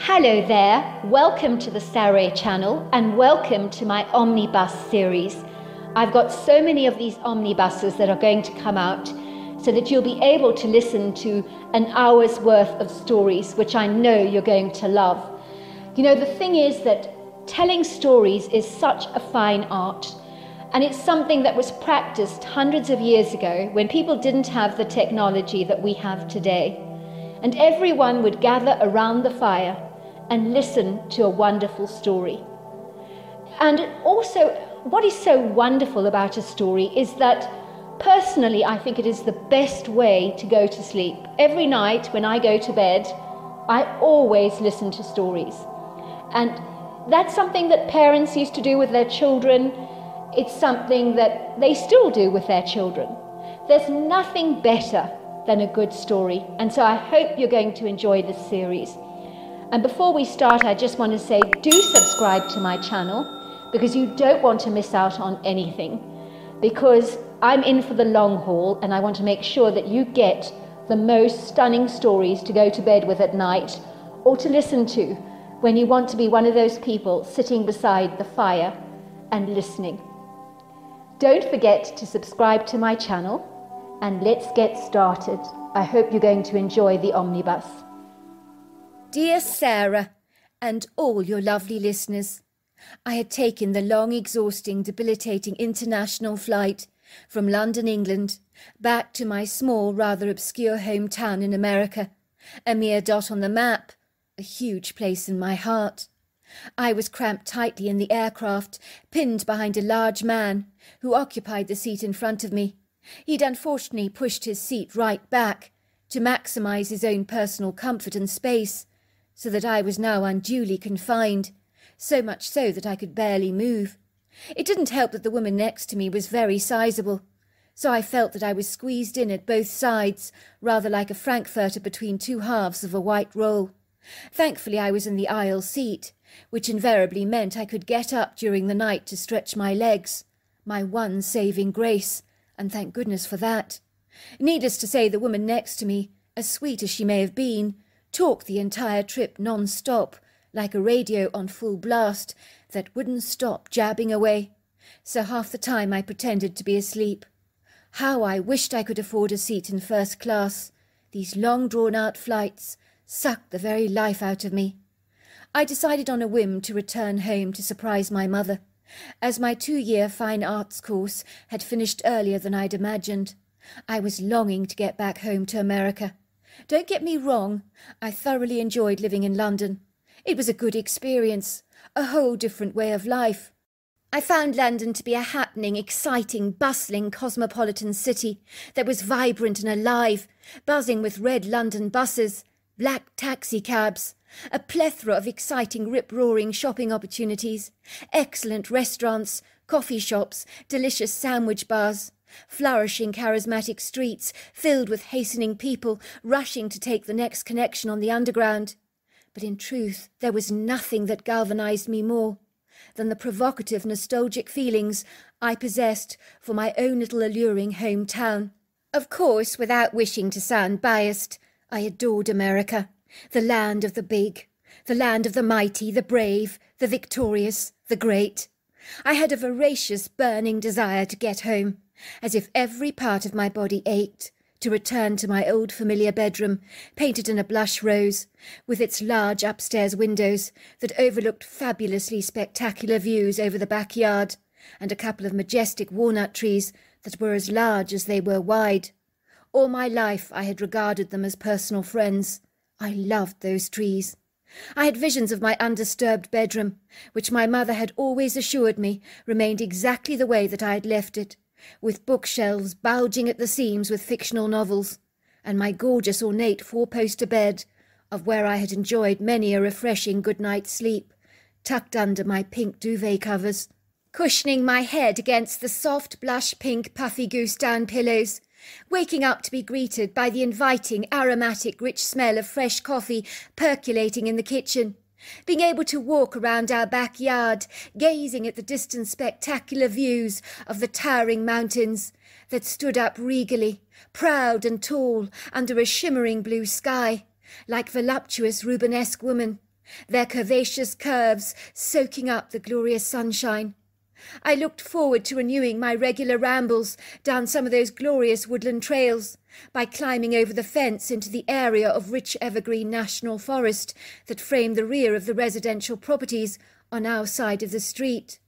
Hello there, welcome to the Saroy channel and welcome to my Omnibus series. I've got so many of these omnibuses that are going to come out so that you'll be able to listen to an hour's worth of stories, which I know you're going to love. You know, the thing is that telling stories is such a fine art, and it's something that was practiced hundreds of years ago when people didn't have the technology that we have today. And everyone would gather around the fire and listen to a wonderful story. And also, what is so wonderful about a story is that personally, I think it is the best way to go to sleep. Every night when I go to bed, I always listen to stories. And that's something that parents used to do with their children. It's something that they still do with their children. There's nothing better than a good story. And so I hope you're going to enjoy this series. And before we start, I just want to say, do subscribe to my channel because you don't want to miss out on anything. Because I'm in for the long haul and I want to make sure that you get the most stunning stories to go to bed with at night or to listen to when you want to be one of those people sitting beside the fire and listening. Don't forget to subscribe to my channel and let's get started. I hope you're going to enjoy the omnibus. Dear Sarah, and all your lovely listeners, I had taken the long, exhausting, debilitating international flight from London, England, back to my small, rather obscure hometown in America, a mere dot on the map, a huge place in my heart. I was cramped tightly in the aircraft, pinned behind a large man who occupied the seat in front of me. He'd unfortunately pushed his seat right back to maximise his own personal comfort and space, so that I was now unduly confined, so much so that I could barely move. It didn't help that the woman next to me was very sizable, so I felt that I was squeezed in at both sides, rather like a frankfurter between two halves of a white roll. Thankfully I was in the aisle seat, which invariably meant I could get up during the night to stretch my legs, my one saving grace, and thank goodness for that. Needless to say, the woman next to me, as sweet as she may have been, talked the entire trip non-stop, like a radio on full blast that wouldn't stop jabbing away. So half the time I pretended to be asleep. How I wished I could afford a seat in first class. These long drawn-out flights sucked the very life out of me. I decided on a whim to return home to surprise my mother, as my 2-year fine arts course had finished earlier than I'd imagined. I was longing to get back home to America. Don't get me wrong, I thoroughly enjoyed living in London. It was a good experience, a whole different way of life. I found London to be a happening, exciting, bustling, cosmopolitan city that was vibrant and alive, buzzing with red London buses, black taxicabs, a plethora of exciting, rip-roaring shopping opportunities, excellent restaurants, coffee shops, delicious sandwich bars, flourishing charismatic streets filled with hastening people rushing to take the next connection on the underground. But in truth, there was nothing that galvanised me more than the provocative, nostalgic feelings I possessed for my own little alluring hometown. Of course, without wishing to sound biased, I adored America, the land of the big, the land of the mighty, the brave, the victorious, the great. I had a voracious, burning desire to get home, as if every part of my body ached, to return to my old familiar bedroom, painted in a blush rose, with its large upstairs windows that overlooked fabulously spectacular views over the backyard, and a couple of majestic walnut trees that were as large as they were wide. All my life I had regarded them as personal friends. I loved those trees. I had visions of my undisturbed bedroom, which my mother had always assured me remained exactly the way that I had left it, with bookshelves bulging at the seams with fictional novels, and my gorgeous ornate four-poster bed, of where I had enjoyed many a refreshing good night's sleep, tucked under my pink duvet covers, cushioning my head against the soft blush-pink puffy goose-down pillows, waking up to be greeted by the inviting, aromatic, rich smell of fresh coffee percolating in the kitchen, being able to walk around our backyard, gazing at the distant spectacular views of the towering mountains that stood up regally, proud and tall, under a shimmering blue sky, like voluptuous Rubenesque women, their curvaceous curves soaking up the glorious sunshine. I looked forward to renewing my regular rambles down some of those glorious woodland trails by climbing over the fence into the area of rich evergreen national forest that framed the rear of the residential properties on our side of the street.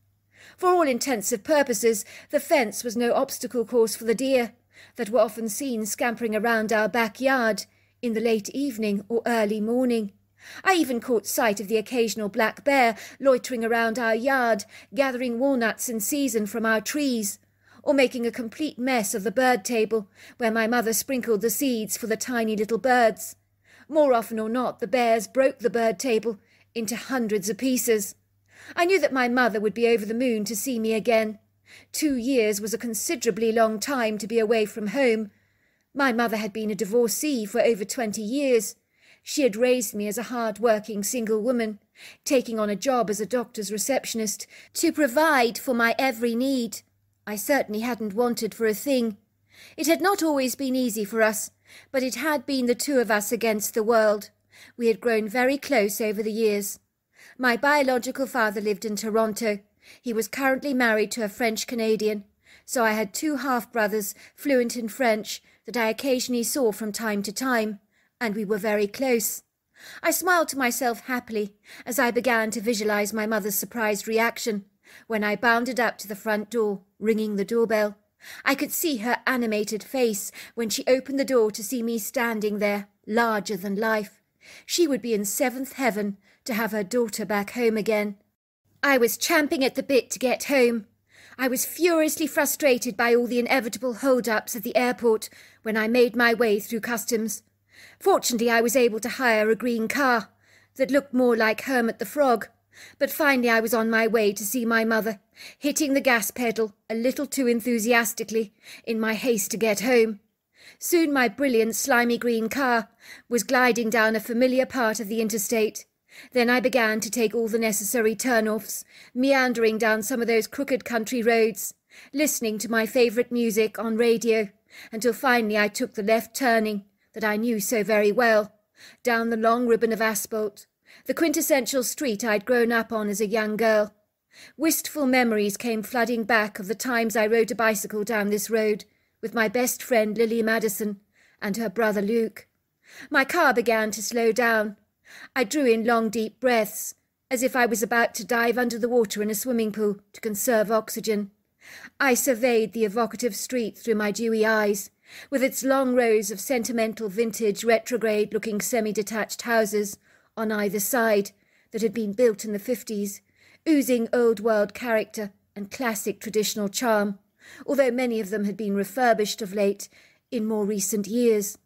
For all intensive purposes, the fence was no obstacle course for the deer that were often seen scampering around our backyard in the late evening or early morning. I even caught sight of the occasional black bear loitering around our yard, gathering walnuts in season from our trees, or making a complete mess of the bird table, where my mother sprinkled the seeds for the tiny little birds. More often or not, the bears broke the bird table into hundreds of pieces. I knew that my mother would be over the moon to see me again. 2 years was a considerably long time to be away from home. My mother had been a divorcee for over 20 years. She had raised me as a hard-working single woman, taking on a job as a doctor's receptionist to provide for my every need. I certainly hadn't wanted for a thing. It had not always been easy for us, but it had been the two of us against the world. We had grown very close over the years. My biological father lived in Toronto. He was currently married to a French-Canadian, so I had 2 half-brothers fluent in French that I occasionally saw from time to time, and we were very close. I smiled to myself happily as I began to visualize my mother's surprised reaction when I bounded up to the front door, ringing the doorbell. I could see her animated face when she opened the door to see me standing there, larger than life. She would be in 7th heaven to have her daughter back home again. I was champing at the bit to get home. I was furiously frustrated by all the inevitable hold-ups at the airport when I made my way through customs. Fortunately, I was able to hire a green car that looked more like Hermit the Frog, but finally I was on my way to see my mother, hitting the gas pedal a little too enthusiastically in my haste to get home. Soon my brilliant slimy green car was gliding down a familiar part of the interstate. Then I began to take all the necessary turn-offs, meandering down some of those crooked country roads, listening to my favourite music on radio, until finally I took the left turning that I knew so very well, down the long ribbon of asphalt, the quintessential street I'd grown up on as a young girl. Wistful memories came flooding back of the times I rode a bicycle down this road with my best friend Lily Madison and her brother Luke. My car began to slow down. I drew in long deep breaths, as if I was about to dive under the water in a swimming pool to conserve oxygen. I surveyed the evocative street through my dewy eyes, with its long rows of sentimental vintage retrograde-looking semi-detached houses on either side that had been built in the 50s, oozing old-world character and classic traditional charm, although many of them had been refurbished of late in more recent years.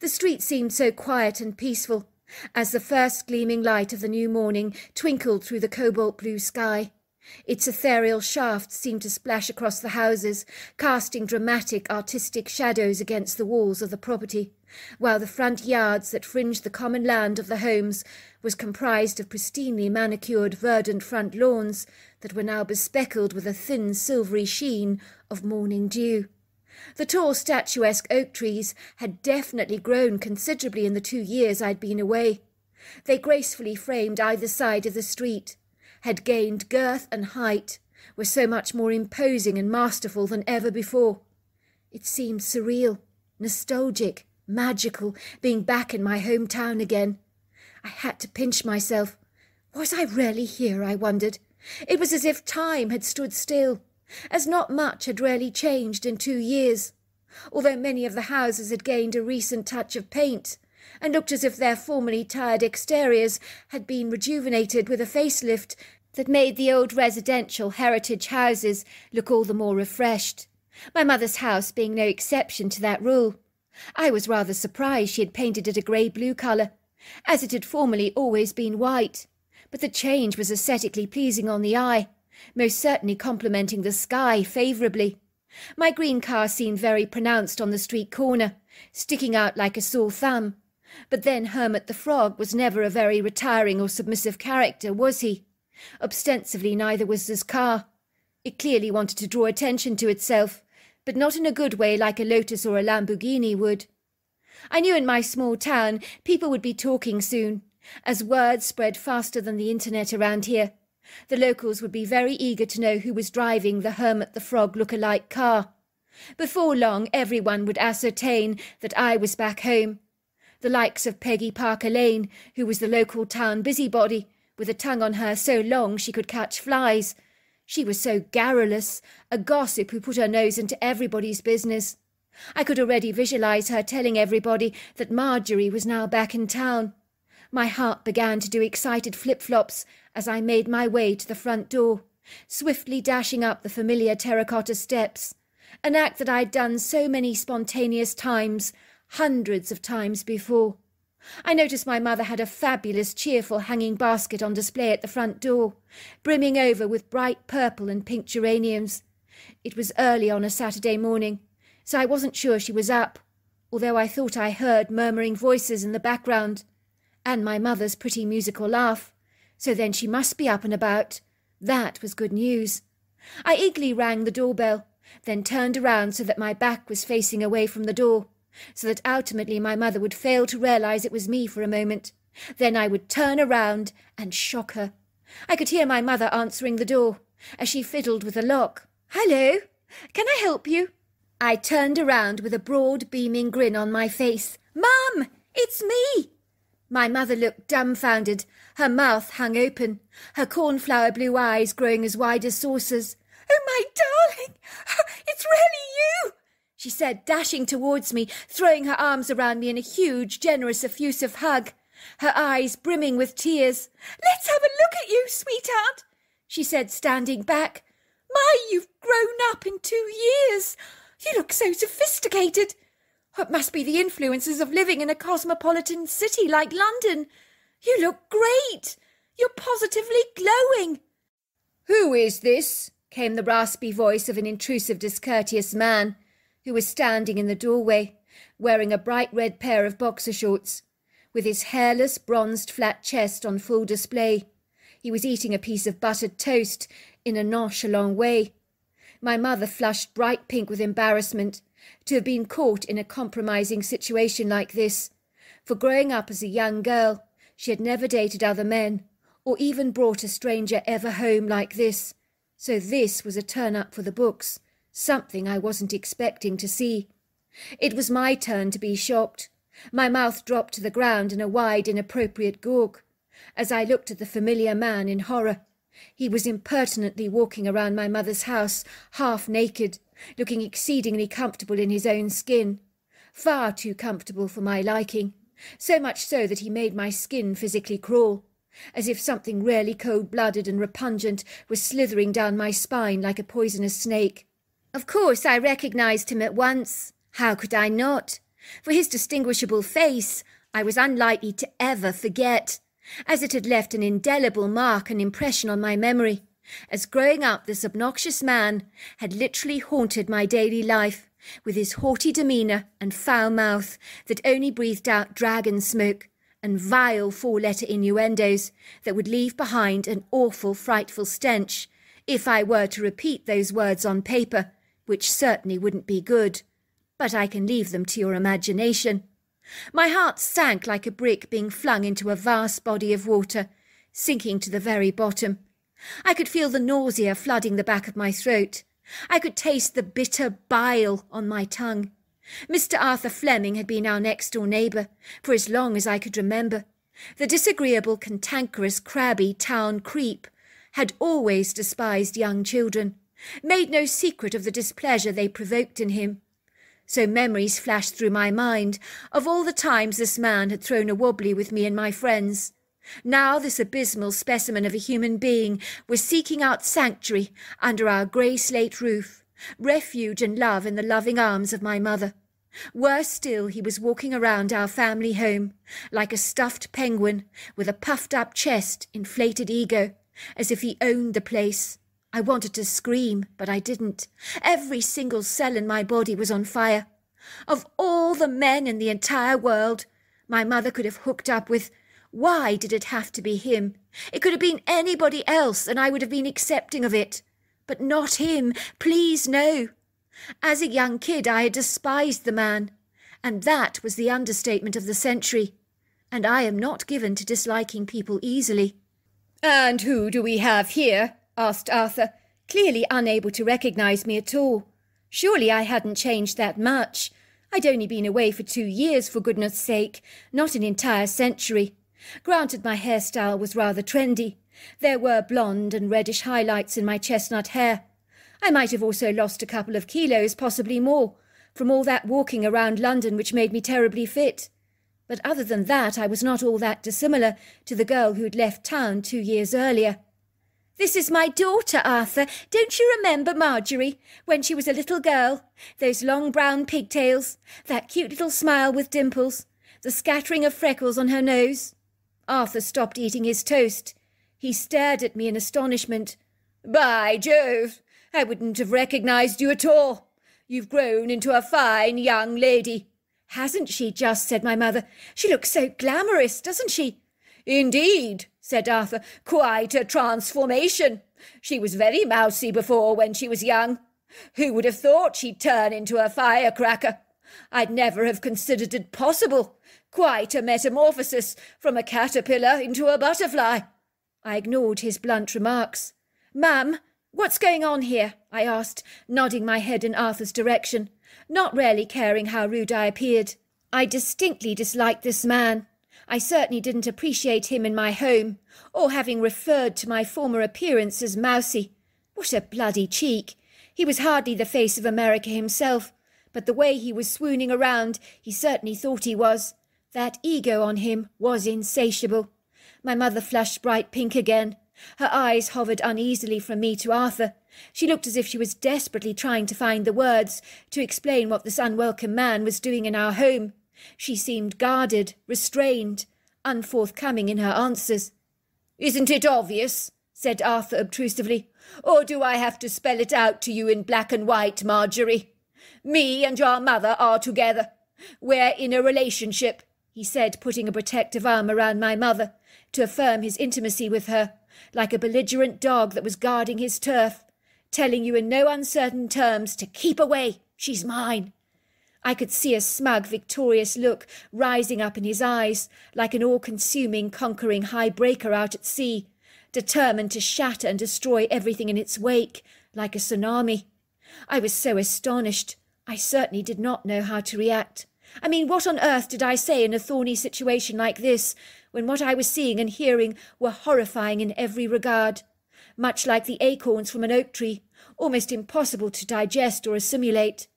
The street seemed so quiet and peaceful as the first gleaming light of the new morning twinkled through the cobalt-blue sky. Its ethereal shafts seemed to splash across the houses, casting dramatic artistic shadows against the walls of the property, while the front yards that fringed the common land of the homes was comprised of pristinely manicured verdant front lawns that were now bespeckled with a thin silvery sheen of morning dew. The tall statuesque oak trees had definitely grown considerably in the 2 years I'd been away. They gracefully framed either side of the street, had gained girth and height, were so much more imposing and masterful than ever before. It seemed surreal, nostalgic, magical, being back in my hometown again. I had to pinch myself. Was I really here, I wondered? It was as if time had stood still, as not much had really changed in 2 years, although many of the houses had gained a recent touch of paint, and looked as if their formerly tired exteriors had been rejuvenated with a facelift that made the old residential heritage houses look all the more refreshed, my mother's house being no exception to that rule. I was rather surprised she had painted it a grey-blue colour, as it had formerly always been white, but the change was aesthetically pleasing on the eye, most certainly complementing the sky favourably. My green car seemed very pronounced on the street corner, sticking out like a sore thumb. But then Hermit the Frog was never a very retiring or submissive character, was he? Ostensibly neither was his car. It clearly wanted to draw attention to itself, but not in a good way like a Lotus or a Lamborghini would. I knew in my small town people would be talking soon, as word spread faster than the internet around here. The locals would be very eager to know who was driving the Hermit the Frog look-alike car. Before long, everyone would ascertain that I was back home. The likes of Peggy Parker Lane, who was the local town busybody, with a tongue on her so long she could catch flies. She was so garrulous, a gossip who put her nose into everybody's business. I could already visualize her telling everybody that Marjorie was now back in town. My heart began to do excited flip-flops as I made my way to the front door, swiftly dashing up the familiar terracotta steps, an act that I'd done so many spontaneous times, hundreds of times before. I noticed my mother had a fabulous, cheerful hanging basket on display at the front door, brimming over with bright purple and pink geraniums. It was early on a Saturday morning, so I wasn't sure she was up, although I thought I heard murmuring voices in the background, and my mother's pretty musical laugh. So then she must be up and about. That was good news. I eagerly rang the doorbell, then turned around so that my back was facing away from the door, so that ultimately my mother would fail to realize it was me for a moment. Then I would turn around and shock her. I could hear my mother answering the door as she fiddled with the lock. "Hello, can I help you?" I turned around with a broad, beaming grin on my face. "Mum, it's me!" My mother looked dumbfounded, her mouth hung open, her cornflower blue eyes growing as wide as saucers. "Oh, my darling, it's really you!" she said, dashing towards me, throwing her arms around me in a huge, generous, effusive hug, her eyes brimming with tears. "Let's have a look at you, sweetheart," she said, standing back. "My, you've grown up in 2 years. You look so sophisticated. It must be the influences of living in a cosmopolitan city like London. You look great. You're positively glowing." "Who is this?" came the raspy voice of an intrusive, discourteous man who was standing in the doorway, wearing a bright red pair of boxer shorts, with his hairless, bronzed, flat chest on full display. He was eating a piece of buttered toast in a nonchalant way. My mother flushed bright pink with embarrassment to have been caught in a compromising situation like this, for growing up as a young girl, she had never dated other men, or even brought a stranger ever home like this. So this was a turn-up for the books, something I wasn't expecting to see. It was my turn to be shocked. My mouth dropped to the ground in a wide, inappropriate gawk, as I looked at the familiar man in horror. He was impertinently walking around my mother's house, half naked, looking exceedingly comfortable in his own skin. Far too comfortable for my liking, so much so that he made my skin physically crawl, as if something really cold-blooded and repugnant was slithering down my spine like a poisonous snake. Of course I recognized him at once. How could I not? For his distinguishable face I was unlikely to ever forget, as it had left an indelible mark and impression on my memory, as growing up this obnoxious man had literally haunted my daily life, with his haughty demeanour and foul mouth that only breathed out dragon smoke and vile four-letter innuendos that would leave behind an awful, frightful stench if I were to repeat those words on paper, which certainly wouldn't be good. But I can leave them to your imagination. My heart sank like a brick being flung into a vast body of water, sinking to the very bottom. I could feel the nausea flooding the back of my throat. I could taste the bitter bile on my tongue. Mr. Arthur Fleming had been our next-door neighbour for as long as I could remember. The disagreeable, cantankerous, crabby town creep had always despised young children, made no secret of the displeasure they provoked in him. So memories flashed through my mind of all the times this man had thrown a wobbly with me and my friends. Now this abysmal specimen of a human being was seeking out sanctuary under our grey slate roof, refuge and love in the loving arms of my mother. Worse still, he was walking around our family home like a stuffed penguin with a puffed-up chest, inflated ego, as if he owned the place. I wanted to scream, but I didn't. Every single cell in my body was on fire. Of all the men in the entire world my mother could have hooked up with, why did it have to be him? It could have been anybody else, and I would have been accepting of it. But not him. Please, no. As a young kid, I had despised the man, and that was the understatement of the century. and I am not given to disliking people easily. "And who do we have here?" asked Arthur, clearly unable to recognise me at all. Surely I hadn't changed that much. I'd only been away for 2 years, for goodness sake, not an entire century. Granted, my hairstyle was rather trendy. There were blonde and reddish highlights in my chestnut hair. I might have also lost a couple of kilos, possibly more, from all that walking around London which made me terribly fit. But other than that, I was not all that dissimilar to the girl who'd left town 2 years earlier. "This is my daughter, Arthur. Don't you remember Marjorie, when she was a little girl? Those long brown pigtails, that cute little smile with dimples, the scattering of freckles on her nose." Arthur stopped eating his toast. He stared at me in astonishment. "By Jove, I wouldn't have recognised you at all. You've grown into a fine young lady." "Hasn't she just?" said my mother. "She looks so glamorous, doesn't she?" "Indeed," said Arthur, "quite a transformation. She was very mousy before when she was young. Who would have thought she'd turn into a firecracker? I'd never have considered it possible. Quite a metamorphosis from a caterpillar into a butterfly." I ignored his blunt remarks. "Mum, what's going on here?" I asked, nodding my head in Arthur's direction, not really caring how rude I appeared. I distinctly disliked this man. I certainly didn't appreciate him in my home, or having referred to my former appearance as mousy. What a bloody cheek! He was hardly the face of America himself, but the way he was swooning around, he certainly thought he was. That ego on him was insatiable. My mother flushed bright pink again. Her eyes hovered uneasily from me to Arthur. She looked as if she was desperately trying to find the words to explain what this unwelcome man was doing in our home. She seemed guarded, restrained, unforthcoming in her answers. "Isn't it obvious?" said Arthur obtrusively. "Or do I have to spell it out to you in black and white, Marjorie? Me and your mother are together. We're in a relationship," he said, putting a protective arm around my mother to affirm his intimacy with her, like a belligerent dog that was guarding his turf, telling you in no uncertain terms to keep away, she's mine. I could see a smug, victorious look rising up in his eyes, like an all-consuming, conquering high breaker out at sea, determined to shatter and destroy everything in its wake, like a tsunami. I was so astonished. I certainly did not know how to react. I mean, what on earth did I say in a thorny situation like this, when what I was seeing and hearing were horrifying in every regard? Much like the acorns from an oak tree, almost impossible to digest or assimilate.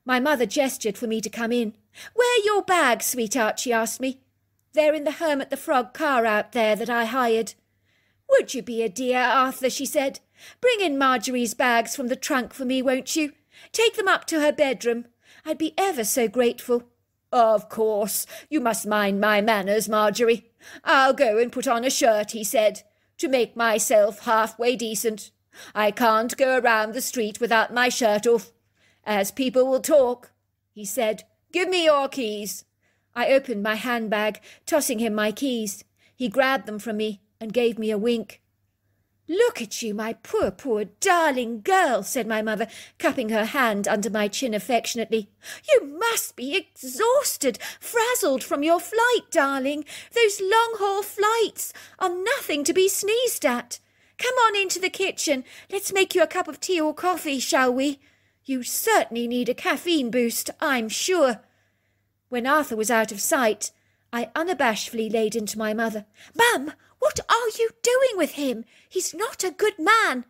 My mother gestured for me to come in. "Where are your bags, sweetheart?" she asked me. "They're in the Hermit the Frog car out there that I hired." "Would you be a dear, Arthur?" she said. "Bring in Marjorie's bags from the trunk for me, won't you? Take them up to her bedroom. I'd be ever so grateful." "Of course. You must mind my manners, Marjorie. I'll go and put on a shirt," he said, "to make myself halfway decent. I can't go around the street without my shirt off, as people will talk," he said. "Give me your keys." I opened my handbag, tossing him my keys. He grabbed them from me and gave me a wink. "Look at you, my poor, poor, darling girl," said my mother, cupping her hand under my chin affectionately. "You must be exhausted, frazzled from your flight, darling. Those long-haul flights are nothing to be sneezed at. Come on into the kitchen. Let's make you a cup of tea or coffee, shall we? You certainly need a caffeine boost, I'm sure." When Arthur was out of sight, I unabashedly laid into my mother. "Mum, what are you doing with him? He's not a good man.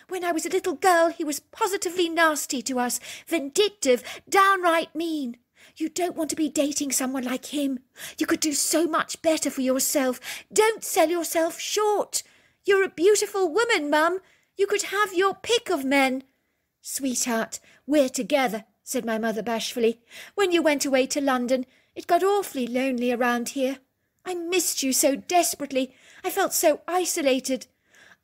When I was a little girl, he was positively nasty to us, vindictive, downright mean. You don't want to be dating someone like him. You could do so much better for yourself. Don't sell yourself short. You're a beautiful woman, Mum. You could have your pick of men." "Sweetheart, we're together," said my mother bashfully. "When you went away to London, it got awfully lonely around here. I missed you so desperately. I felt so isolated.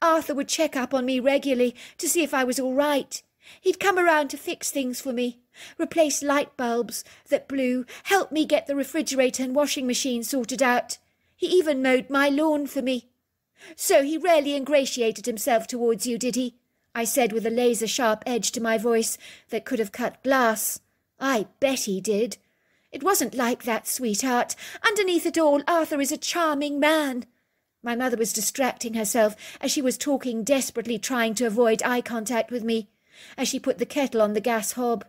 Arthur would check up on me regularly to see if I was all right. He'd come around to fix things for me, replace light bulbs that blew, help me get the refrigerator and washing machine sorted out. He even mowed my lawn for me." "So he rarely ingratiated himself towards you, did he?" I said with a laser-sharp edge to my voice that could have cut glass. "I bet he did. It wasn't like that, sweetheart. Underneath it all, Arthur is a charming man. My mother was distracting herself as she was talking, desperately trying to avoid eye contact with me, as she put the kettle on the gas hob.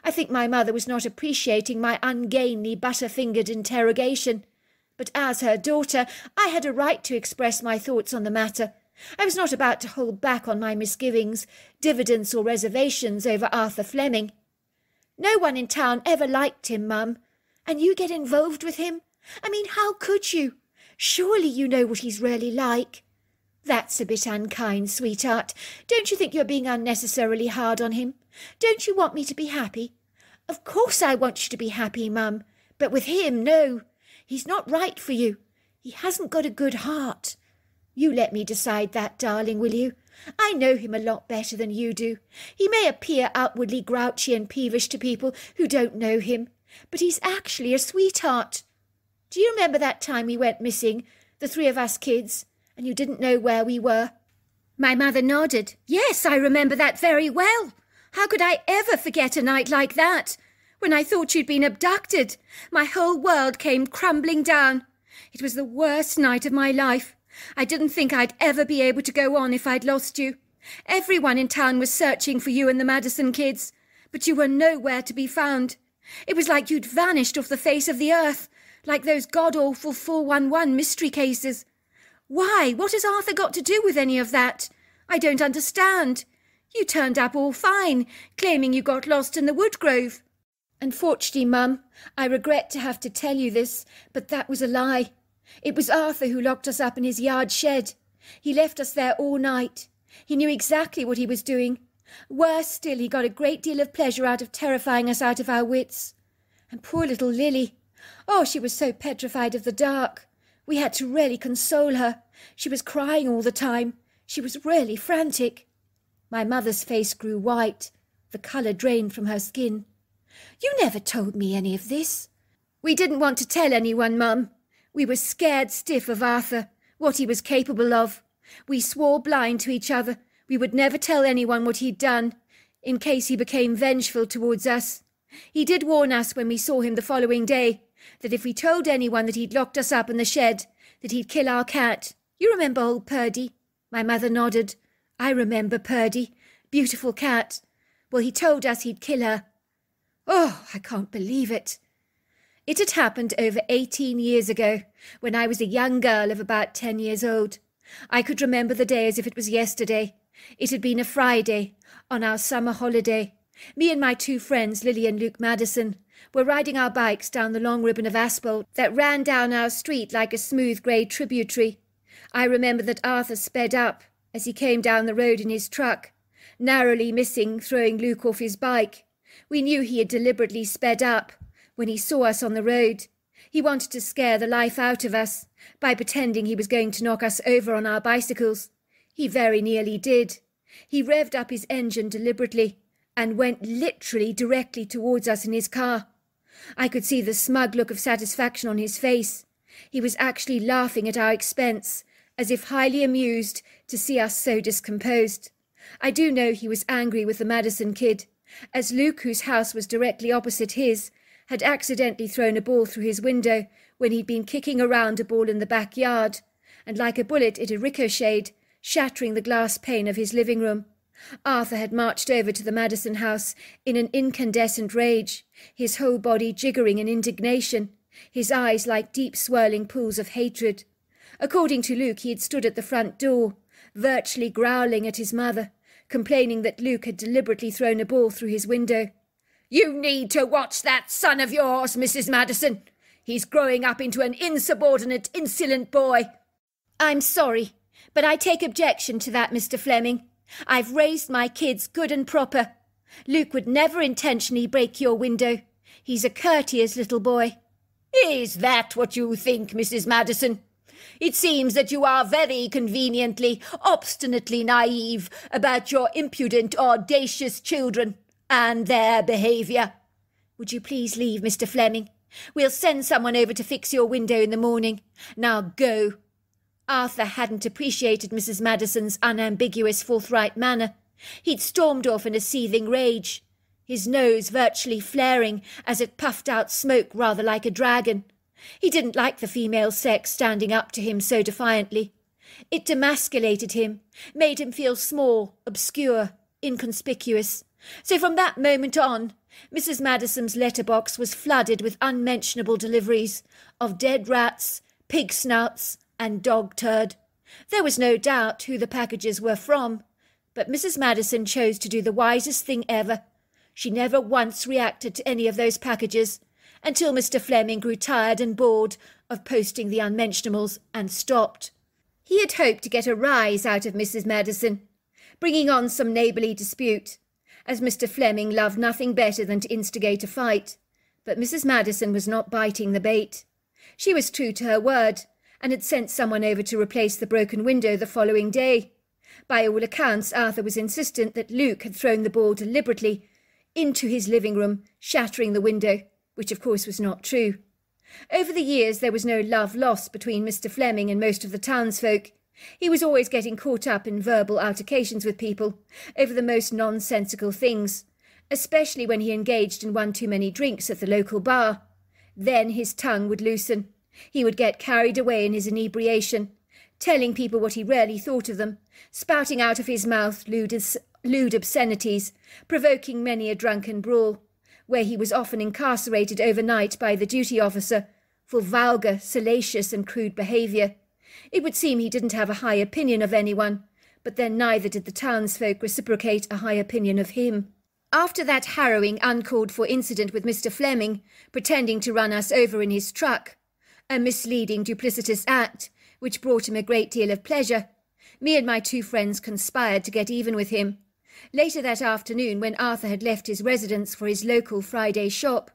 I think my mother was not appreciating my ungainly, butter-fingered interrogation. But as her daughter, I had a right to express my thoughts on the matter. I was not about to hold back on my misgivings, diffidence or reservations over Arthur Fleming. No one in town ever liked him, Mum. And you get involved with him? I mean, how could you? Surely you know what he's really like. That's a bit unkind, sweetheart. Don't you think you're being unnecessarily hard on him? Don't you want me to be happy? Of course I want you to be happy, Mum. But with him, no. He's not right for you. He hasn't got a good heart. You let me decide that, darling, will you? I know him a lot better than you do. He may appear outwardly grouchy and peevish to people who don't know him, but he's actually a sweetheart. Do you remember that time we went missing, the three of us kids, and you didn't know where we were? My mother nodded. Yes, I remember that very well. How could I ever forget a night like that? When I thought you'd been abducted, my whole world came crumbling down. It was the worst night of my life. I didn't think I'd ever be able to go on if I'd lost you. Everyone in town was searching for you and the Madison kids, but you were nowhere to be found. It was like you'd vanished off the face of the earth, like those god-awful 411 mystery cases. Why? What has Arthur got to do with any of that? I don't understand. You turned up all fine, claiming you got lost in the woodgrove. Unfortunately, Mum, I regret to have to tell you this, but that was a lie. It was Arthur who locked us up in his yard shed. He left us there all night. He knew exactly what he was doing. Worse still, he got a great deal of pleasure out of terrifying us out of our wits. And poor little Lily. Oh, she was so petrified of the dark. We had to really console her. She was crying all the time. She was really frantic. My mother's face grew white. The colour drained from her skin. You never told me any of this. We didn't want to tell anyone, Mum. We were scared stiff of Arthur, what he was capable of. We swore blind to each other we would never tell anyone what he'd done, in case he became vengeful towards us. He did warn us when we saw him the following day, that if we told anyone that he'd locked us up in the shed, that he'd kill our cat. You remember old Purdy? My mother nodded. I remember Purdy. Beautiful cat. Well, he told us he'd kill her. Oh, I can't believe it. It had happened over 18 years ago, when I was a young girl of about 10 years old. I could remember the day as if it was yesterday. It had been a Friday, on our summer holiday. Me and my two friends, Lily and Luke Madison, were riding our bikes down the long ribbon of asphalt that ran down our street like a smooth grey tributary. I remember that Arthur sped up as he came down the road in his truck, narrowly missing throwing Luke off his bike. We knew he had deliberately sped up when he saw us on the road. He wanted to scare the life out of us by pretending he was going to knock us over on our bicycles. He very nearly did. He revved up his engine deliberately and went literally directly towards us in his car. I could see the smug look of satisfaction on his face. He was actually laughing at our expense, as if highly amused to see us so discomposed. I do know he was angry with the Madison kid, as Luke, whose house was directly opposite his, had accidentally thrown a ball through his window when he'd been kicking around a ball in the backyard, and like a bullet it had ricocheted, shattering the glass pane of his living room. Arthur had marched over to the Madison house in an incandescent rage, his whole body jiggering in indignation, his eyes like deep swirling pools of hatred. According to Luke, he had stood at the front door, virtually growling at his mother, complaining that Luke had deliberately thrown a ball through his window. "You need to watch that son of yours, Mrs. Madison. He's growing up into an insubordinate, insolent boy." "I'm sorry, but I take objection to that, Mr. Fleming. I've raised my kids good and proper. Luke would never intentionally break your window. He's a courteous little boy." "Is that what you think, Mrs. Madison? It seems that you are very conveniently, obstinately naive about your impudent, audacious children and their behaviour." "Would you please leave, Mr. Fleming? We'll send someone over to fix your window in the morning. Now go." Arthur hadn't appreciated Mrs. Madison's unambiguous, forthright manner. He'd stormed off in a seething rage. his nose virtually flaring as it puffed out smoke rather like a dragon. He didn't like the female sex standing up to him so defiantly. It demasculated him, made him feel small, obscure, inconspicuous. So from that moment on, Mrs. Madison's letterbox was flooded with unmentionable deliveries of dead rats, pig snouts, and dog turd. There was no doubt who the packages were from, but Mrs. Madison chose to do the wisest thing ever. She never once reacted to any of those packages, until Mr. Fleming grew tired and bored of posting the unmentionables and stopped. He had hoped to get a rise out of Mrs. Madison, bringing on some neighbourly dispute, as Mr. Fleming loved nothing better than to instigate a fight. But Mrs. Madison was not biting the bait. She was true to her word, and had sent someone over to replace the broken window the following day. By all accounts, Arthur was insistent that Luke had thrown the ball deliberately into his living room, shattering the window, which of course was not true. Over the years there was no love lost between Mr. Fleming and most of the townsfolk. He was always getting caught up in verbal altercations with people over the most nonsensical things, especially when he engaged in one too many drinks at the local bar. Then his tongue would loosen. He would get carried away in his inebriation, telling people what he really thought of them, spouting out of his mouth lewd obscenities, provoking many a drunken brawl, where he was often incarcerated overnight by the duty officer for vulgar, salacious and crude behaviour. It would seem he didn't have a high opinion of anyone, but then neither did the townsfolk reciprocate a high opinion of him. After that harrowing, uncalled-for incident with Mr. Fleming, pretending to run us over in his truck, a misleading, duplicitous act, which brought him a great deal of pleasure, me and my two friends conspired to get even with him. Later that afternoon, when Arthur had left his residence for his local Friday shop,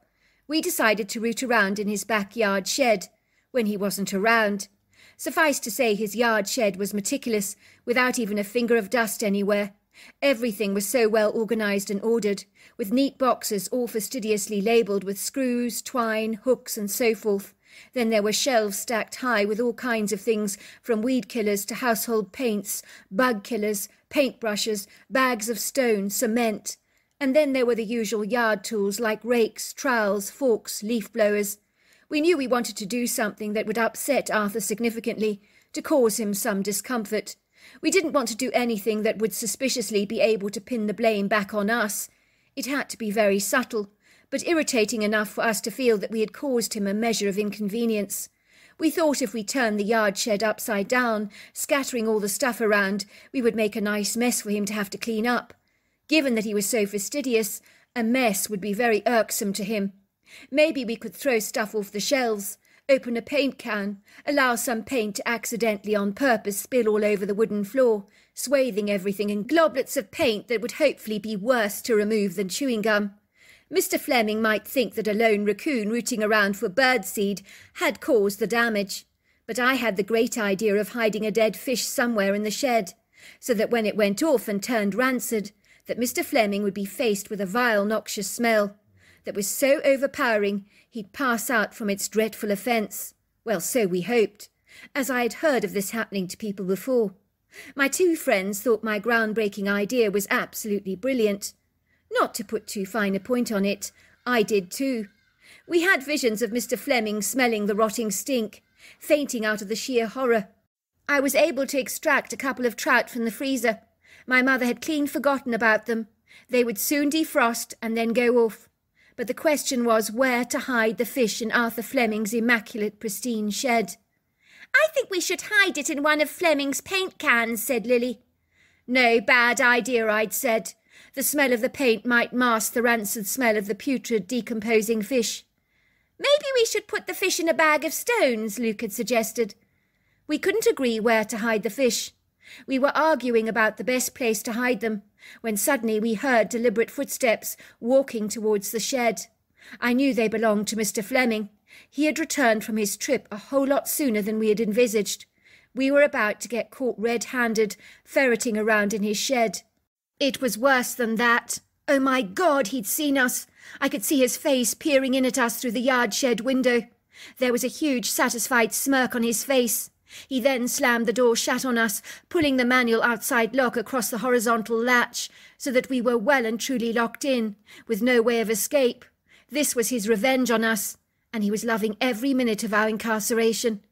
we decided to root around in his backyard shed, when he wasn't around. Suffice to say, his yard shed was meticulous, without even a finger of dust anywhere. Everything was so well organised and ordered, with neat boxes all fastidiously labelled with screws, twine, hooks and so forth. Then there were shelves stacked high with all kinds of things, from weed killers to household paints, bug killers, paintbrushes, bags of stone, cement. And then there were the usual yard tools like rakes, trowels, forks, leaf blowers. We knew we wanted to do something that would upset Arthur significantly, to cause him some discomfort. We didn't want to do anything that would suspiciously be able to pin the blame back on us. It had to be very subtle, but irritating enough for us to feel that we had caused him a measure of inconvenience. We thought if we turned the yard shed upside down, scattering all the stuff around, we would make a nice mess for him to have to clean up. Given that he was so fastidious, a mess would be very irksome to him. Maybe we could throw stuff off the shelves, open a paint can, allow some paint to accidentally on purpose spill all over the wooden floor, swathing everything in globlets of paint that would hopefully be worse to remove than chewing gum. Mr. Fleming might think that a lone raccoon rooting around for birdseed had caused the damage, but I had the great idea of hiding a dead fish somewhere in the shed, so that when it went off and turned rancid, that Mr. Fleming would be faced with a vile, noxious smell that was so overpowering he'd pass out from its dreadful offence. Well, so we hoped, as I had heard of this happening to people before. My two friends thought my groundbreaking idea was absolutely brilliant. Not to put too fine a point on it, I did too. We had visions of Mr. Fleming smelling the rotting stink, fainting out of the sheer horror. I was able to extract a couple of trout from the freezer. My mother had clean forgotten about them. They would soon defrost and then go off. But the question was where to hide the fish in Arthur Fleming's immaculate, pristine shed. "I think we should hide it in one of Fleming's paint cans," said Lily. "No, bad idea," I'd said. The smell of the paint might mask the rancid smell of the putrid, decomposing fish. "Maybe we should put the fish in a bag of stones," Luke had suggested. We couldn't agree where to hide the fish. We were arguing about the best place to hide them, when suddenly we heard deliberate footsteps walking towards the shed. I knew they belonged to Mr. Fleming. He had returned from his trip a whole lot sooner than we had envisaged. We were about to get caught red-handed, ferreting around in his shed. It was worse than that. Oh, my God, he'd seen us. I could see his face peering in at us through the yard shed window. There was a huge, satisfied smirk on his face. He then slammed the door shut on us, pulling the manual outside lock across the horizontal latch, so that we were well and truly locked in, with no way of escape. This was his revenge on us, and he was loving every minute of our incarceration.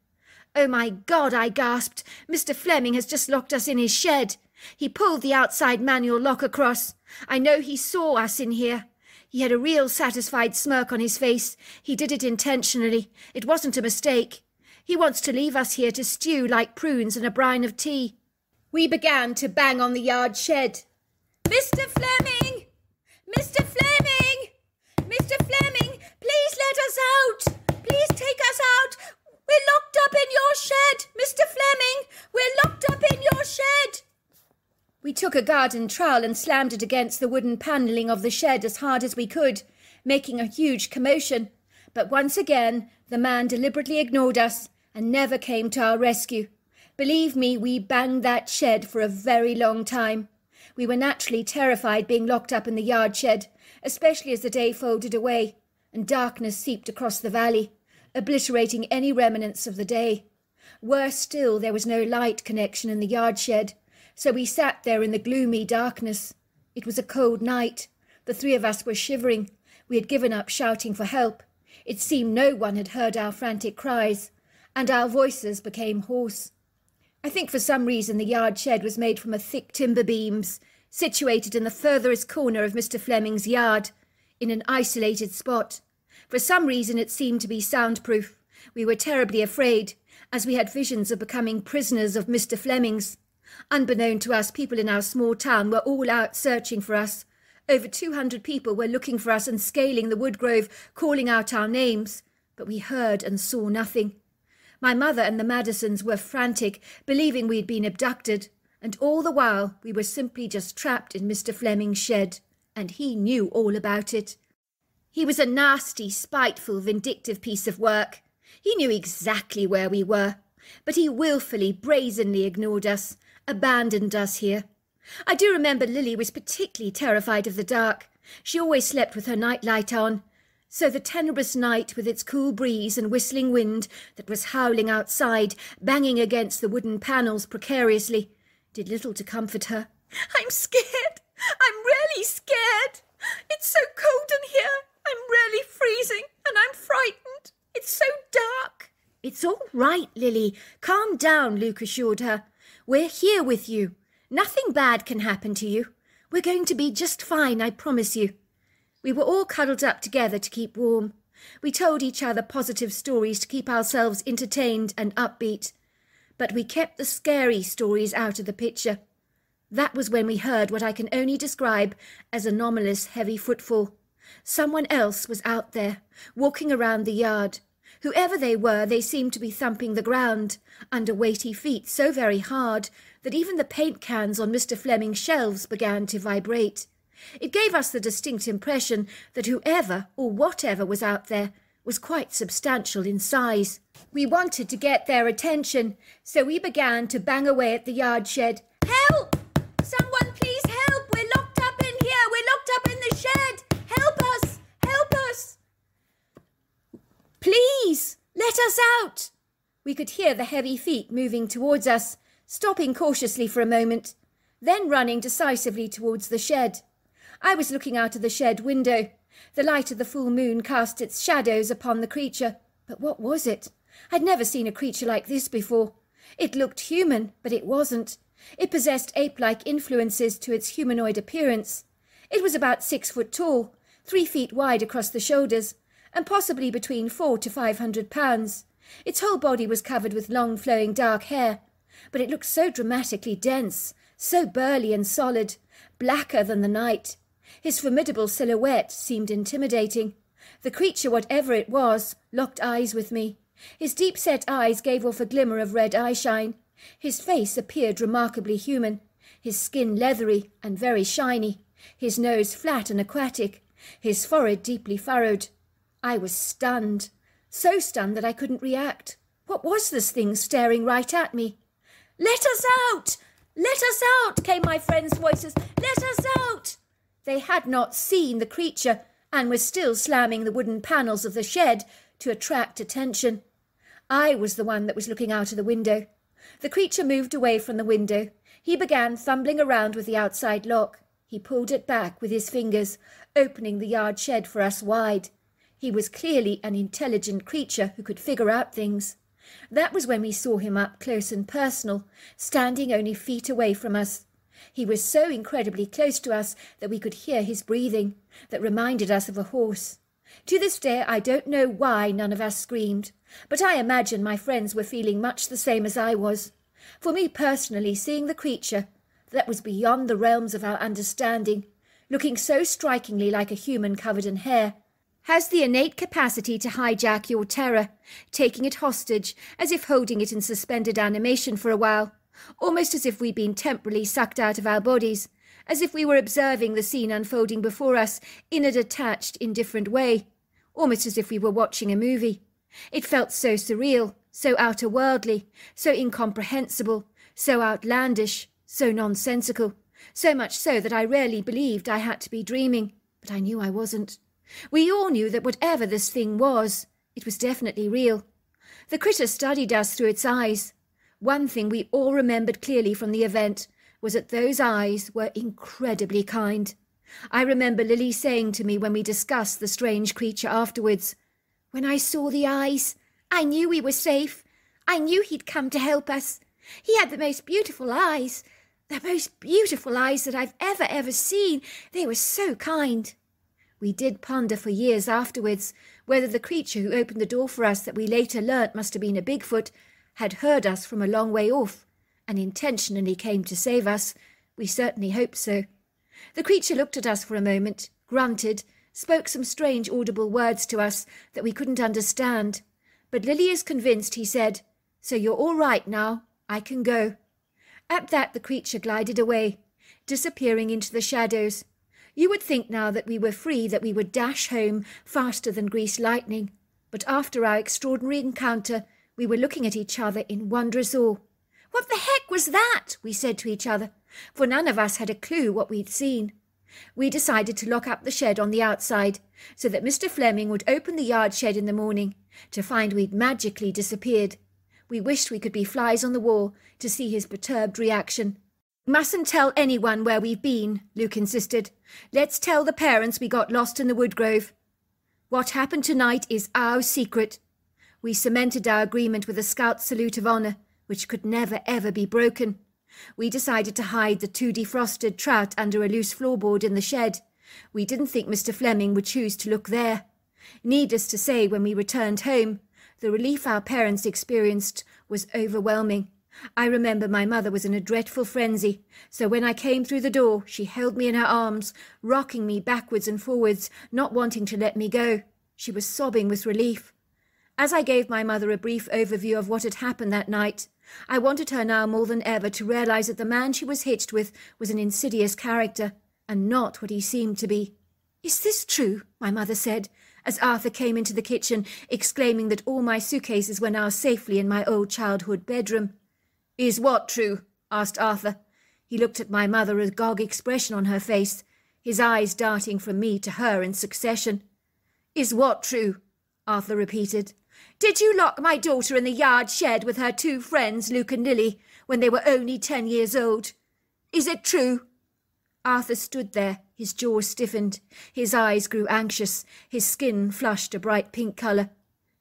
"Oh, my God," I gasped. "Mr. Fleming has just locked us in his shed." He pulled the outside manual lock across. I know he saw us in here. He had a real satisfied smirk on his face. He did it intentionally. It wasn't a mistake. He wants to leave us here to stew like prunes in a brine of tea. We began to bang on the yard shed. "Mr. Fleming! Mr. Fleming! Mr. Fleming, please let us out! Please take us out! We're locked up in your shed! Mr. Fleming, we're locked up in your shed!" We took a garden trowel and slammed it against the wooden panelling of the shed as hard as we could, making a huge commotion. But once again, the man deliberately ignored us and never came to our rescue. Believe me, we banged that shed for a very long time. We were naturally terrified being locked up in the yard shed, especially as the day folded away, and darkness seeped across the valley, obliterating any remnants of the day. Worse still, there was no light connection in the yard shed, so we sat there in the gloomy darkness. It was a cold night. The three of us were shivering. We had given up shouting for help. It seemed no one had heard our frantic cries, and our voices became hoarse. I think for some reason the yard shed was made from a thick timber beams, situated in the furthest corner of Mr. Fleming's yard, in an isolated spot. For some reason it seemed to be soundproof. We were terribly afraid, as we had visions of becoming prisoners of Mr. Fleming's. Unbeknown to us, people in our small town were all out searching for us. Over 200 people were looking for us and scaling the woodgrove, calling out our names, but we heard and saw nothing. My mother and the Madisons were frantic, believing we had been abducted, and all the while we were simply just trapped in Mr. Fleming's shed, and he knew all about it. He was a nasty, spiteful, vindictive piece of work. He knew exactly where we were, but he willfully, brazenly ignored us, abandoned us here. I do remember Lily was particularly terrified of the dark. She always slept with her nightlight on, so the tenebrous night with its cool breeze and whistling wind that was howling outside, banging against the wooden panels precariously, did little to comfort her. "I'm scared. I'm really scared. It's so cold in here. I'm really freezing, and I'm frightened. It's so dark." "It's all right, Lily. Calm down," Luke assured her. "We're here with you. Nothing bad can happen to you. We're going to be just fine, I promise you." We were all cuddled up together to keep warm. We told each other positive stories to keep ourselves entertained and upbeat. But we kept the scary stories out of the picture. That was when we heard what I can only describe as anomalous heavy footfall. Someone else was out there, walking around the yard. Whoever they were, they seemed to be thumping the ground, under weighty feet so very hard that even the paint cans on Mr. Fleming's shelves began to vibrate. It gave us the distinct impression that whoever or whatever was out there was quite substantial in size. We wanted to get their attention, so we began to bang away at the yard shed. "Help! Someone please help! We're locked up in here! We're locked up in the shed! Help us! Help us! Please, let us out!" We could hear the heavy feet moving towards us, stopping cautiously for a moment, then running decisively towards the shed. I was looking out of the shed window. The light of the full moon cast its shadows upon the creature. But what was it? I'd never seen a creature like this before. It looked human, but it wasn't. It possessed ape-like influences to its humanoid appearance. It was about 6 foot tall, 3 feet wide across the shoulders, and possibly between 400 to 500 pounds. Its whole body was covered with long flowing dark hair, but it looked so dramatically dense, so burly and solid, blacker than the night. His formidable silhouette seemed intimidating. The creature, whatever it was, locked eyes with me. His deep-set eyes gave off a glimmer of red eyeshine. His face appeared remarkably human, his skin leathery and very shiny, his nose flat and aquatic, his forehead deeply furrowed. I was stunned, so stunned that I couldn't react. What was this thing staring right at me? "Let us out! Let us out!" came my friends' voices. "Let us out!" They had not seen the creature and were still slamming the wooden panels of the shed to attract attention. I was the one that was looking out of the window. The creature moved away from the window. He began fumbling around with the outside lock. He pulled it back with his fingers, opening the yard shed for us wide. He was clearly an intelligent creature who could figure out things. That was when we saw him up close and personal, standing only feet away from us. He was so incredibly close to us that we could hear his breathing, that reminded us of a horse. To this day I don't know why none of us screamed, but I imagine my friends were feeling much the same as I was. For me personally, seeing the creature, that was beyond the realms of our understanding, looking so strikingly like a human covered in hair, has the innate capacity to hijack your terror, taking it hostage, as if holding it in suspended animation for a while, almost as if we'd been temporarily sucked out of our bodies, as if we were observing the scene unfolding before us in a detached, indifferent way, almost as if we were watching a movie. It felt so surreal, so outer-worldly, so incomprehensible, so outlandish, so nonsensical, so much so that I rarely believed I had to be dreaming, but I knew I wasn't. We all knew that whatever this thing was, it was definitely real. The critter studied us through its eyes. One thing we all remembered clearly from the event was that those eyes were incredibly kind. I remember Lily saying to me when we discussed the strange creature afterwards, "When I saw the eyes, I knew we were safe. I knew he'd come to help us. He had the most beautiful eyes that I've ever seen. They were so kind." We did ponder for years afterwards whether the creature who opened the door for us, that we later learnt must have been a Bigfoot, had heard us from a long way off and intentionally came to save us. We certainly hoped so. The creature looked at us for a moment, grunted, spoke some strange audible words to us that we couldn't understand. But Lily is convinced he said, "So you're all right now, I can go." At that the creature glided away, disappearing into the shadows. You would think now that we were free that we would dash home faster than greased lightning, but after our extraordinary encounter we were looking at each other in wondrous awe. "What the heck was that?" we said to each other, for none of us had a clue what we'd seen. We decided to lock up the shed on the outside, so that Mr. Fleming would open the yard shed in the morning, to find we'd magically disappeared. We wished we could be flies on the wall to see his perturbed reaction. "Mustn't tell anyone where we've been," Luke insisted. "Let's tell the parents we got lost in the woodgrove. What happened tonight is our secret." We cemented our agreement with a scout salute of honour, which could never ever be broken. We decided to hide the 2 defrosted trout under a loose floorboard in the shed. We didn't think Mr. Fleming would choose to look there. Needless to say, when we returned home, the relief our parents experienced was overwhelming. I remember my mother was in a dreadful frenzy, so when I came through the door, she held me in her arms, rocking me backwards and forwards, not wanting to let me go. She was sobbing with relief. As I gave my mother a brief overview of what had happened that night, I wanted her now more than ever to realize that the man she was hitched with was an insidious character, and not what he seemed to be. "Is this true?" my mother said, as Arthur came into the kitchen, exclaiming that all my suitcases were now safely in my old childhood bedroom. "Is what true?" asked Arthur. He looked at my mother, a agog expression on her face, his eyes darting from me to her in succession. "Is what true?" Arthur repeated. "Did you lock my daughter in the yard shed with her 2 friends, Luke and Lily, when they were only 10 years old? Is it true?" Arthur stood there, his jaw stiffened, his eyes grew anxious, his skin flushed a bright pink colour.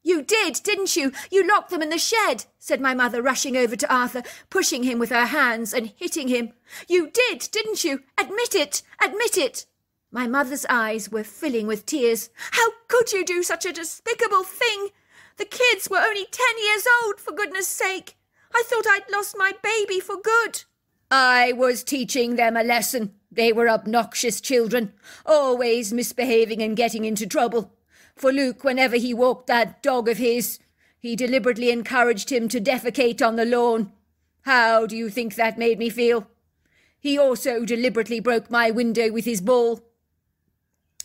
"You did, didn't you? You locked them in the shed," said my mother, rushing over to Arthur, pushing him with her hands and hitting him. "You did, didn't you? Admit it! Admit it!" My mother's eyes were filling with tears. "How could you do such a despicable thing? The kids were only 10 years old, for goodness sake. I thought I'd lost my baby for good." "I was teaching them a lesson. They were obnoxious children, always misbehaving and getting into trouble. For Luke, whenever he walked that dog of his, he deliberately encouraged him to defecate on the lawn. How do you think that made me feel? He also deliberately broke my window with his ball."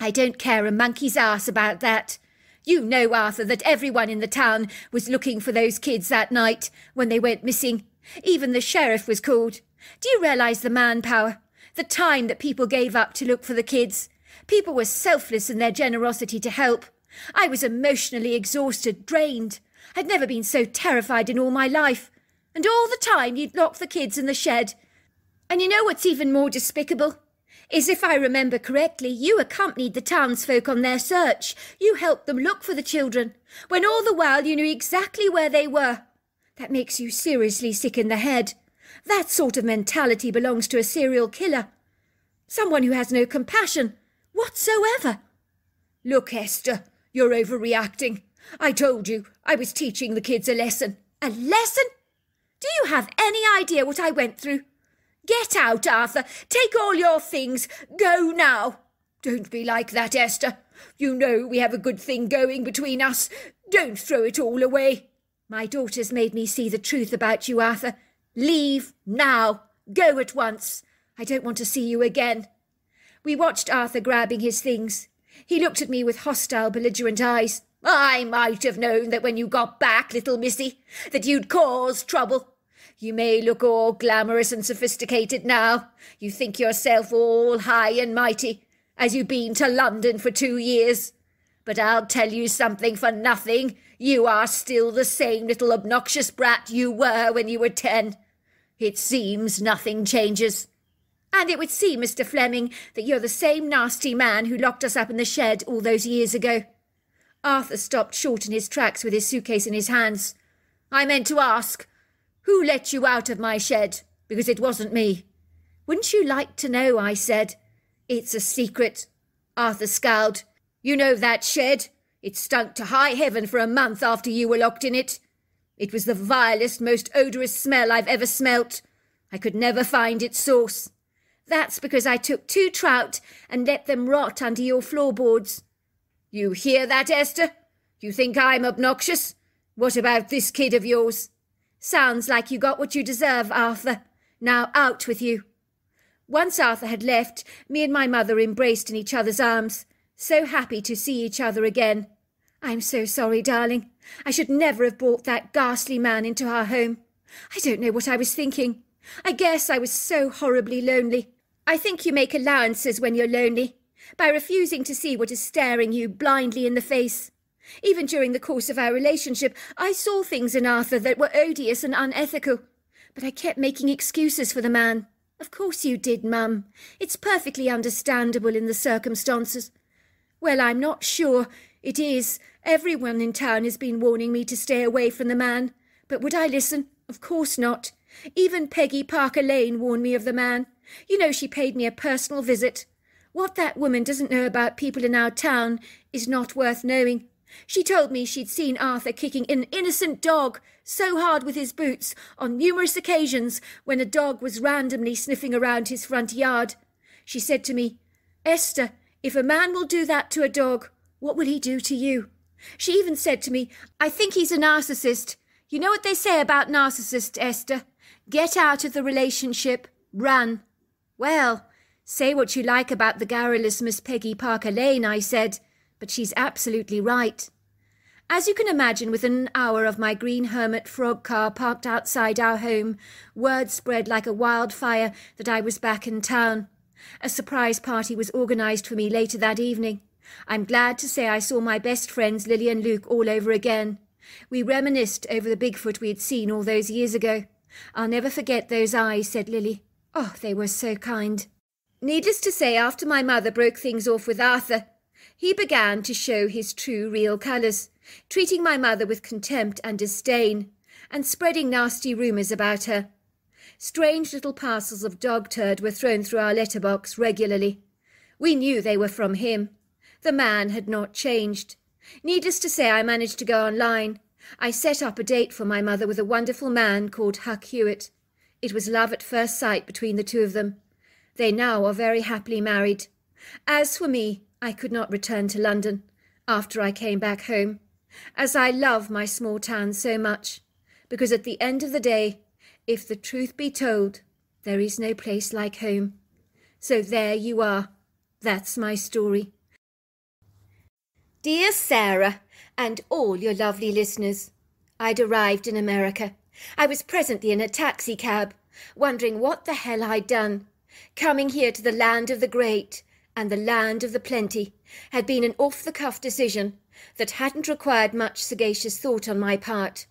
"I don't care a monkey's ass about that. You know, Arthur, that everyone in the town was looking for those kids that night when they went missing. Even the sheriff was called. Do you realise the manpower, the time that people gave up to look for the kids? People were selfless in their generosity to help. I was emotionally exhausted, drained. I'd never been so terrified in all my life. And all the time you'd lock the kids in the shed. And you know what's even more despicable? Is if I remember correctly, you accompanied the townsfolk on their search. You helped them look for the children, when all the while you knew exactly where they were. That makes you seriously sick in the head. That sort of mentality belongs to a serial killer. Someone who has no compassion whatsoever. Look, Esther, you're overreacting. I told you I was teaching the kids a lesson. A lesson? Do you have any idea what I went through? Get out, Arthur. Take all your things. Go now. Don't be like that, Esther. You know we have a good thing going between us. Don't throw it all away. My daughter's made me see the truth about you, Arthur. Leave now. Go at once. I don't want to see you again. We watched Arthur grabbing his things. He looked at me with hostile, belligerent eyes. I might have known that when you got back, little missy, that you'd cause trouble. You may look all glamorous and sophisticated now. You think yourself all high and mighty, as you've been to London for 2 years. But I'll tell you something for nothing. You are still the same little obnoxious brat you were when you were 10. It seems nothing changes. And it would seem, Mr. Fleming, that you're the same nasty man who locked us up in the shed all those years ago. Arthur stopped short in his tracks with his suitcase in his hands. I meant to ask, who let you out of my shed? Because it wasn't me. Wouldn't you like to know, I said. It's a secret. Arthur scowled. You know that shed? It stunk to high heaven for a month after you were locked in it. It was the vilest, most odorous smell I've ever smelt. I could never find its source. That's because I took 2 trout and let them rot under your floorboards. You hear that, Esther? You think I'm obnoxious? What about this kid of yours? Sounds like you got what you deserve, Arthur. Now out with you. Once Arthur had left, me and my mother embraced in each other's arms, so happy to see each other again. I'm so sorry, darling. I should never have brought that ghastly man into our home. I don't know what I was thinking. I guess I was so horribly lonely. I think you make allowances when you're lonely, by refusing to see what is staring you blindly in the face. Even during the course of our relationship, I saw things in Arthur that were odious and unethical, but I kept making excuses for the man. Of course you did, Mum. It's perfectly understandable in the circumstances. Well, I'm not sure. It is. Everyone in town has been warning me to stay away from the man. But would I listen? Of course not. Even Peggy Parker Lane warned me of the man. You know, she paid me a personal visit. What that woman doesn't know about people in our town is not worth knowing. She told me she'd seen Arthur kicking an innocent dog so hard with his boots on numerous occasions when a dog was randomly sniffing around his front yard. She said to me, Esther, if a man will do that to a dog, what will he do to you? She even said to me, I think he's a narcissist. You know what they say about narcissists, Esther? Get out of the relationship. Run. Well, say what you like about the garrulous Miss Peggy Parker Lane, I said, but she's absolutely right. As you can imagine, within an hour of my green hermit frog car parked outside our home, word spread like a wildfire that I was back in town. A surprise party was organised for me later that evening. I'm glad to say I saw my best friends Lily and Luke all over again. We reminisced over the Bigfoot we had seen all those years ago. I'll never forget those eyes, said Lily. Oh, they were so kind. Needless to say, after my mother broke things off with Arthur, he began to show his true real colours, treating my mother with contempt and disdain, and spreading nasty rumours about her. Strange little parcels of dog turd were thrown through our letterbox regularly. We knew they were from him. The man had not changed. Needless to say, I managed to go online. I set up a date for my mother with a wonderful man called Huck Hewitt. It was love at first sight between the two of them. They now are very happily married. As for me, I could not return to London after I came back home, as I love my small town so much, because at the end of the day, if the truth be told, there is no place like home. So there you are. That's my story. Dear Sarah, and all your lovely listeners, I'd arrived in America. I was presently in a taxicab, wondering what the hell I'd done. Coming here to the land of the great and the land of the plenty had been an off-the-cuff decision that hadn't required much sagacious thought on my part.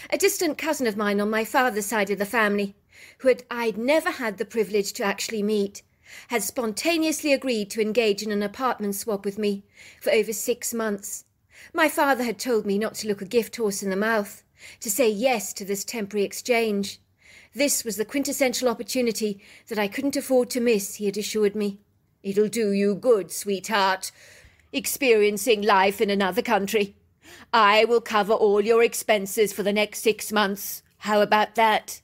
A distant cousin of mine on my father's side of the family, who I'd never had the privilege to actually meet, had spontaneously agreed to engage in an apartment swap with me for over 6 months. My father had told me not to look a gift horse in the mouth, to say yes to this temporary exchange. This was the quintessential opportunity that I couldn't afford to miss, he had assured me. It'll do you good, sweetheart, experiencing life in another country. I will cover all your expenses for the next 6 months. How about that?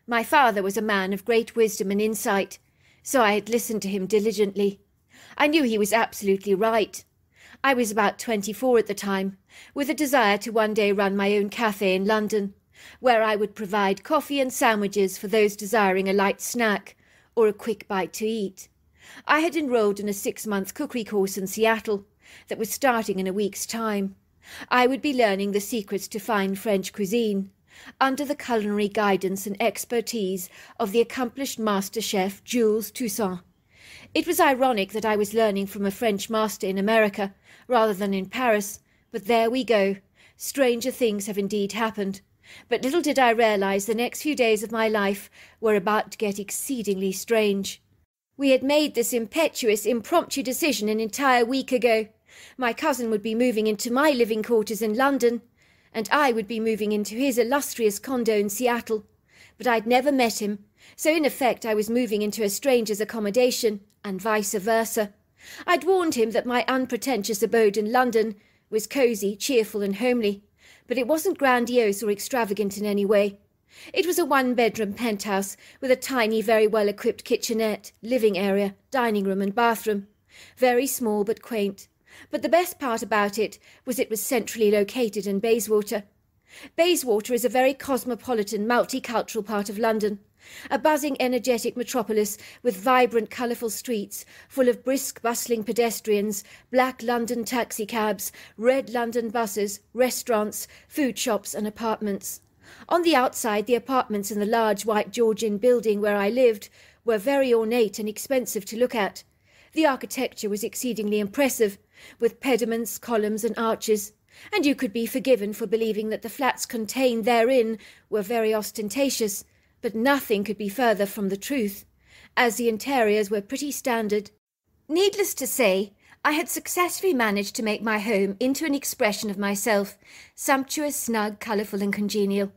My father was a man of great wisdom and insight, so I had listened to him diligently. I knew he was absolutely right. I was about 24 at the time, with a desire to one day run my own cafe in London, where I would provide coffee and sandwiches for those desiring a light snack or a quick bite to eat. I had enrolled in a 6-month cookery course in Seattle that was starting in a week's time. I would be learning the secrets to fine French cuisine, under the culinary guidance and expertise of the accomplished master chef Jules Toussaint. It was ironic that I was learning from a French master in America rather than in Paris, but there we go. Stranger things have indeed happened. But little did I realize the next few days of my life were about to get exceedingly strange. We had made this impetuous, impromptu decision an entire week ago. My cousin would be moving into my living quarters in London, and I would be moving into his illustrious condo in Seattle. But I'd never met him, so in effect I was moving into a stranger's accommodation, and vice versa. I'd warned him that my unpretentious abode in London was cosy, cheerful and homely, but it wasn't grandiose or extravagant in any way. It was a 1-bedroom penthouse with a tiny, very well-equipped kitchenette, living area, dining room and bathroom. Very small but quaint. But the best part about it was centrally located in Bayswater. Bayswater is a very cosmopolitan, multicultural part of London, a buzzing, energetic metropolis with vibrant, colourful streets full of brisk, bustling pedestrians, black London taxicabs, red London buses, restaurants, food shops and apartments. On the outside, the apartments in the large white Georgian building where I lived were very ornate and expensive to look at. The architecture was exceedingly impressive, with pediments, columns and arches, and you could be forgiven for believing that the flats contained therein were very ostentatious, but nothing could be further from the truth, as the interiors were pretty standard. Needless to say, I had successfully managed to make my home into an expression of myself, sumptuous, snug, colourful and congenial.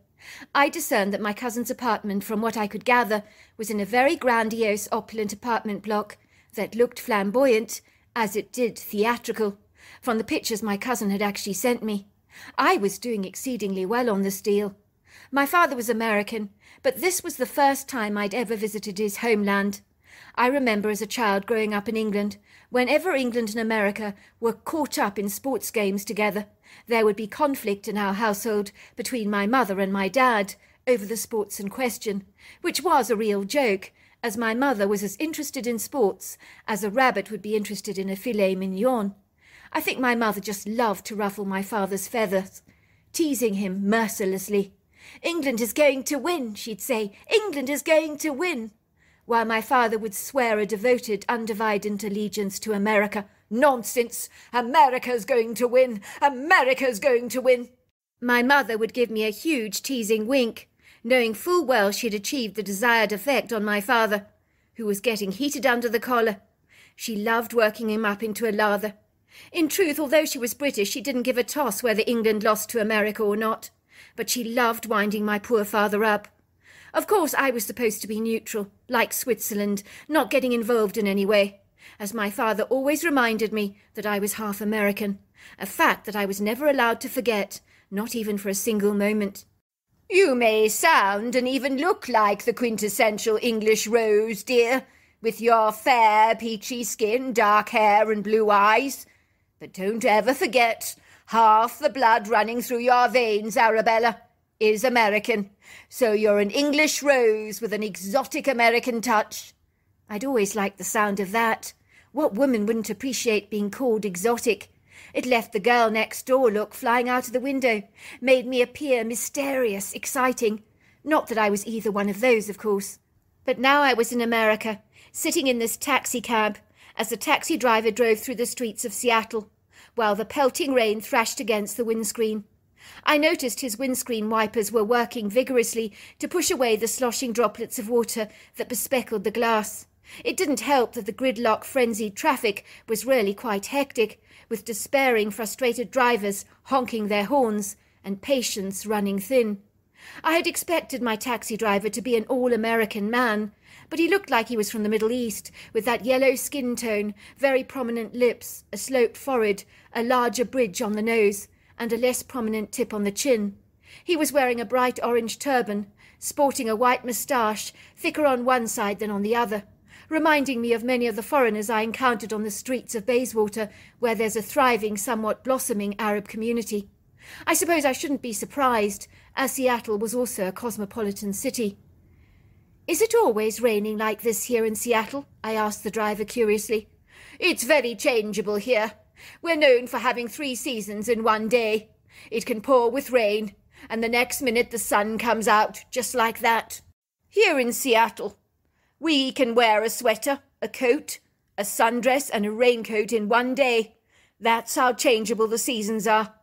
I discerned that my cousin's apartment, from what I could gather, was in a very grandiose, opulent apartment block that looked flamboyant, as it did theatrical, from the pictures my cousin had actually sent me. I was doing exceedingly well on this deal. My father was American, but this was the first time I'd ever visited his homeland. I remember as a child growing up in England, whenever England and America were caught up in sports games together, there would be conflict in our household between my mother and my dad over the sports in question, which was a real joke, as my mother was as interested in sports as a rabbit would be interested in a filet mignon. I think my mother just loved to ruffle my father's feathers, teasing him mercilessly. "England is going to win," she'd say. "England is going to win," while my father would swear a devoted, undivided allegiance to America. "Nonsense! America's going to win! America's going to win!" My mother would give me a huge teasing wink, knowing full well she'd achieved the desired effect on my father, who was getting heated under the collar. She loved working him up into a lather. In truth, although she was British, she didn't give a toss whether England lost to America or not, but she loved winding my poor father up. Of course, I was supposed to be neutral, like Switzerland, not getting involved in any way, as my father always reminded me that I was half American, a fact that I was never allowed to forget, not even for a single moment. "You may sound and even look like the quintessential English rose, dear, with your fair, peachy skin, dark hair and blue eyes. But don't ever forget, half the blood running through your veins, Arabella, is American. So you're an English rose with an exotic American touch." I'd always liked the sound of that. What woman wouldn't appreciate being called exotic? It left the girl next door look flying out of the window, made me appear mysterious, exciting. Not that I was either one of those, of course. But now I was in America, sitting in this taxicab, as the taxi driver drove through the streets of Seattle, while the pelting rain thrashed against the windscreen. I noticed his windscreen wipers were working vigorously to push away the sloshing droplets of water that bespeckled the glass. It didn't help that the gridlock-frenzied traffic was really quite hectic, with despairing, frustrated drivers honking their horns and patience running thin. I had expected my taxi driver to be an all-American man, but he looked like he was from the Middle East, with that yellow skin tone, very prominent lips, a sloped forehead, a larger bridge on the nose, and a less prominent tip on the chin. He was wearing a bright orange turban, sporting a white moustache, thicker on one side than on the other, reminding me of many of the foreigners I encountered on the streets of Bayswater, where there's a thriving, somewhat blossoming Arab community. I suppose I shouldn't be surprised, as Seattle was also a cosmopolitan city. "Is it always raining like this here in Seattle?" I asked the driver curiously. "It's very changeable here. We're known for having 3 seasons in one day. It can pour with rain, and the next minute the sun comes out, just like that. Here in Seattle, we can wear a sweater, a coat, a sundress and a raincoat in one day. That's how changeable the seasons are.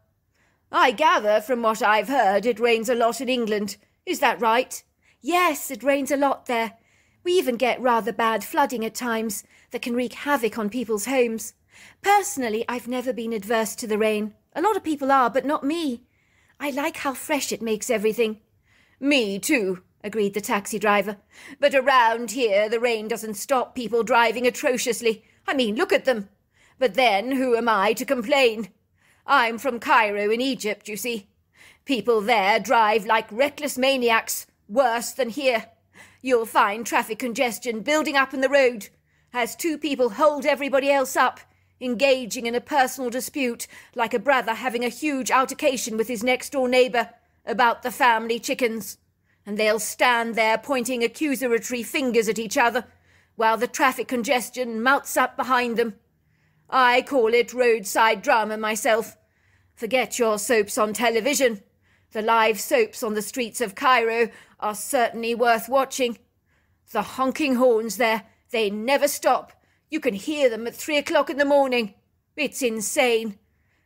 I gather from what I've heard it rains a lot in England. Is that right?" "Yes, it rains a lot there. We even get rather bad flooding at times that can wreak havoc on people's homes. Personally, I've never been adverse to the rain. A lot of people are, but not me. I like how fresh it makes everything." "Me too," agreed the taxi driver. "But around here the rain doesn't stop people driving atrociously. I mean, look at them. But then who am I to complain? I'm from Cairo in Egypt, you see. People there drive like reckless maniacs, worse than here. You'll find traffic congestion building up in the road as 2 people hold everybody else up, engaging in a personal dispute like a brother having a huge altercation with his next-door neighbour about the family chickens. And they'll stand there pointing accusatory fingers at each other while the traffic congestion mounts up behind them. I call it roadside drama myself. Forget your soaps on television. The live soaps on the streets of Cairo are certainly worth watching. The honking horns there, they never stop. You can hear them at 3 o'clock in the morning. It's insane.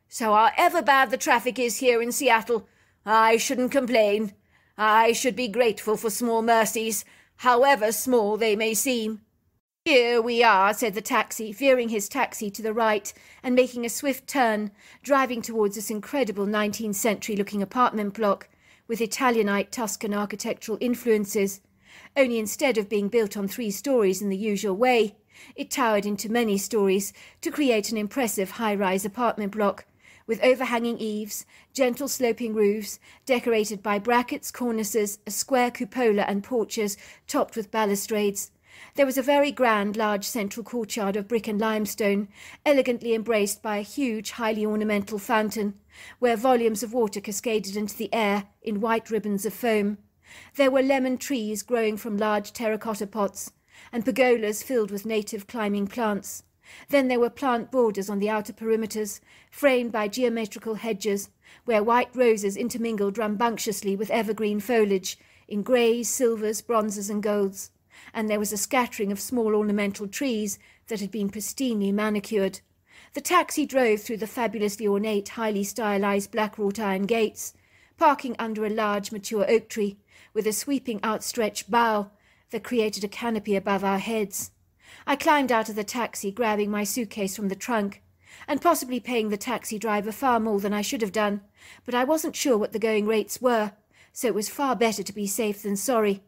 So however bad the traffic is here in Seattle, I shouldn't complain. I should be grateful for small mercies, however small they may seem." "Here we are," said the taxi, veering his taxi to the right and making a swift turn, driving towards this incredible 19th century-looking apartment block with Italianate Tuscan architectural influences. Only instead of being built on 3 stories in the usual way, it towered into many stories to create an impressive high-rise apartment block, with overhanging eaves, gentle sloping roofs, decorated by brackets, cornices, a square cupola and porches topped with balustrades. There was a very grand, large central courtyard of brick and limestone, elegantly embraced by a huge, highly ornamental fountain, where volumes of water cascaded into the air in white ribbons of foam. There were lemon trees growing from large terracotta pots, and pergolas filled with native climbing plants. Then there were plant borders on the outer perimeters, framed by geometrical hedges, where white roses intermingled rambunctiously with evergreen foliage, in greys, silvers, bronzes and golds. And there was a scattering of small ornamental trees that had been pristinely manicured. The taxi drove through the fabulously ornate, highly stylized black wrought iron gates, parking under a large mature oak tree, with a sweeping outstretched bough that created a canopy above our heads. I climbed out of the taxi, grabbing my suitcase from the trunk, and possibly paying the taxi driver far more than I should have done, but I wasn't sure what the going rates were, so it was far better to be safe than sorry.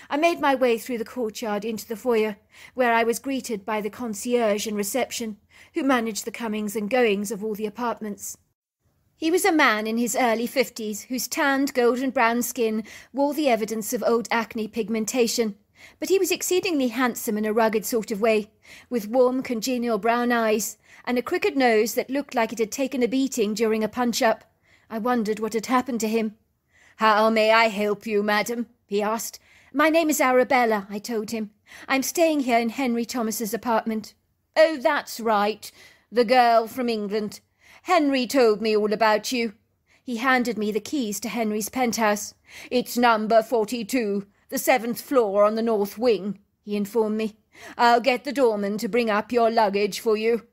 I made my way through the courtyard into the foyer, where I was greeted by the concierge in reception, who managed the comings and goings of all the apartments. He was a man in his early 50s, whose tanned golden brown skin wore the evidence of old acne pigmentation, but he was exceedingly handsome in a rugged sort of way, with warm, congenial brown eyes, and a crooked nose that looked like it had taken a beating during a punch-up. I wondered what had happened to him. "How may I help you, madam?" he asked. "My name is Arabella," I told him. "I'm staying here in Henry Thomas's apartment." "Oh, that's right. The girl from England. Henry told me all about you." He handed me the keys to Henry's penthouse. "It's number 42, the 7th floor on the north wing," he informed me. "I'll get the doorman to bring up your luggage for you."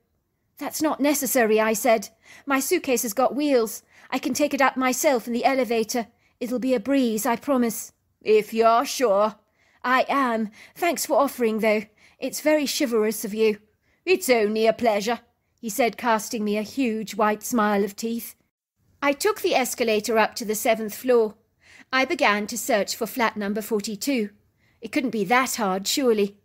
"That's not necessary," I said. "My suitcase has got wheels. I can take it up myself in the elevator. It'll be a breeze, I promise." "If you're sure." "I am. Thanks for offering, though. It's very chivalrous of you." "It's only a pleasure," he said, casting me a huge white smile of teeth. I took the escalator up to the 7th floor. I began to search for flat number 42. It couldn't be that hard, surely.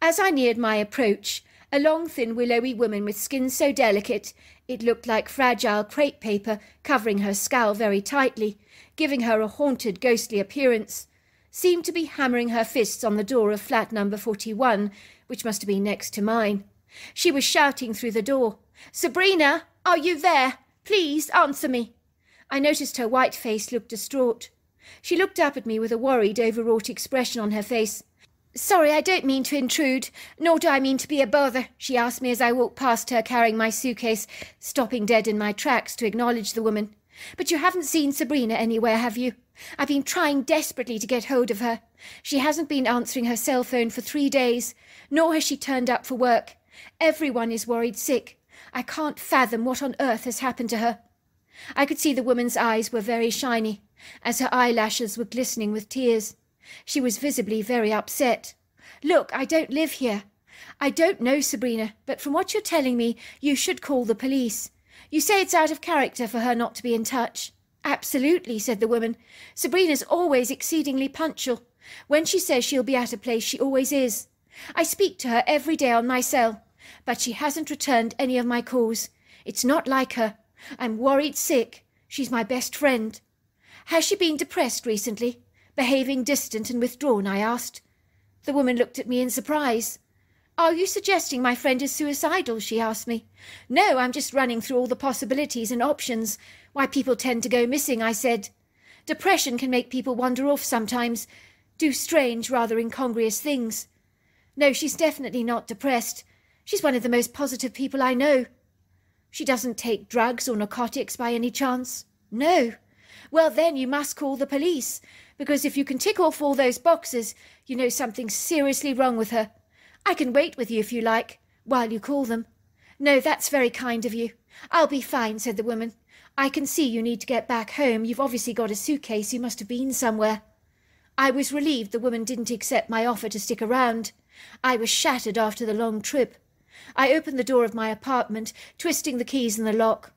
As I neared my approach, a long, thin, willowy woman with skin so delicate it looked like fragile crepe paper covering her skull very tightly, giving her a haunted, ghostly appearance, seemed to be hammering her fists on the door of flat number 41, which must have been next to mine. She was shouting through the door, "Sabrina, are you there? Please answer me." I noticed her white face looked distraught. She looked up at me with a worried, overwrought expression on her face. "Sorry, I don't mean to intrude, nor do I mean to be a bother," she asked me as I walked past her carrying my suitcase, stopping dead in my tracks to acknowledge the woman. "But you haven't seen Sabrina anywhere, have you? I've been trying desperately to get hold of her. She hasn't been answering her cell phone for 3 days, nor has she turned up for work. Everyone is worried sick. I can't fathom what on earth has happened to her." I could see the woman's eyes were very shiny, as her eyelashes were glistening with tears. She was visibly very upset. "Look, I don't live here. I don't know Sabrina, but from what you're telling me, you should call the police. You say it's out of character for her not to be in touch." "Absolutely," said the woman. "Sabrina's always exceedingly punctual. When she says she'll be at a place, she always is. I speak to her every day on my cell, but she hasn't returned any of my calls. It's not like her. I'm worried sick. She's my best friend." "Has she been depressed recently? Behaving distant and withdrawn?" I asked. The woman looked at me in surprise. "Are you suggesting my friend is suicidal?" she asked me. "No, I'm just running through all the possibilities and options. Why people tend to go missing," I said. "Depression can make people wander off sometimes, do strange, rather incongruous things. No, she's definitely not depressed. She's one of the most positive people I know." "She doesn't take drugs or narcotics by any chance?" "No." "Well, then you must call the police, because if you can tick off all those boxes, you know something's seriously wrong with her. I can wait with you if you like, while you call them." "No, that's very kind of you. I'll be fine," said the woman. "I can see you need to get back home. You've obviously got a suitcase. You must have been somewhere." I was relieved the woman didn't accept my offer to stick around. I was shattered after the long trip. I opened the door of my apartment, twisting the keys in the lock.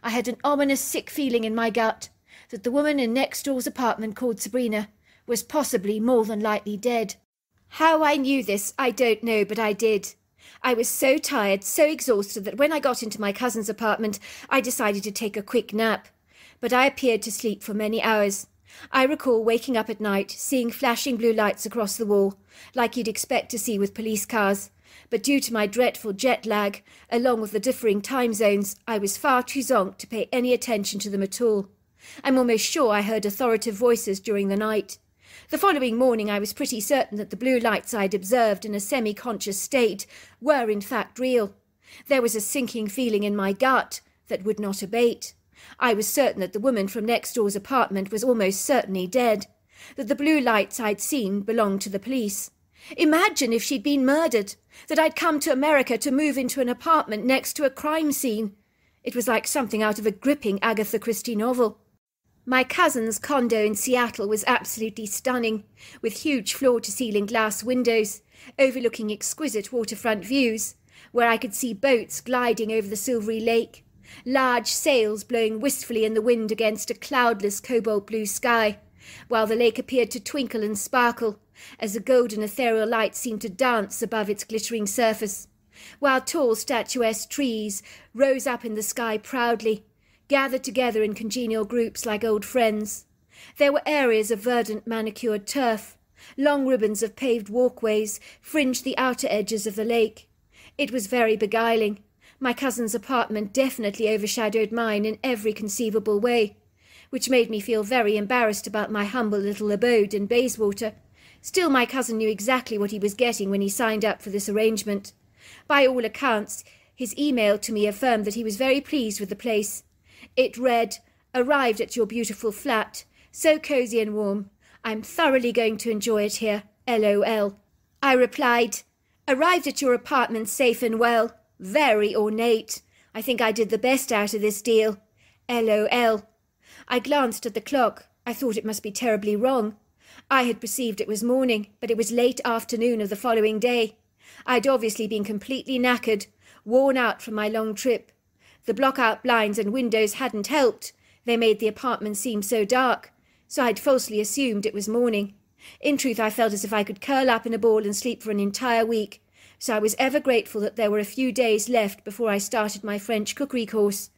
I had an ominous, sick feeling in my gut that the woman in next door's apartment called Sabrina was possibly more than likely dead. How I knew this, I don't know, but I did. I was so tired, so exhausted that when I got into my cousin's apartment, I decided to take a quick nap. But I appeared to sleep for many hours. I recall waking up at night, seeing flashing blue lights across the wall, like you'd expect to see with police cars. But due to my dreadful jet lag, along with the differing time zones, I was far too zonked to pay any attention to them at all. I'm almost sure I heard authoritative voices during the night. The following morning I was pretty certain that the blue lights I'd observed in a semi-conscious state were in fact real. There was a sinking feeling in my gut that would not abate. I was certain that the woman from next door's apartment was almost certainly dead, that the blue lights I'd seen belonged to the police. Imagine if she'd been murdered, that I'd come to America to move into an apartment next to a crime scene. It was like something out of a gripping Agatha Christie novel. My cousin's condo in Seattle was absolutely stunning, with huge floor-to-ceiling glass windows, overlooking exquisite waterfront views, where I could see boats gliding over the silvery lake, large sails blowing wistfully in the wind against a cloudless cobalt-blue sky, while the lake appeared to twinkle and sparkle, as a golden ethereal light seemed to dance above its glittering surface, while tall statuesque trees rose up in the sky proudly, gathered together in congenial groups like old friends. There were areas of verdant manicured turf. Long ribbons of paved walkways fringed the outer edges of the lake. It was very beguiling. My cousin's apartment definitely overshadowed mine in every conceivable way, which made me feel very embarrassed about my humble little abode in Bayswater. Still, my cousin knew exactly what he was getting when he signed up for this arrangement. By all accounts, his email to me affirmed that he was very pleased with the place. It read, "Arrived at your beautiful flat. So cosy and warm. I'm thoroughly going to enjoy it here. LOL. I replied, "Arrived at your apartment safe and well. Very ornate. I think I did the best out of this deal. LOL. I glanced at the clock. I thought it must be terribly wrong. I had perceived it was morning, but it was late afternoon of the following day. I'd obviously been completely knackered, worn out from my long trip. The block-out blinds and windows hadn't helped. They made the apartment seem so dark, so I'd falsely assumed it was morning. In truth, I felt as if I could curl up in a ball and sleep for an entire week, so I was ever grateful that there were a few days left before I started my French cookery course.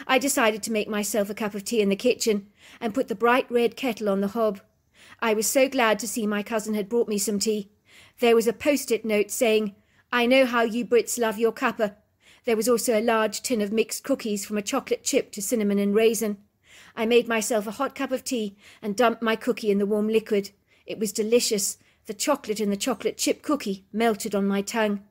I decided to make myself a cup of tea in the kitchen and put the bright red kettle on the hob. I was so glad to see my cousin had brought me some tea. There was a post-it note saying, "I know how you Brits love your cuppa." There was also a large tin of mixed cookies from a chocolate chip to cinnamon and raisin. I made myself a hot cup of tea and dumped my cookie in the warm liquid. It was delicious. The chocolate in the chocolate chip cookie melted on my tongue.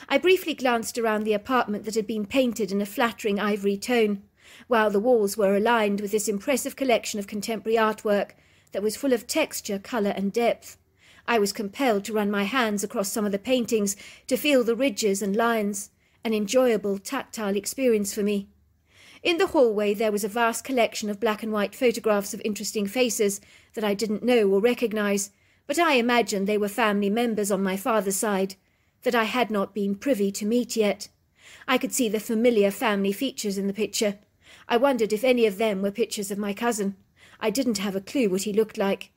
I briefly glanced around the apartment that had been painted in a flattering ivory tone, while the walls were aligned with this impressive collection of contemporary artwork that was full of texture, colour and depth. I was compelled to run my hands across some of the paintings to feel the ridges and lines, an enjoyable, tactile experience for me. In the hallway there was a vast collection of black and white photographs of interesting faces that I didn't know or recognise, but I imagined they were family members on my father's side, that I had not been privy to meet yet. I could see the familiar family features in the picture. I wondered if any of them were pictures of my cousin. I didn't have a clue what he looked like.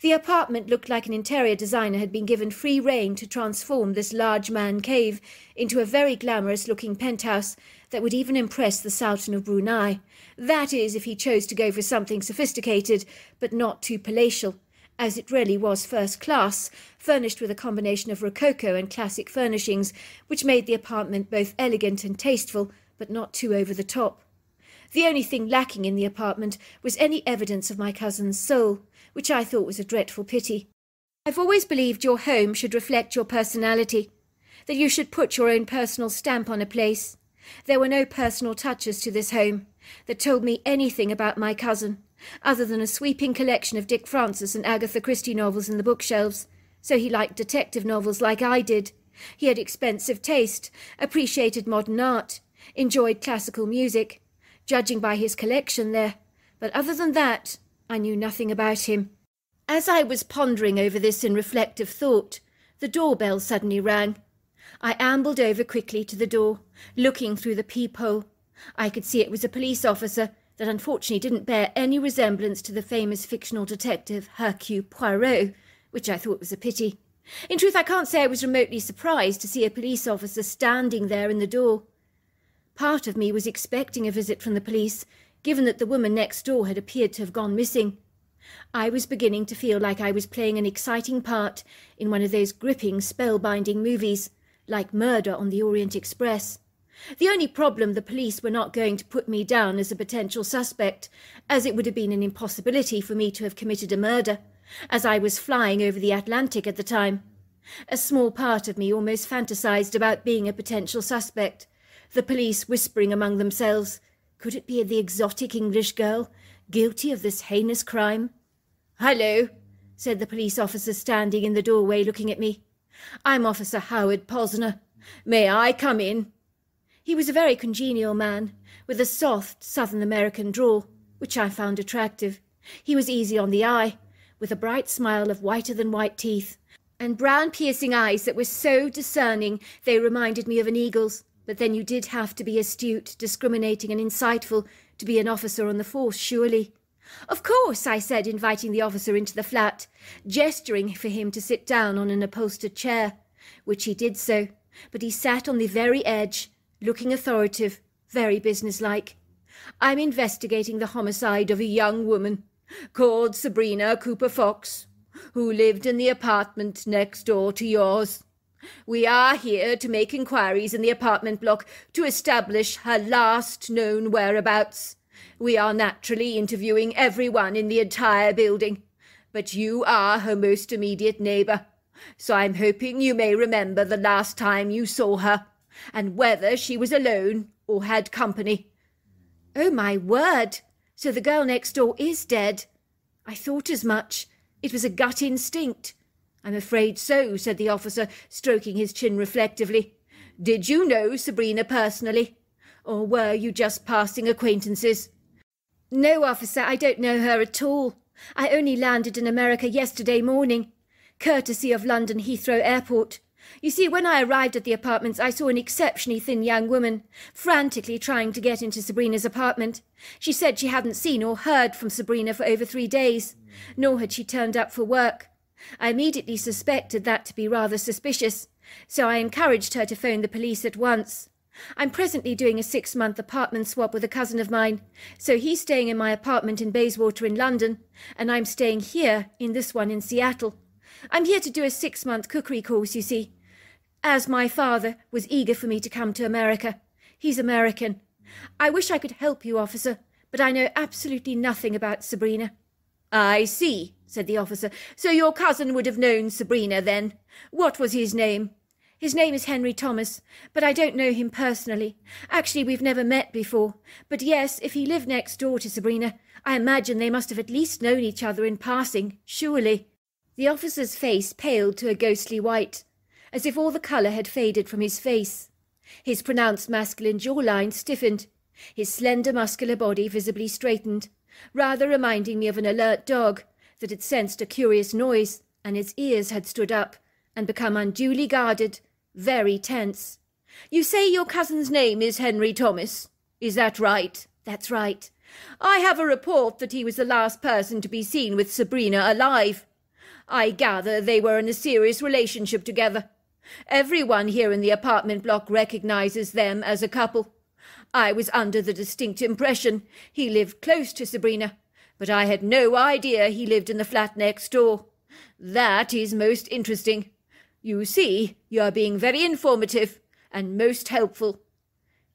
The apartment looked like an interior designer had been given free rein to transform this large man cave into a very glamorous-looking penthouse that would even impress the Sultan of Brunei. That is, if he chose to go for something sophisticated, but not too palatial, as it really was first class, furnished with a combination of rococo and classic furnishings, which made the apartment both elegant and tasteful, but not too over the top. The only thing lacking in the apartment was any evidence of my cousin's soul, which I thought was a dreadful pity. I've always believed your home should reflect your personality, that you should put your own personal stamp on a place. There were no personal touches to this home that told me anything about my cousin, other than a sweeping collection of Dick Francis and Agatha Christie novels in the bookshelves. So he liked detective novels like I did. He had expensive taste, appreciated modern art, enjoyed classical music, judging by his collection there. But other than that, I knew nothing about him. As I was pondering over this in reflective thought, the doorbell suddenly rang. I ambled over quickly to the door, looking through the peephole. I could see it was a police officer that unfortunately didn't bear any resemblance to the famous fictional detective Hercule Poirot, which I thought was a pity. In truth, I can't say I was remotely surprised to see a police officer standing there in the door. Part of me was expecting a visit from the police, given that the woman next door had appeared to have gone missing. I was beginning to feel like I was playing an exciting part in one of those gripping, spellbinding movies, like Murder on the Orient Express. The only problem, the police were not going to put me down as a potential suspect, as it would have been an impossibility for me to have committed a murder, as I was flying over the Atlantic at the time. A small part of me almost fantasized about being a potential suspect, the police whispering among themselves, could it be the exotic English girl, guilty of this heinous crime? "Hello," said the police officer standing in the doorway looking at me. "I'm Officer Howard Posner. May I come in?" He was a very congenial man, with a soft Southern American drawl, which I found attractive. He was easy on the eye, with a bright smile of whiter-than-white teeth, and brown piercing eyes that were so discerning they reminded me of an eagle's. But then you did have to be astute, discriminating and insightful to be an officer on the force, surely. "Of course," I said, inviting the officer into the flat, gesturing for him to sit down on an upholstered chair, which he did so, but he sat on the very edge, looking authoritative, very businesslike. "I'm investigating the homicide of a young woman called Sabrina Cooper Fox, who lived in the apartment next door to yours. We are here to make inquiries in the apartment block to establish her last known whereabouts. We are naturally interviewing everyone in the entire building, but you are her most immediate neighbour, so I'm hoping you may remember the last time you saw her, and whether she was alone or had company." "Oh, my word! So the girl next door is dead. I thought as much. It was a gut instinct." "I'm afraid so," said the officer, stroking his chin reflectively. "Did you know Sabrina personally, or were you just passing acquaintances?" No, officer, I don't know her at all. I only landed in America yesterday morning, courtesy of London Heathrow Airport. You see, when I arrived at the apartments, I saw an exceptionally thin young woman frantically trying to get into Sabrina's apartment. She said she hadn't seen or heard from Sabrina for over 3 days, nor had she turned up for work. I immediately suspected that to be rather suspicious, so I encouraged her to phone the police at once. I'm presently doing a 6-month apartment swap with a cousin of mine, so he's staying in my apartment in Bayswater in London, and I'm staying here in this one in Seattle. I'm here to do a 6-month cookery course, you see, as my father was eager for me to come to America. He's American. I wish I could help you, officer, but I know absolutely nothing about Sabrina. I see, said the officer. So your cousin would have known Sabrina then. What was his name? His name is Henry Thomas, but I don't know him personally. Actually, we've never met before. But yes, if he lived next door to Sabrina, I imagine they must have at least known each other in passing, surely. The officer's face paled to a ghostly white, as if all the colour had faded from his face. His pronounced masculine jawline stiffened, his slender muscular body visibly straightened, rather reminding me of an alert dog that had sensed a curious noise, and its ears had stood up and become unduly guarded, very tense. You say your cousin's name is Henry Thomas. Is that right? That's right. I have a report that he was the last person to be seen with Sabrina alive. I gather they were in a serious relationship together. Everyone here in the apartment block recognizes them as a couple. I was under the distinct impression he lived close to Sabrina, but I had no idea he lived in the flat next door. That is most interesting. You see, you are being very informative and most helpful.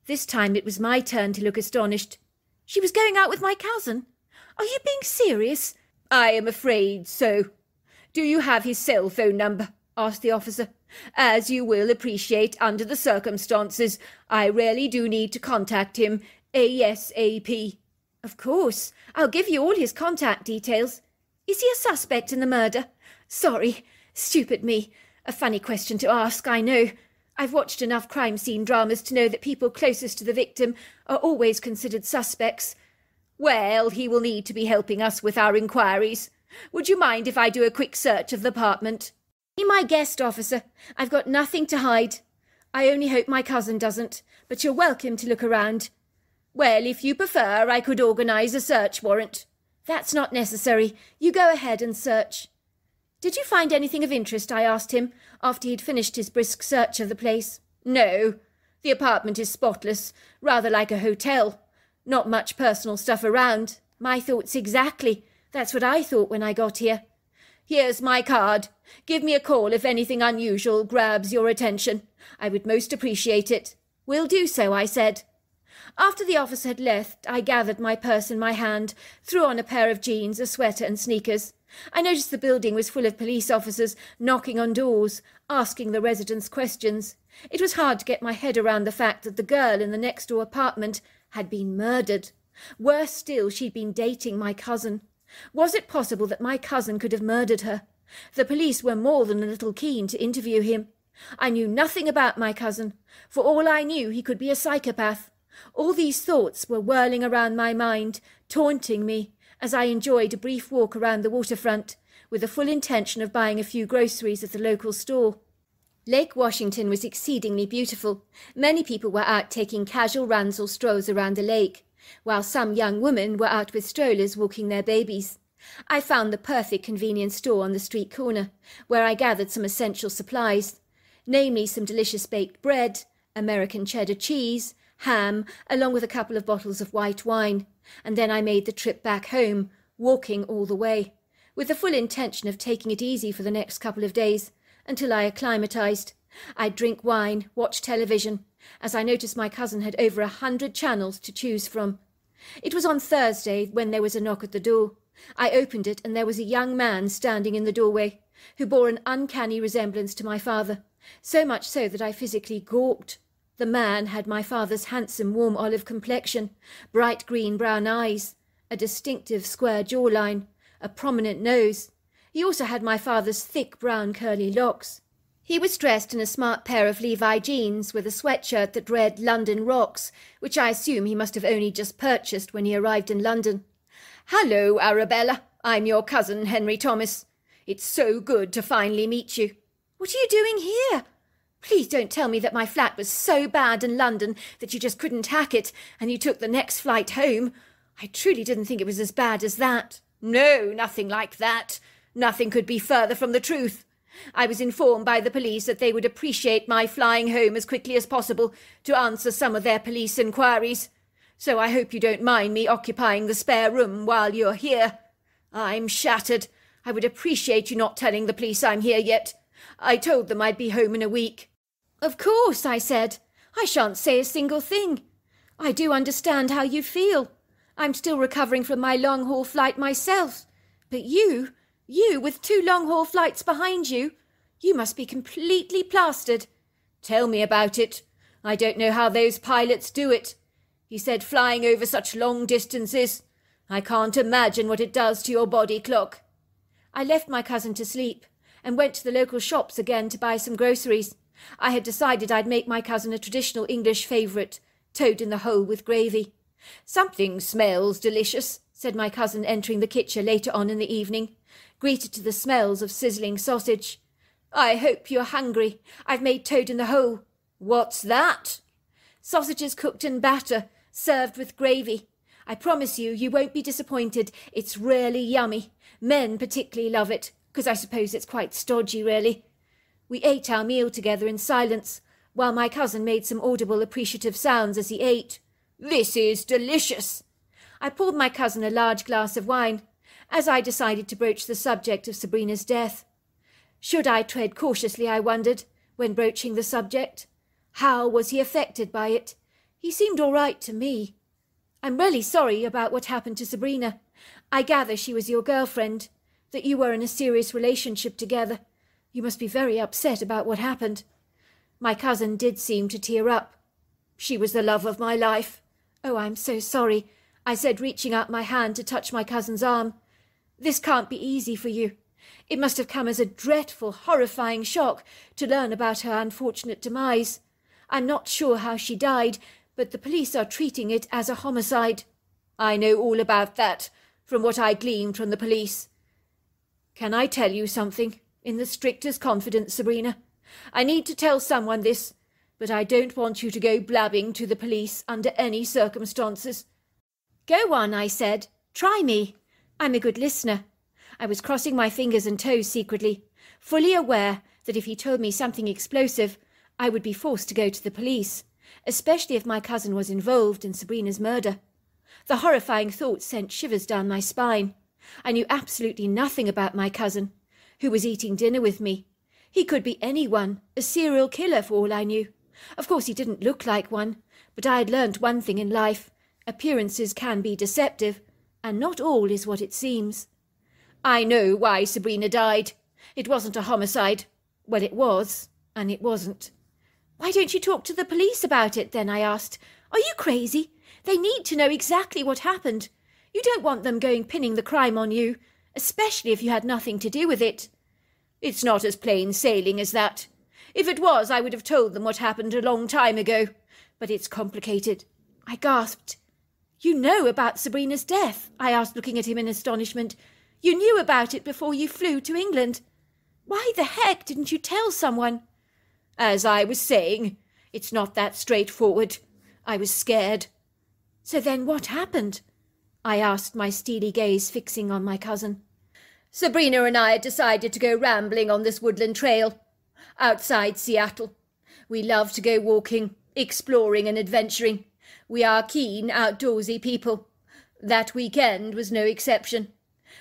This time it was my turn to look astonished. She was going out with my cousin? Are you being serious? I am afraid so. Do you have his cell phone number? Asked the officer. As you will appreciate under the circumstances, I really do need to contact him ASAP. Of course. I'll give you all his contact details. Is he a suspect in the murder? Sorry. Stupid me. A funny question to ask, I know. I've watched enough crime scene dramas to know that people closest to the victim are always considered suspects. Well, he will need to be helping us with our inquiries. Would you mind if I do a quick search of the apartment? Be my guest, officer. I've got nothing to hide. I only hope my cousin doesn't, but you're welcome to look around. Well, if you prefer, I could organise a search warrant. That's not necessary. You go ahead and search. Did you find anything of interest? I asked him, after he'd finished his brisk search of the place. No. The apartment is spotless, rather like a hotel. Not much personal stuff around. My thoughts exactly. That's what I thought when I got here. Here's my card. Give me a call if anything unusual grabs your attention. I would most appreciate it. Will do so, I said. After the officer had left, I gathered my purse in my hand, threw on a pair of jeans, a sweater and sneakers. I noticed the building was full of police officers knocking on doors, asking the residents questions. It was hard to get my head around the fact that the girl in the next-door apartment had been murdered. Worse still, she'd been dating my cousin. Was it possible that my cousin could have murdered her? The police were more than a little keen to interview him. I knew nothing about my cousin. For all I knew, he could be a psychopath. All these thoughts were whirling around my mind, taunting me, as I enjoyed a brief walk around the waterfront, with the full intention of buying a few groceries at the local store. Lake Washington was exceedingly beautiful. Many people were out taking casual runs or strolls around the lake, while some young women were out with strollers walking their babies. I found the perfect convenience store on the street corner, where I gathered some essential supplies, namely some delicious baked bread, American cheddar cheese, ham, along with a couple of bottles of white wine, and then I made the trip back home, walking all the way, with the full intention of taking it easy for the next couple of days, until I acclimatized. I'd drink wine, watch television, as I noticed my cousin had over 100 channels to choose from. It was on Thursday when there was a knock at the door. I opened it, and there was a young man standing in the doorway, who bore an uncanny resemblance to my father, so much so that I physically gawped. The man had my father's handsome warm olive complexion, bright green-brown eyes, a distinctive square jawline, a prominent nose. He also had my father's thick brown curly locks. He was dressed in a smart pair of Levi jeans with a sweatshirt that read London Rocks, which I assume he must have only just purchased when he arrived in London. Hello, Arabella. I'm your cousin, Henry Thomas. It's so good to finally meet you. What are you doing here? Please don't tell me that my flat was so bad in London that you just couldn't hack it and you took the next flight home. I truly didn't think it was as bad as that. No, nothing like that. Nothing could be further from the truth. I was informed by the police that they would appreciate my flying home as quickly as possible to answer some of their police inquiries. So I hope you don't mind me occupying the spare room while you're here. I'm shattered. I would appreciate you not telling the police I'm here yet. I told them I'd be home in a week. Of course, I said. I shan't say a single thing. I do understand how you feel. I'm still recovering from my long-haul flight myself. But you with 2 long-haul flights behind you, you must be completely plastered. Tell me about it. I don't know how those pilots do it. He said flying over such long distances. I can't imagine what it does to your body clock. I left my cousin to sleep and went to the local shops again to buy some groceries. I had decided I'd make my cousin a traditional English favourite, toad in the hole with gravy. Something smells delicious, said my cousin, entering the kitchen later on in the evening, greeted to the smells of sizzling sausage. I hope you're hungry. I've made toad in the hole. What's that? Sausages cooked in batter, served with gravy. I promise you, you won't be disappointed. It's really yummy. Men particularly love it, because I suppose it's quite stodgy, really. We ate our meal together in silence, while my cousin made some audible appreciative sounds as he ate. This is delicious. I poured my cousin a large glass of wine, as I decided to broach the subject of Sabrina's death. Should I tread cautiously, I wondered, when broaching the subject? How was he affected by it? He seemed all right to me. I'm really sorry about what happened to Sabrina. I gather she was your girlfriend, that you were in a serious relationship together. You must be very upset about what happened. My cousin did seem to tear up. She was the love of my life. Oh, I'm so sorry, I said, reaching out my hand to touch my cousin's arm. This can't be easy for you. It must have come as a dreadful, horrifying shock to learn about her unfortunate demise. I'm not sure how she died, but the police are treating it as a homicide. I know all about that, from what I gleaned from the police. Can I tell you something, in the strictest confidence, Sabrina? I need to tell someone this, but I don't want you to go blabbing to the police under any circumstances. Go on, I said. Try me. I'm a good listener. I was crossing my fingers and toes secretly, fully aware that if he told me something explosive, I would be forced to go to the police, especially if my cousin was involved in Sabrina's murder. The horrifying thought sent shivers down my spine. I knew absolutely nothing about my cousin, who was eating dinner with me. He could be anyone, a serial killer for all I knew. Of course he didn't look like one, but I had learnt one thing in life. Appearances can be deceptive, and not all is what it seems. I know why Sabrina died. It wasn't a homicide. Well, it was, and it wasn't. Why don't you talk to the police about it, then? I asked. Are you crazy? They need to know exactly what happened. You don't want them going pinning the crime on you, especially if you had nothing to do with it. It's not as plain sailing as that. If it was, I would have told them what happened a long time ago. But it's complicated. I gasped. You know about Sabrina's death? I asked, looking at him in astonishment. You knew about it before you flew to England. Why the heck didn't you tell someone? As I was saying, it's not that straightforward. I was scared. So then what happened? I asked, my steely gaze fixing on my cousin. Sabrina and I had decided to go rambling on this woodland trail, outside Seattle. We love to go walking, exploring and adventuring. We are keen, outdoorsy people. That weekend was no exception.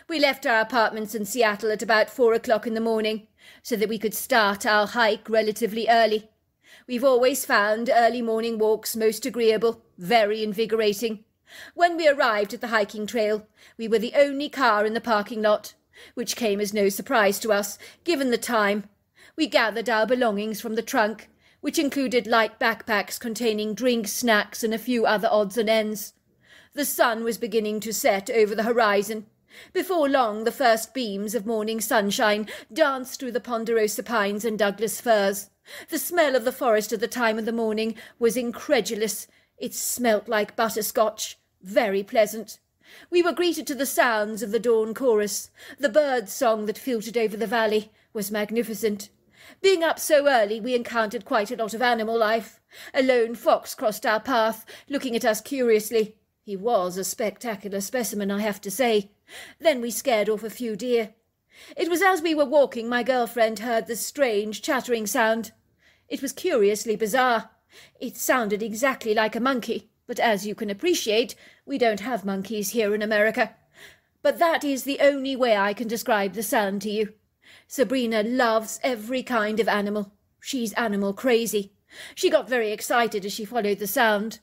We left our apartments in Seattle at about 4 o'clock in the morning, so that we could start our hike relatively early. We've always found early morning walks most agreeable, very invigorating. When we arrived at the hiking trail, we were the only car in the parking lot, which came as no surprise to us, given the time. We gathered our belongings from the trunk, which included light backpacks containing drinks, snacks, and a few other odds and ends. The sun was beginning to set over the horizon. Before long, the first beams of morning sunshine danced through the ponderosa pines and Douglas firs. The smell of the forest at the time of the morning was incredulous. It smelt like butterscotch, very pleasant. We were greeted to the sounds of the dawn chorus. The bird song that filtered over the valley was magnificent. Being up so early, we encountered quite a lot of animal life. A lone fox crossed our path, looking at us curiously. He was a spectacular specimen, I have to say. Then we scared off a few deer. It was as we were walking my girlfriend heard the strange chattering sound. It was curiously bizarre. It sounded exactly like a monkey, but as you can appreciate, we don't have monkeys here in America. But that is the only way I can describe the sound to you. Sabrina loves every kind of animal. She's animal crazy. She got very excited as she followed the sound.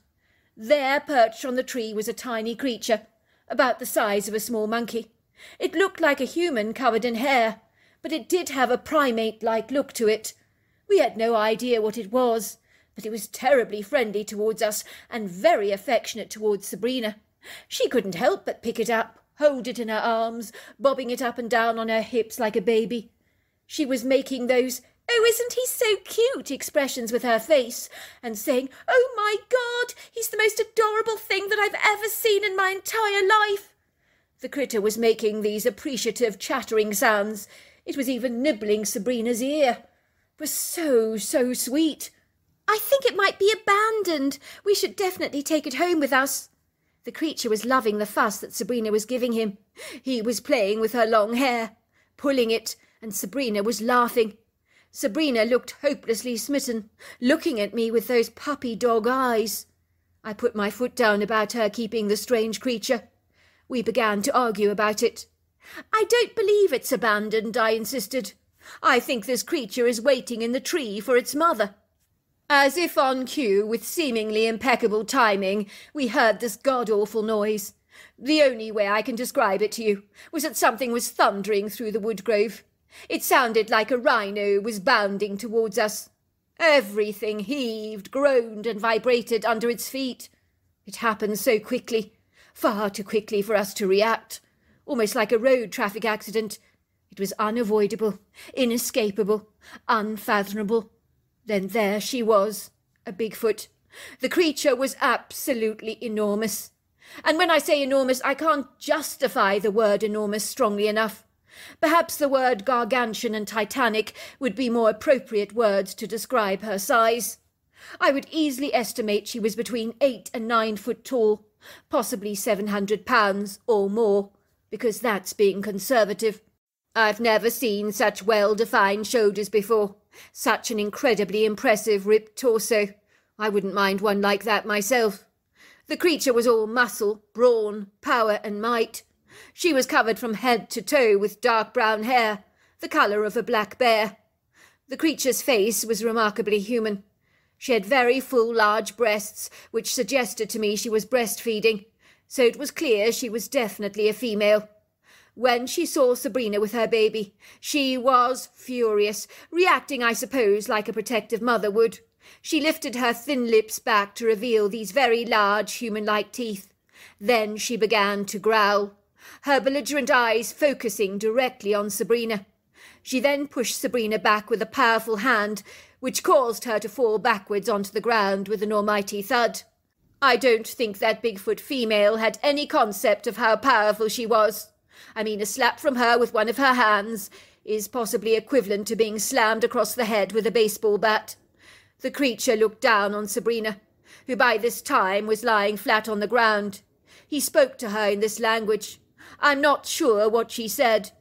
There, perched on the tree, was a tiny creature, about the size of a small monkey. It looked like a human covered in hair, but it did have a primate-like look to it. We had no idea what it was, but it was terribly friendly towards us and very affectionate towards Sabrina. She couldn't help but pick it up, hold it in her arms, bobbing it up and down on her hips like a baby. She was making those "Oh, isn't he so cute" expressions with her face, and saying, "Oh my God, he's the most adorable thing that I've ever seen in my entire life." The critter was making these appreciative chattering sounds. It was even nibbling Sabrina's ear. It was so sweet. "I think it might be abandoned. We should definitely take it home with us." The creature was loving the fuss that Sabrina was giving him. He was playing with her long hair, pulling it, and Sabrina was laughing. Sabrina looked hopelessly smitten, looking at me with those puppy dog eyes. I put my foot down about her keeping the strange creature. We began to argue about it. "I don't believe it's abandoned," I insisted. "I think this creature is waiting in the tree for its mother." As if on cue, with seemingly impeccable timing, we heard this god-awful noise. The only way I can describe it to you was that something was thundering through the wood grove. It sounded like a rhino was bounding towards us. Everything heaved, groaned, and vibrated under its feet. It happened so quickly, far too quickly for us to react, almost like a road traffic accident. It was unavoidable, inescapable, unfathomable. Then there she was, a Bigfoot. The creature was absolutely enormous. And when I say enormous, I can't justify the word enormous strongly enough. Perhaps the word gargantuan and titanic would be more appropriate words to describe her size. I would easily estimate she was between 8 and 9 foot tall, possibly 700 pounds or more, because that's being conservative. I've never seen such well-defined shoulders before, such an incredibly impressive ripped torso. I wouldn't mind one like that myself. The creature was all muscle, brawn, power and might. She was covered from head to toe with dark brown hair, the colour of a black bear. The creature's face was remarkably human. She had very full, large breasts, which suggested to me she was breastfeeding, so it was clear she was definitely a female. When she saw Sabrina with her baby, she was furious, reacting, I suppose, like a protective mother would. She lifted her thin lips back to reveal these very large human-like teeth. Then she began to growl, her belligerent eyes focusing directly on Sabrina. She then pushed Sabrina back with a powerful hand, which caused her to fall backwards onto the ground with an almighty thud. I don't think that Bigfoot female had any concept of how powerful she was. I mean, a slap from her with one of her hands is possibly equivalent to being slammed across the head with a baseball bat. The creature looked down on Sabrina, who by this time was lying flat on the ground. He spoke to her in this language. I'm not sure what she said,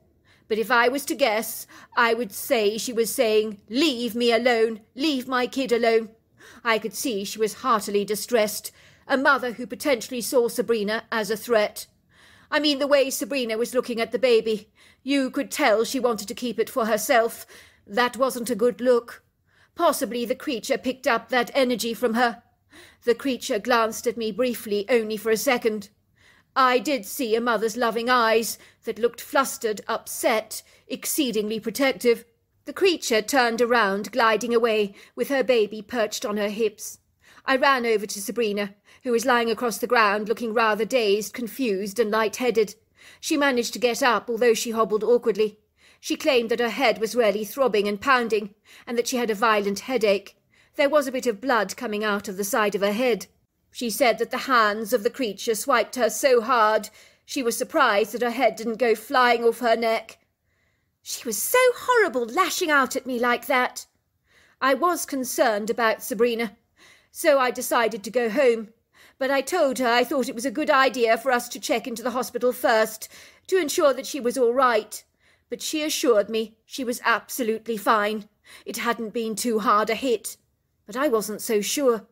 but if I was to guess, I would say she was saying, "Leave me alone, leave my kid alone." I could see she was heartily distressed, a mother who potentially saw Sabrina as a threat. I mean, the way Sabrina was looking at the baby, you could tell she wanted to keep it for herself. That wasn't a good look. Possibly the creature picked up that energy from her. The creature glanced at me briefly, only for a second. I did see a mother's loving eyes that looked flustered, upset, exceedingly protective. The creature turned around, gliding away, with her baby perched on her hips. I ran over to Sabrina, who was lying across the ground, looking rather dazed, confused, and light-headed. She managed to get up, although she hobbled awkwardly. She claimed that her head was really throbbing and pounding, and that she had a violent headache. There was a bit of blood coming out of the side of her head. She said that the hands of the creature swiped her so hard She was surprised that her head didn't go flying off her neck. She was so horrible, lashing out at me like that. I was concerned about Sabrina, so I decided to go home. But I told her I thought it was a good idea for us to check into the hospital first, to ensure that she was all right. But she assured me she was absolutely fine. It hadn't been too hard a hit. But I wasn't so sure.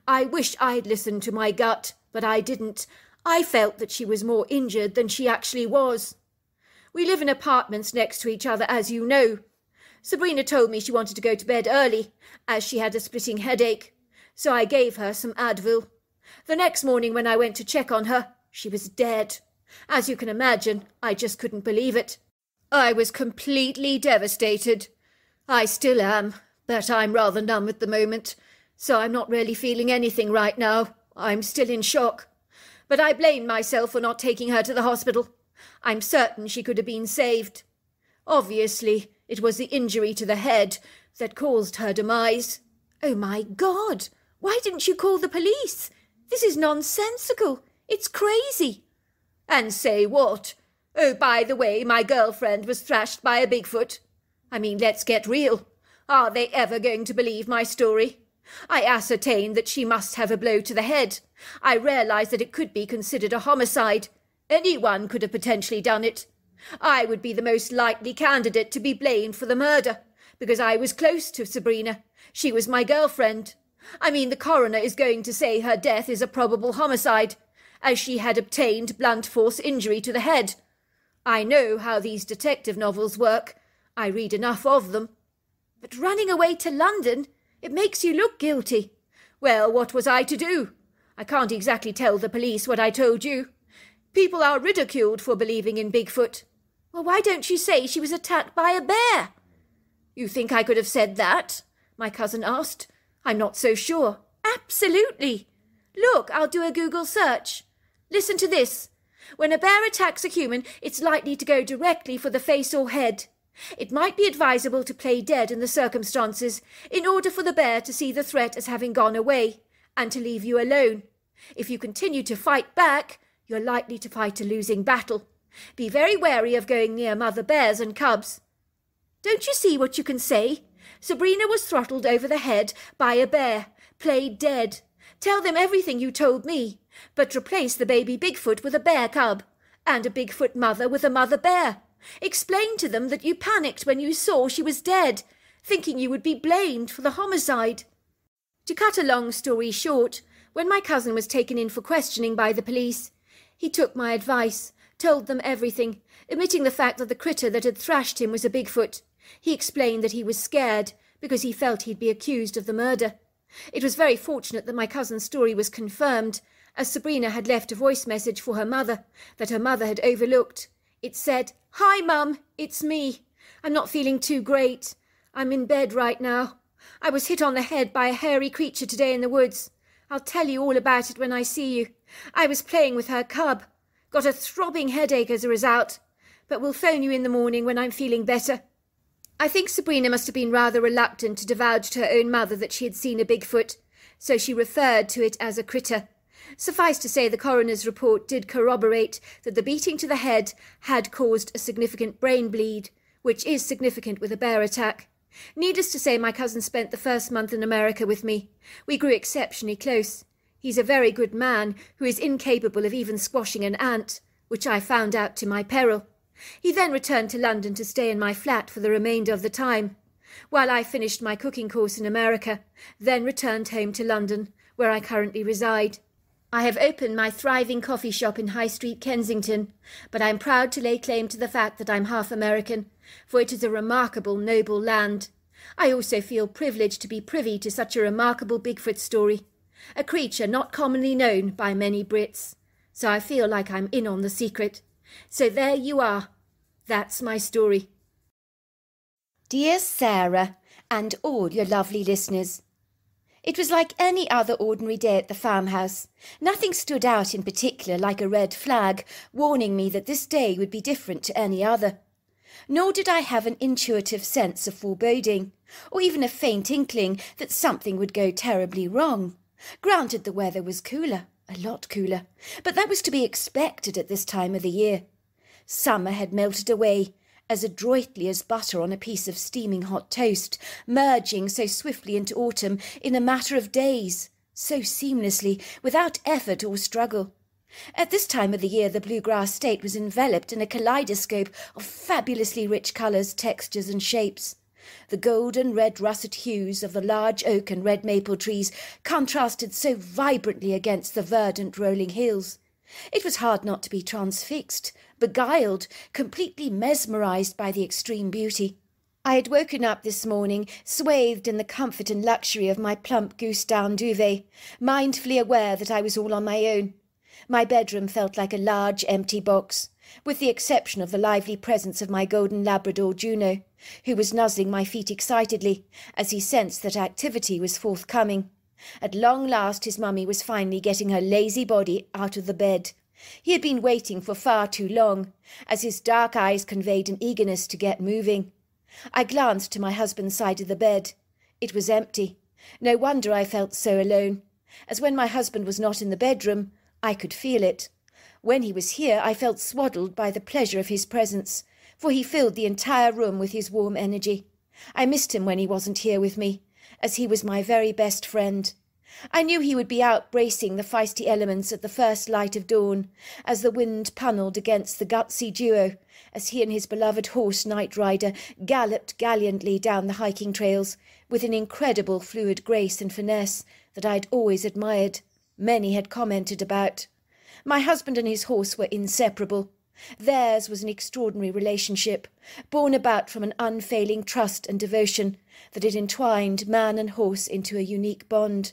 I wish I'd listened to my gut, but I didn't. I felt that she was more injured than she actually was. We live in apartments next to each other, as you know. Sabrina told me she wanted to go to bed early, as she had a splitting headache, so I gave her some Advil. The next morning when I went to check on her, she was dead. As you can imagine, I just couldn't believe it. I was completely devastated. I still am, but I'm rather numb at the moment, so I'm not really feeling anything right now. I'm still in shock. But I blame myself for not taking her to the hospital. I'm certain she could have been saved. Obviously, it was the injury to the head that caused her demise. Oh, my God! Why didn't you call the police? This is nonsensical. It's crazy. And say what? Oh, by the way, my girlfriend was thrashed by a Bigfoot. I mean, let's get real. Are they ever going to believe my story? I ascertained that she must have a blow to the head. I realised that it could be considered a homicide. Anyone could have potentially done it. I would be the most likely candidate to be blamed for the murder, because I was close to Sabrina. She was my girlfriend. I mean, the coroner is going to say her death is a probable homicide, as she had obtained blunt force injury to the head. I know how these detective novels work. I read enough of them. But running away to London, it makes you look guilty. Well, what was I to do? I can't exactly tell the police what I told you. People are ridiculed for believing in Bigfoot. Well, why don't you say she was attacked by a bear? You think I could have said that? My cousin asked. I'm not so sure. Absolutely. Look, I'll do a Google search. Listen to this. When a bear attacks a human, it's likely to go directly for the face or head. It might be advisable to play dead in the circumstances, in order for the bear to see the threat as having gone away, and to leave you alone. If you continue to fight back, you're likely to fight a losing battle. Be very wary of going near mother bears and cubs. Don't you see what you can say? Sabrina was throttled over the head by a bear, played dead. Tell them everything you told me, but replace the baby Bigfoot with a bear cub, and a Bigfoot mother with a mother bear. Explain to them that you panicked when you saw she was dead, thinking you would be blamed for the homicide. To cut a long story short, when my cousin was taken in for questioning by the police, he took my advice, told them everything, omitting the fact that the critter that had thrashed him was a Bigfoot. He explained that he was scared because he felt he'd be accused of the murder. It was very fortunate that my cousin's story was confirmed, as Sabrina had left a voice message for her mother that her mother had overlooked. It said, "Hi, Mum, it's me. I'm not feeling too great. I'm in bed right now. I was hit on the head by a hairy creature today in the woods. I'll tell you all about it when I see you. I was playing with her cub. Got a throbbing headache as a result. But we'll phone you in the morning when I'm feeling better." I think Sabrina must have been rather reluctant to divulge to her own mother that she had seen a Bigfoot, so she referred to it as a critter. Suffice to say, the coroner's report did corroborate that the beating to the head had caused a significant brain bleed, which is significant with a bear attack. Needless to say, my cousin spent the first month in America with me. We grew exceptionally close. He's a very good man who is incapable of even squashing an ant, which I found out to my peril. He then returned to London to stay in my flat for the remainder of the time, while I finished my cooking course in America, then returned home to London, where I currently reside. I have opened my thriving coffee shop in High Street, Kensington, but I am proud to lay claim to the fact that I'm half American, for it is a remarkable, noble land. I also feel privileged to be privy to such a remarkable Bigfoot story, a creature not commonly known by many Brits, so I feel like I'm in on the secret. So there you are. That's my story. Dear Sarah, and all your lovely listeners. It was like any other ordinary day at the farmhouse. Nothing stood out in particular like a red flag, warning me that this day would be different to any other. Nor did I have an intuitive sense of foreboding, or even a faint inkling that something would go terribly wrong. Granted, the weather was cooler, A lot cooler, but that was to be expected at this time of the year. Summer had melted away as adroitly as butter on a piece of steaming hot toast, merging so swiftly into autumn in a matter of days, so seamlessly, without effort or struggle. At this time of the year the bluegrass state was enveloped in a kaleidoscope of fabulously rich colours, textures and shapes. The golden red russet hues of the large oak and red maple trees contrasted so vibrantly against the verdant rolling hills. It was hard not to be transfixed, beguiled, completely mesmerised by the extreme beauty. I had woken up this morning, swathed in the comfort and luxury of my plump goose-down duvet, mindfully aware that I was all on my own. My bedroom felt like a large empty box, with the exception of the lively presence of my golden Labrador Juno, who was nuzzling my feet excitedly, as he sensed that activity was forthcoming. At long last his mummy was finally getting her lazy body out of the bed. He had been waiting for far too long, as his dark eyes conveyed an eagerness to get moving. I glanced to my husband's side of the bed. It was empty. No wonder I felt so alone, as when my husband was not in the bedroom, I could feel it. When he was here, I felt swaddled by the pleasure of his presence, for he filled the entire room with his warm energy. I missed him when he wasn't here with me, as he was my very best friend. I knew he would be out bracing the feisty elements at the first light of dawn, as the wind punnelled against the gutsy duo, as he and his beloved horse Night Rider galloped gallantly down the hiking trails, with an incredible fluid grace and finesse that I'd always admired. Many had commented about. My husband and his horse were inseparable. Theirs was an extraordinary relationship, born about from an unfailing trust and devotion that had entwined man and horse into a unique bond.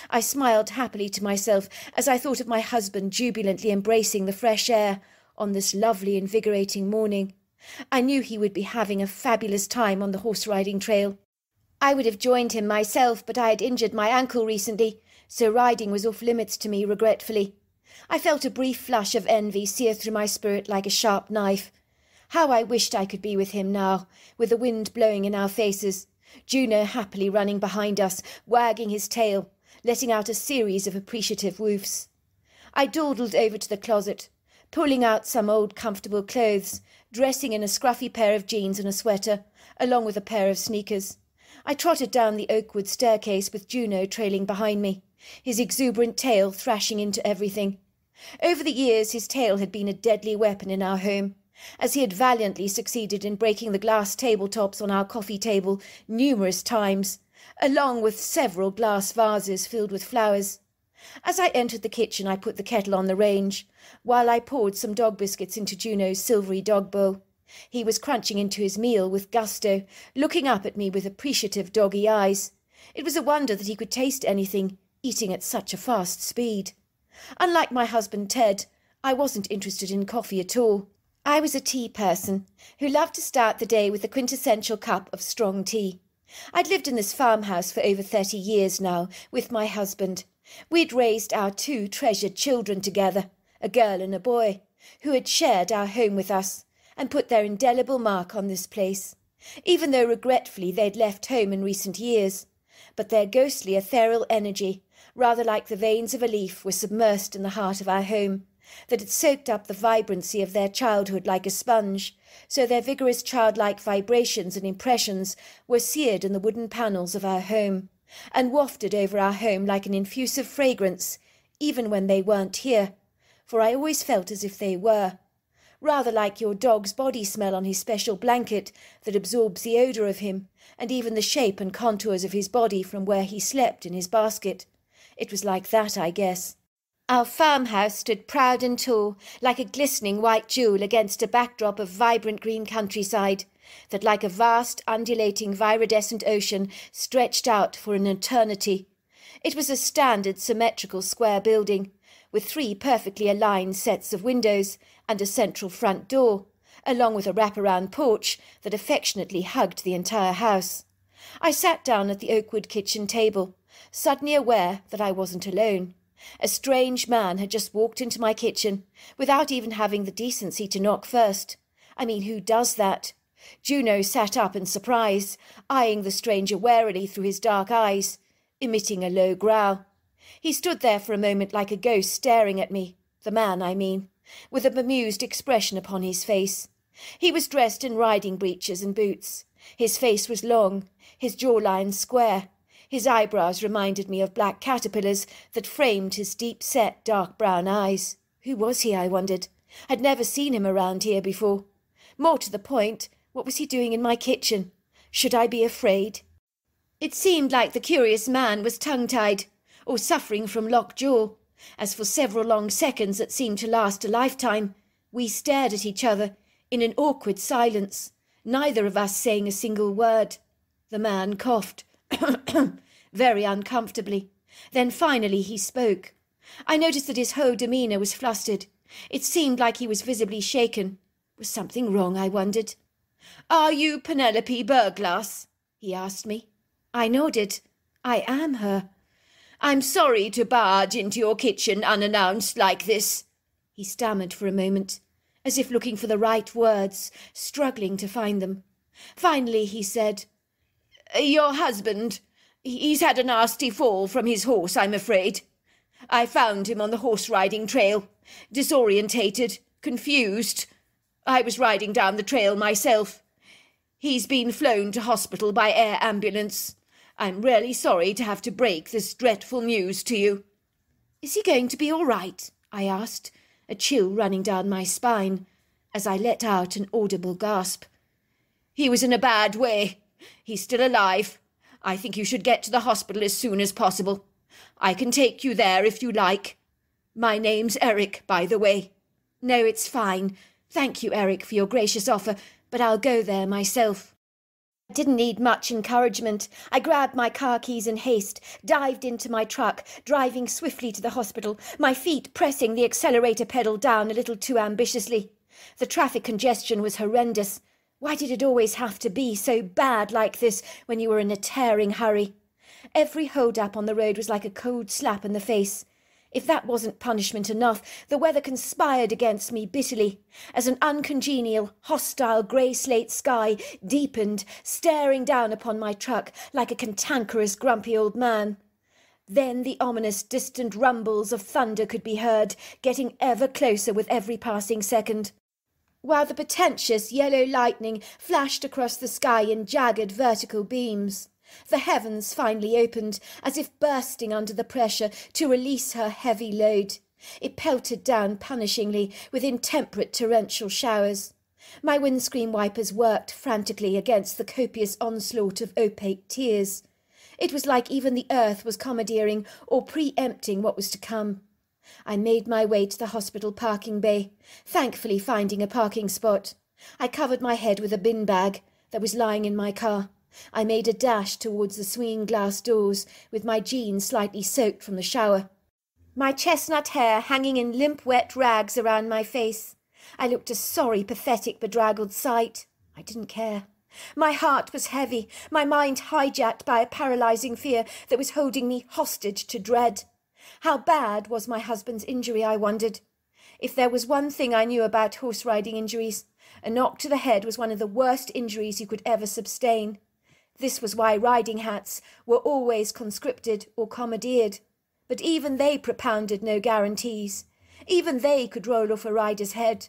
I smiled happily to myself as I thought of my husband jubilantly embracing the fresh air on this lovely, invigorating morning. I knew he would be having a fabulous time on the horse-riding trail. I would have joined him myself, but I had injured my ankle recently, so riding was off limits to me regretfully. I felt a brief flush of envy sear through my spirit like a sharp knife. How I wished I could be with him now, with the wind blowing in our faces, Juno happily running behind us, wagging his tail, letting out a series of appreciative woofs. I dawdled over to the closet, pulling out some old comfortable clothes, dressing in a scruffy pair of jeans and a sweater, along with a pair of sneakers. I trotted down the oakwood staircase with Juno trailing behind me, his exuberant tail thrashing into everything. Over the years his tail had been a deadly weapon in our home, as he had valiantly succeeded in breaking the glass tabletops on our coffee table numerous times, along with several glass vases filled with flowers. As I entered the kitchen I put the kettle on the range, while I poured some dog biscuits into Juno's silvery dog bowl. He was crunching into his meal with gusto, looking up at me with appreciative doggy eyes. It was a wonder that he could taste anything, eating at such a fast speed. Unlike my husband Ted, I wasn't interested in coffee at all. I was a tea person, who loved to start the day with the quintessential cup of strong tea. I'd lived in this farmhouse for over 30 years now, with my husband. We'd raised our 2 treasured children together, a girl and a boy, who had shared our home with us, and put their indelible mark on this place, even though regretfully they'd left home in recent years. But their ghostly ethereal energy, rather like the veins of a leaf, was submersed in the heart of our home, that had soaked up the vibrancy of their childhood like a sponge, so their vigorous childlike vibrations and impressions were seared in the wooden panels of our home, and wafted over our home like an infusive fragrance, even when they weren't here, for I always felt as if they were. Rather like your dog's body smell on his special blanket that absorbs the odour of him, and even the shape and contours of his body from where he slept in his basket. It was like that, I guess. Our farmhouse stood proud and tall, like a glistening white jewel against a backdrop of vibrant green countryside, that like a vast, undulating, viridescent ocean stretched out for an eternity. It was a standard, symmetrical square building, with 3 perfectly aligned sets of windows and a central front door, along with a wraparound porch that affectionately hugged the entire house. I sat down at the oakwood kitchen table, suddenly aware that I wasn't alone. A strange man had just walked into my kitchen, without even having the decency to knock first. I mean, who does that? Juno sat up in surprise, eyeing the stranger warily through his dark eyes, emitting a low growl. He stood there for a moment like a ghost staring at me, the man, I mean, with a bemused expression upon his face. He was dressed in riding breeches and boots. His face was long, his jawline square. His eyebrows reminded me of black caterpillars that framed his deep-set dark brown eyes. Who was he, I wondered? I'd never seen him around here before. More to the point, what was he doing in my kitchen? Should I be afraid? It seemed like the curious man was tongue-tied, or suffering from lockjaw, as for several long seconds that seemed to last a lifetime, we stared at each other in an awkward silence, neither of us saying a single word. The man coughed, very uncomfortably. Then finally he spoke. I noticed that his whole demeanour was flustered. It seemed like he was visibly shaken. Was something wrong, I wondered. "Are you Penelope Burglass?" he asked me. I nodded. I am her. "I'm sorry to barge into your kitchen unannounced like this," he stammered for a moment, as if looking for the right words, struggling to find them. Finally he said, "Your husband, he's had a nasty fall from his horse, I'm afraid. I found him on the horse-riding trail, disorientated, confused. I was riding down the trail myself. He's been flown to hospital by air ambulance. I'm really sorry to have to break this dreadful news to you." "Is he going to be all right?" I asked, a chill running down my spine, as I let out an audible gasp. "He was in a bad way. He's still alive. I think you should get to the hospital as soon as possible. I can take you there if you like. My name's Eric, by the way." "No, it's fine. Thank you, Eric, for your gracious offer, but I'll go there myself." I didn't need much encouragement. I grabbed my car keys in haste, dived into my truck, driving swiftly to the hospital, my feet pressing the accelerator pedal down a little too ambitiously. The traffic congestion was horrendous. Why did it always have to be so bad like this when you were in a tearing hurry? Every hold-up on the road was like a cold slap in the face. If that wasn't punishment enough, the weather conspired against me bitterly, as an uncongenial, hostile grey slate sky deepened, staring down upon my truck like a cantankerous, grumpy old man. Then the ominous, distant rumbles of thunder could be heard, getting ever closer with every passing second, while the portentous yellow lightning flashed across the sky in jagged vertical beams. The heavens finally opened, as if bursting under the pressure to release her heavy load. It pelted down punishingly with intemperate torrential showers. My windscreen wipers worked frantically against the copious onslaught of opaque tears. It was like even the earth was commandeering or pre-empting what was to come. I made my way to the hospital parking bay, thankfully finding a parking spot. I covered my head with a bin bag that was lying in my car. I made a dash towards the swinging glass doors, with my jeans slightly soaked from the shower, my chestnut hair hanging in limp wet rags around my face. I looked a sorry, pathetic, bedraggled sight. I didn't care. My heart was heavy, my mind hijacked by a paralysing fear that was holding me hostage to dread. How bad was my husband's injury, I wondered. If there was one thing I knew about horse-riding injuries, a knock to the head was one of the worst injuries you could ever sustain. This was why riding hats were always conscripted or commandeered. But even they propounded no guarantees. Even they could roll off a rider's head.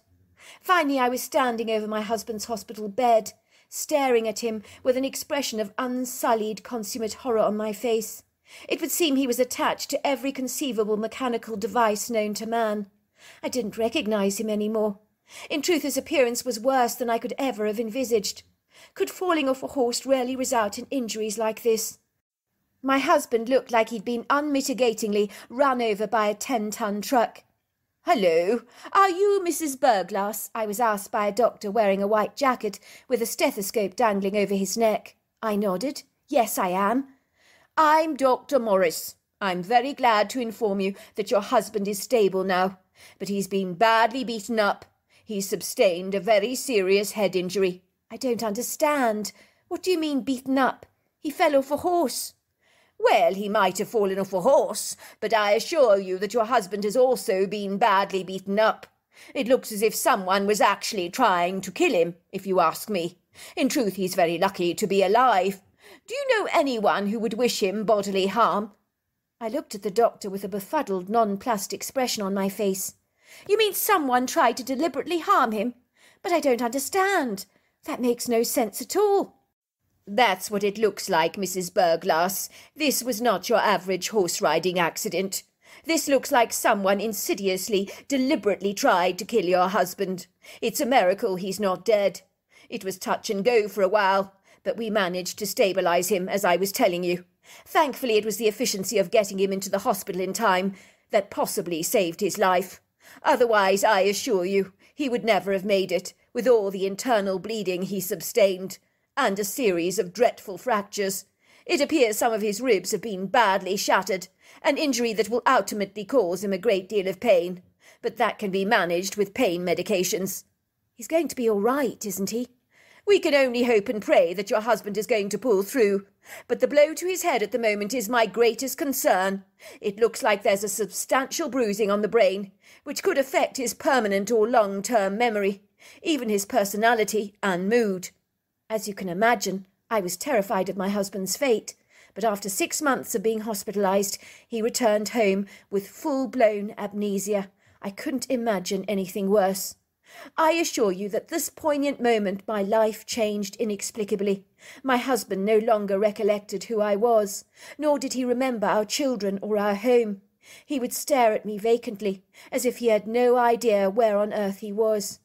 Finally I was standing over my husband's hospital bed, staring at him with an expression of unsullied consummate horror on my face. It would seem he was attached to every conceivable mechanical device known to man. I didn't recognise him any more. In truth, his appearance was worse than I could ever have envisaged. Could falling off a horse really result in injuries like this? My husband looked like he'd been unmitigatingly run over by a 10-ton truck. "Hello, are you Mrs. Burglass?" I was asked by a doctor wearing a white jacket with a stethoscope dangling over his neck. I nodded. "Yes, I am." "I'm Dr. Morris. I'm very glad to inform you that your husband is stable now, but he's been badly beaten up. He's sustained a very serious head injury." "I don't understand. What do you mean beaten up? He fell off a horse." "Well, he might have fallen off a horse, but I assure you that your husband has also been badly beaten up. It looks as if someone was actually trying to kill him, if you ask me. In truth, he's very lucky to be alive. Do you know anyone who would wish him bodily harm?" I looked at the doctor with a befuddled, nonplussed expression on my face. You mean someone tried to deliberately harm him? But I don't understand. That makes no sense at all. That's what it looks like, Mrs. Burglass. This was not your average horse-riding accident. This looks like someone insidiously, deliberately tried to kill your husband. It's a miracle he's not dead. It was touch and go for a while, but we managed to stabilize him, as I was telling you. Thankfully, it was the efficiency of getting him into the hospital in time that possibly saved his life. Otherwise, I assure you, he would never have made it, with all the internal bleeding he sustained, and a series of dreadful fractures. It appears some of his ribs have been badly shattered, an injury that will ultimately cause him a great deal of pain, but that can be managed with pain medications. He's going to be all right, isn't he? We can only hope and pray that your husband is going to pull through, but the blow to his head at the moment is my greatest concern. It looks like there's a substantial bruising on the brain, which could affect his permanent or long-term memory, even his personality and mood. As you can imagine, I was terrified of my husband's fate, but after 6 months of being hospitalized, he returned home with full-blown amnesia. I couldn't imagine anything worse. I assure you that this poignant moment my life changed inexplicably. My husband no longer recollected who I was, nor did he remember our children or our home. He would stare at me vacantly, as if he had no idea where on earth he was.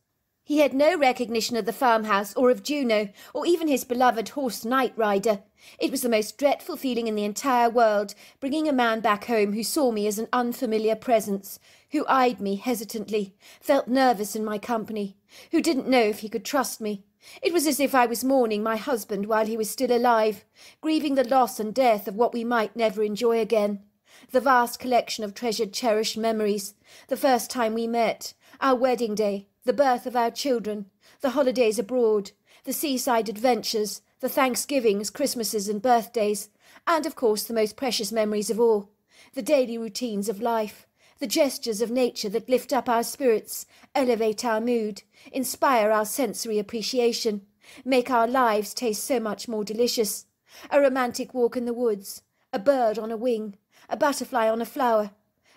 He had no recognition of the farmhouse or of Juno, or even his beloved horse Night Rider. It was the most dreadful feeling in the entire world, bringing a man back home who saw me as an unfamiliar presence, who eyed me hesitantly, felt nervous in my company, who didn't know if he could trust me. It was as if I was mourning my husband while he was still alive, grieving the loss and death of what we might never enjoy again. The vast collection of treasured, cherished memories, the first time we met, our wedding day, the birth of our children, the holidays abroad, the seaside adventures, the Thanksgivings, Christmases and birthdays, and of course the most precious memories of all, the daily routines of life, the gestures of nature that lift up our spirits, elevate our mood, inspire our sensory appreciation, make our lives taste so much more delicious. A romantic walk in the woods, a bird on a wing, a butterfly on a flower,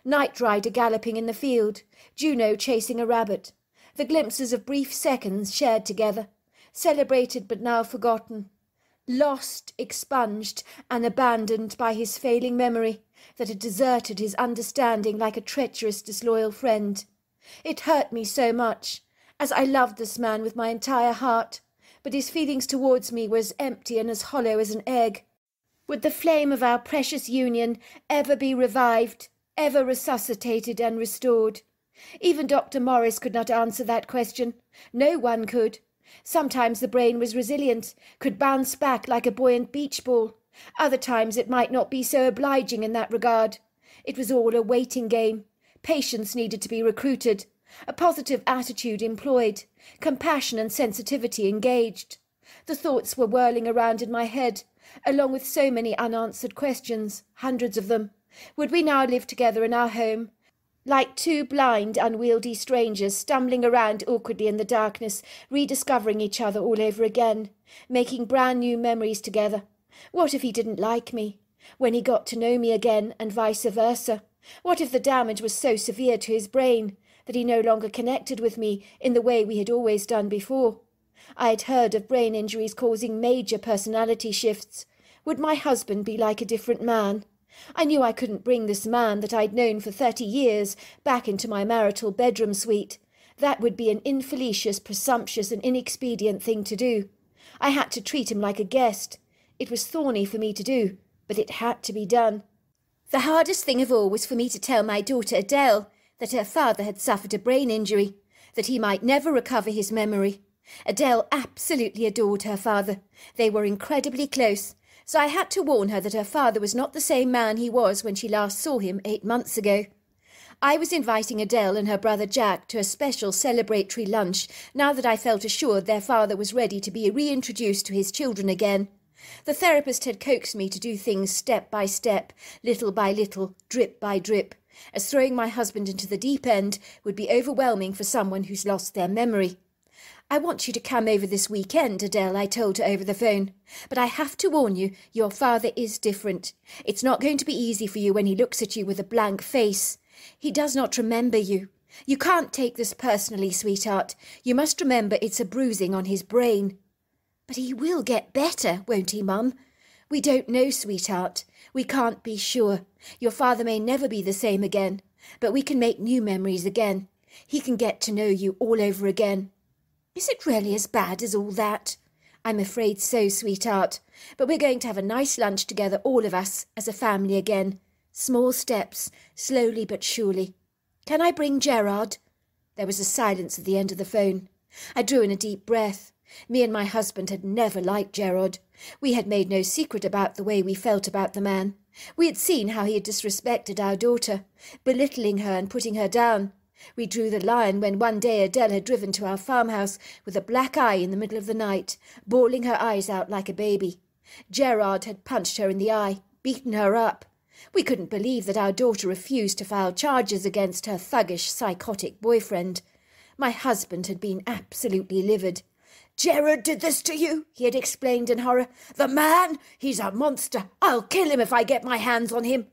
Night Rider galloping in the field, Juno chasing a rabbit, the glimpses of brief seconds shared together, celebrated but now forgotten, lost, expunged, and abandoned by his failing memory that had deserted his understanding like a treacherous, disloyal friend. It hurt me so much, as I loved this man with my entire heart, but his feelings towards me were as empty and as hollow as an egg. Would the flame of our precious union ever be revived, ever resuscitated and restored? Even Dr. Morris could not answer that question. No one could. Sometimes the brain was resilient, could bounce back like a buoyant beach ball. Other times it might not be so obliging in that regard. It was all a waiting game. Patience needed to be recruited, a positive attitude employed, compassion and sensitivity engaged. The thoughts were whirling around in my head, along with so many unanswered questions, hundreds of them. Would we now live together in our home? Like two blind, unwieldy strangers stumbling around awkwardly in the darkness, rediscovering each other all over again, making brand new memories together. What if he didn't like me? When he got to know me again, and vice versa? What if the damage was so severe to his brain that he no longer connected with me in the way we had always done before? I had heard of brain injuries causing major personality shifts. Would my husband be like a different man? I knew I couldn't bring this man that I'd known for 30 years back into my marital bedroom suite. That would be an infelicious, presumptuous and inexpedient thing to do. I had to treat him like a guest. It was thorny for me to do, but it had to be done. The hardest thing of all was for me to tell my daughter Adele that her father had suffered a brain injury, that he might never recover his memory. Adele absolutely adored her father. They were incredibly close, so I had to warn her that her father was not the same man he was when she last saw him 8 months ago. I was inviting Adele and her brother Jack to a special celebratory lunch now that I felt assured their father was ready to be reintroduced to his children again. The therapist had coaxed me to do things step by step, little by little, drip by drip, as throwing my husband into the deep end would be overwhelming for someone who's lost their memory. I want you to come over this weekend, Adele, I told her over the phone. But I have to warn you, your father is different. It's not going to be easy for you when he looks at you with a blank face. He does not remember you. You can't take this personally, sweetheart. You must remember it's a bruising on his brain. But he will get better, won't he, Mum? We don't know, sweetheart. We can't be sure. Your father may never be the same again, but we can make new memories again. He can get to know you all over again. Is it really as bad as all that? I'm afraid so, sweetheart. But we're going to have a nice lunch together, all of us, as a family again. Small steps, slowly but surely. Can I bring Gerard? There was a silence at the end of the phone. I drew in a deep breath. Me and my husband had never liked Gerard. We had made no secret about the way we felt about the man. We had seen how he had disrespected our daughter, belittling her and putting her down. We drew the line when one day Adele had driven to our farmhouse with a black eye in the middle of the night, bawling her eyes out like a baby. Gerard had punched her in the eye, beaten her up. We couldn't believe that our daughter refused to file charges against her thuggish, psychotic boyfriend. My husband had been absolutely livid. "Gerard did this to you," he had explained in horror. "The man? He's a monster. I'll kill him if I get my hands on him."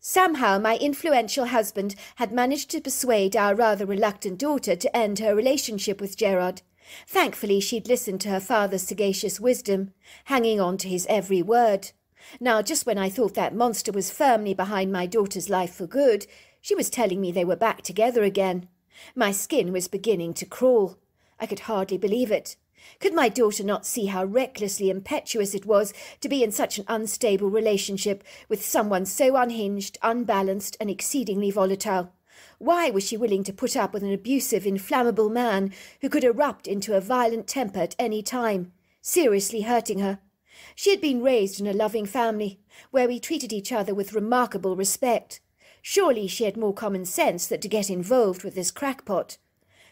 Somehow my influential husband had managed to persuade our rather reluctant daughter to end her relationship with Gerard. Thankfully she'd listened to her father's sagacious wisdom, hanging on to his every word. Now, just when I thought that monster was firmly behind my daughter's life for good, she was telling me they were back together again. My skin was beginning to crawl. I could hardly believe it. Could my daughter not see how recklessly impetuous it was to be in such an unstable relationship with someone so unhinged, unbalanced, and exceedingly volatile? Why was she willing to put up with an abusive, inflammable man who could erupt into a violent temper at any time, seriously hurting her? She had been raised in a loving family, where we treated each other with remarkable respect. Surely she had more common sense than to get involved with this crackpot.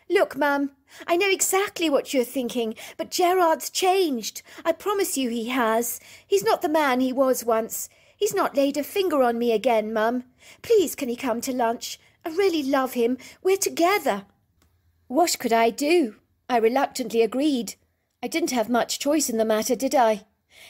"Look, Mum, I know exactly what you're thinking, but Gerard's changed. I promise you he has. He's not the man he was once. He's not laid a finger on me again, Mum. Please, can he come to lunch? I really love him. We're together." What could I do? I reluctantly agreed. I didn't have much choice in the matter, did I?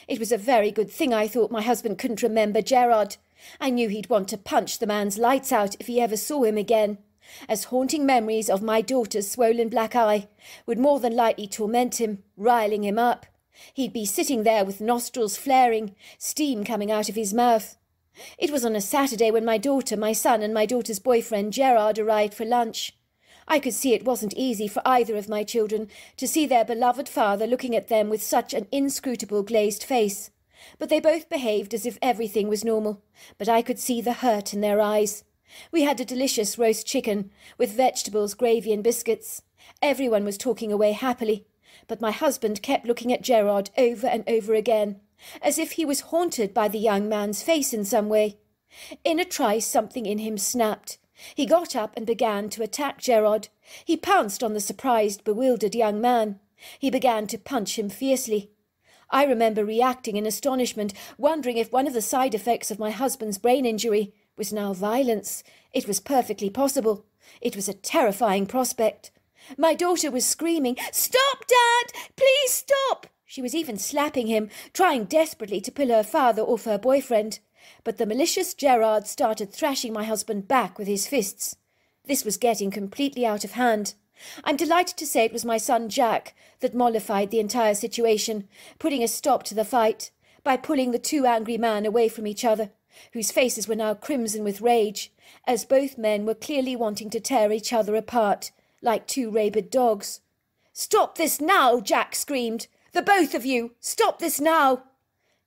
It was a very good thing I thought my husband couldn't remember Gerard. I knew he'd want to punch the man's lights out if he ever saw him again, as haunting memories of my daughter's swollen black eye would more than likely torment him, riling him up. He'd be sitting there with nostrils flaring, steam coming out of his mouth. It was on a Saturday when my daughter, my son, and my daughter's boyfriend Gerard arrived for lunch. I could see it wasn't easy for either of my children to see their beloved father looking at them with such an inscrutable glazed face. But they both behaved as if everything was normal, but I could see the hurt in their eyes. We had a delicious roast chicken, with vegetables, gravy and biscuits. Everyone was talking away happily, but my husband kept looking at Gerard over and over again, as if he was haunted by the young man's face in some way. In a trice something in him snapped. He got up and began to attack Gerard. He pounced on the surprised, bewildered young man. He began to punch him fiercely. I remember reacting in astonishment, wondering if one of the side effects of my husband's brain injury was now violence. It was perfectly possible. It was a terrifying prospect. My daughter was screaming, "Stop, Dad! Please stop!" She was even slapping him, trying desperately to pull her father off her boyfriend. But the malicious Gerard started thrashing my husband back with his fists. This was getting completely out of hand. I'm delighted to say it was my son Jack that mollified the entire situation, putting a stop to the fight by pulling the two angry men away from each other, whose faces were now crimson with rage, as both men were clearly wanting to tear each other apart, like two rabid dogs. "Stop this now!" Jack screamed. "The both of you! Stop this now!"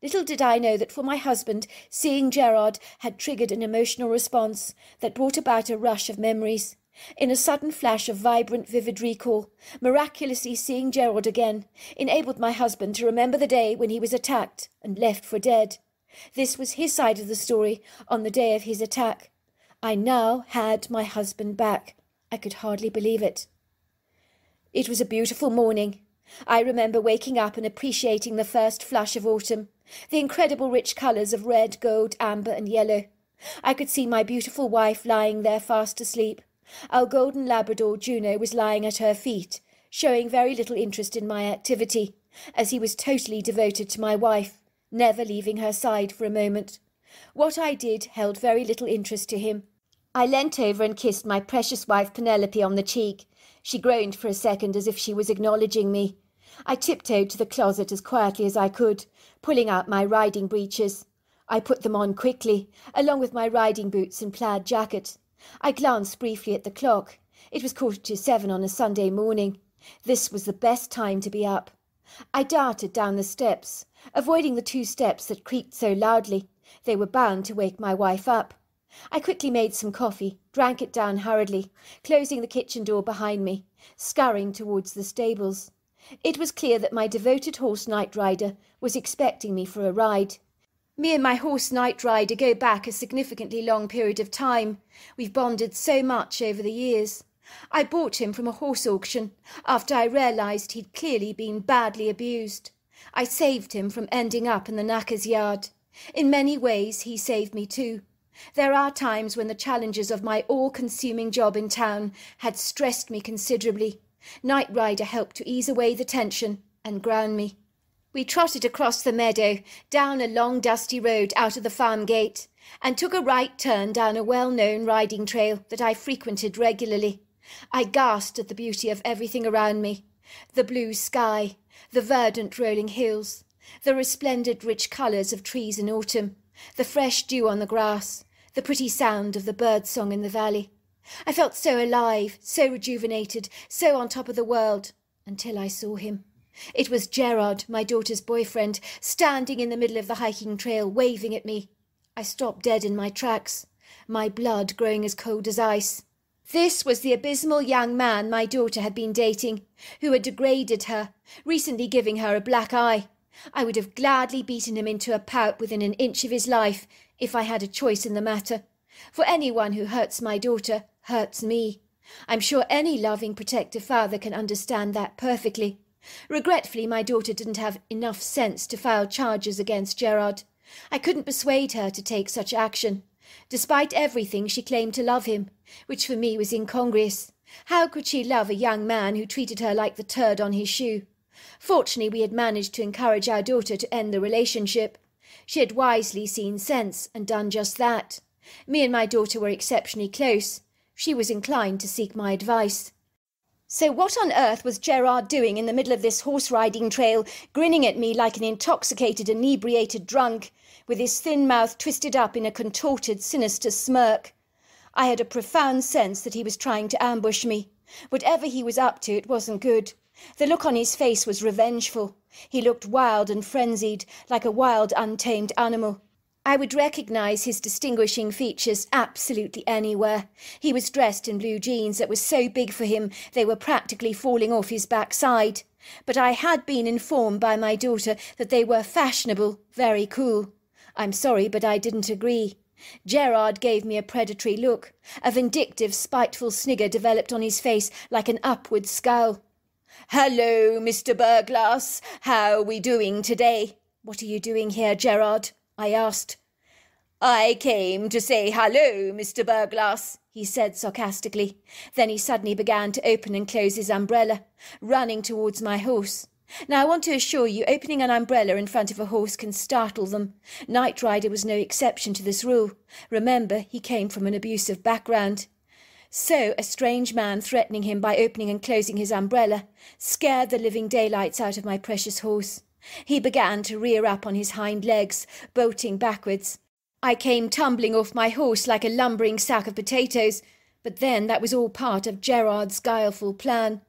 Little did I know that for my husband, seeing Gerard had triggered an emotional response that brought about a rush of memories. In a sudden flash of vibrant, vivid recall, miraculously seeing Gerard again enabled my husband to remember the day when he was attacked and left for dead. This was his side of the story on the day of his attack. I now had my husband back. I could hardly believe it. It was a beautiful morning. I remember waking up and appreciating the first flush of autumn, the incredible rich colours of red, gold, amber and yellow. I could see my beautiful wife lying there fast asleep. Our golden Labrador Juno was lying at her feet, showing very little interest in my activity, as he was totally devoted to my wife, never leaving her side for a moment. What I did held very little interest to him. I leant over and kissed my precious wife Penelope on the cheek. She groaned for a second as if she was acknowledging me. I tiptoed to the closet as quietly as I could, pulling out my riding breeches. I put them on quickly, along with my riding boots and plaid jacket. I glanced briefly at the clock. It was 7:15 on a Sunday morning. This was the best time to be up. I darted down the steps, avoiding the 2 steps that creaked so loudly. They were bound to wake my wife up. I quickly made some coffee, drank it down hurriedly, closing the kitchen door behind me, scurrying towards the stables. It was clear that my devoted horse Night Rider was expecting me for a ride. Me and my horse Night Rider go back a significantly long period of time. We've bonded so much over the years. I bought him from a horse auction after I realised he'd clearly been badly abused. I saved him from ending up in the knacker's yard. In many ways he saved me too. There are times when the challenges of my all-consuming job in town had stressed me considerably. Night Rider helped to ease away the tension and ground me. We trotted across the meadow, down a long dusty road out of the farm gate, and took a right turn down a well-known riding trail that I frequented regularly. I gasped at the beauty of everything around me. The blue sky, the verdant rolling hills, the resplendent rich colours of trees in autumn, the fresh dew on the grass, the pretty sound of the birdsong in the valley. I felt so alive, so rejuvenated, so on top of the world, until I saw him. It was Gerard, my daughter's boyfriend, standing in the middle of the hiking trail, waving at me. I stopped dead in my tracks, my blood growing as cold as ice. This was the abysmal young man my daughter had been dating, who had degraded her, recently giving her a black eye. I would have gladly beaten him into a pulp within an inch of his life, if I had a choice in the matter. For anyone who hurts my daughter hurts me. I'm sure any loving, protective father can understand that perfectly. Regretfully, my daughter didn't have enough sense to file charges against Gerard. I couldn't persuade her to take such action. Despite everything, she claimed to love him, which for me was incongruous. How could she love a young man who treated her like the turd on his shoe? Fortunately, we had managed to encourage our daughter to end the relationship. She had wisely seen sense and done just that. Me and my daughter were exceptionally close. She was inclined to seek my advice. So what on earth was Gerard doing in the middle of this horse-riding trail, grinning at me like an intoxicated, inebriated drunk, with his thin mouth twisted up in a contorted, sinister smirk? I had a profound sense that he was trying to ambush me. Whatever he was up to, it wasn't good. The look on his face was revengeful. He looked wild and frenzied, like a wild, untamed animal. I would recognise his distinguishing features absolutely anywhere. He was dressed in blue jeans that were so big for him they were practically falling off his backside. But I had been informed by my daughter that they were fashionable, very cool. I'm sorry, but I didn't agree. Gerard gave me a predatory look. A vindictive, spiteful snigger developed on his face like an upward scowl. "Hello, Mr. Burglass. How are we doing today?" "What are you doing here, Gerard?" I asked. "I came to say hello, Mr. Burglass," he said sarcastically. Then he suddenly began to open and close his umbrella, running towards my horse. Now, I want to assure you, opening an umbrella in front of a horse can startle them. Night Rider was no exception to this rule. Remember, he came from an abusive background. So a strange man threatening him by opening and closing his umbrella scared the living daylights out of my precious horse. He began to rear up on his hind legs, bolting backwards. I came tumbling off my horse like a lumbering sack of potatoes, but then that was all part of Gerard's guileful plan.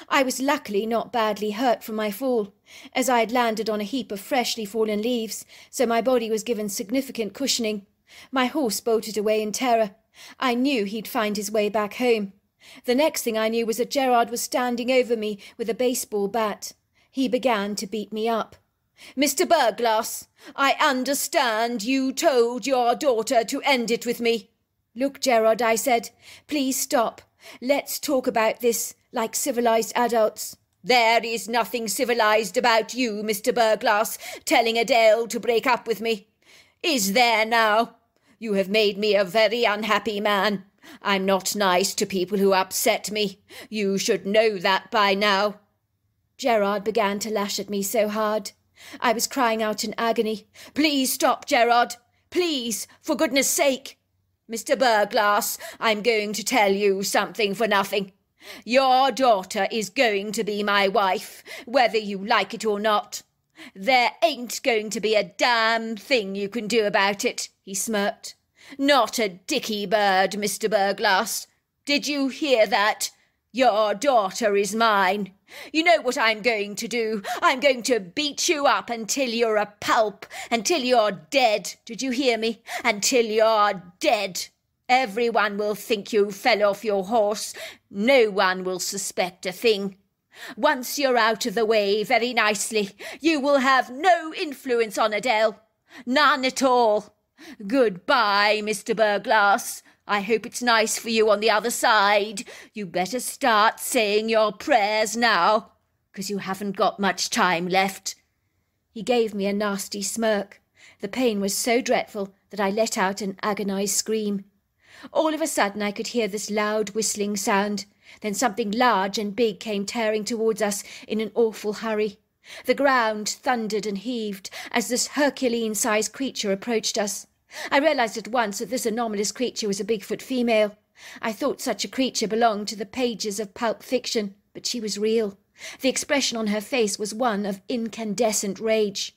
I was luckily not badly hurt from my fall, as I had landed on a heap of freshly fallen leaves, so my body was given significant cushioning. My horse bolted away in terror. I knew he'd find his way back home. The next thing I knew was that Gerard was standing over me with a baseball bat. He began to beat me up. "Mr. Burglass, I understand you told your daughter to end it with me." "Look, Gerard," I said, "please stop. Let's talk about this like civilized adults." "There is nothing civilized about you, Mr. Burglass, telling Adele to break up with me. Is there now? You have made me a very unhappy man. I'm not nice to people who upset me. You should know that by now." Gerard began to lash at me so hard. I was crying out in agony. "Please stop, Gerard. Please, for goodness sake. Mr. Burglass, I'm going to tell you something for nothing. Your daughter is going to be my wife, whether you like it or not. There ain't going to be a damn thing you can do about it," he smirked. "Not a dicky bird, Mr. Burglass. Did you hear that? Your daughter is mine. You know what I'm going to do? I'm going to beat you up until you're a pulp, until you're dead. Did you hear me? Until you're dead. Everyone will think you fell off your horse. No one will suspect a thing. Once you're out of the way very nicely, you will have no influence on Adele. None at all. Goodbye, Mr. Burglass. I hope it's nice for you on the other side. You better start saying your prayers now, 'cause you haven't got much time left." He gave me a nasty smirk. The pain was so dreadful that I let out an agonized scream. All of a sudden I could hear this loud whistling sound. Then something large and big came tearing towards us in an awful hurry. The ground thundered and heaved as this Herculean-sized creature approached us. I realized at once that this anomalous creature was a Bigfoot female. I thought such a creature belonged to the pages of pulp fiction, but she was real. The expression on her face was one of incandescent rage.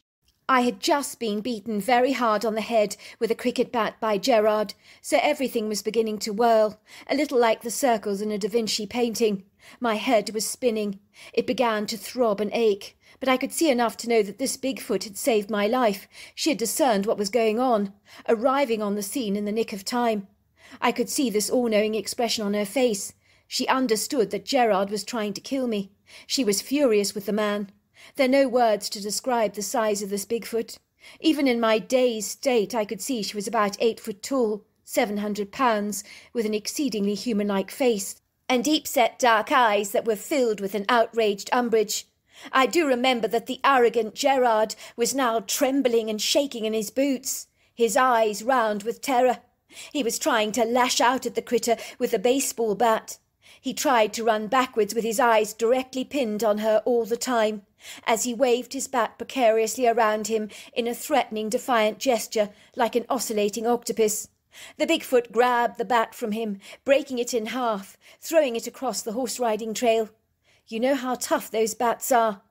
I had just been beaten very hard on the head with a cricket bat by Gerard, so everything was beginning to whirl, a little like the circles in a Da Vinci painting. My head was spinning. It began to throb and ache, but I could see enough to know that this Bigfoot had saved my life. She had discerned what was going on, arriving on the scene in the nick of time. I could see this all-knowing expression on her face. She understood that Gerard was trying to kill me. She was furious with the man. There are no words to describe the size of this Bigfoot. Even in my dazed state I could see she was about 8 foot tall, 700 pounds, with an exceedingly human-like face, and deep-set dark eyes that were filled with an outraged umbrage. I do remember that the arrogant Gerard was now trembling and shaking in his boots, his eyes round with terror. He was trying to lash out at the critter with a baseball bat. He tried to run backwards with his eyes directly pinned on her all the time, as he waved his bat precariously around him in a threatening, defiant gesture like an oscillating octopus. The Bigfoot grabbed the bat from him, breaking it in half, throwing it across the horse-riding trail. You know how tough those bats are.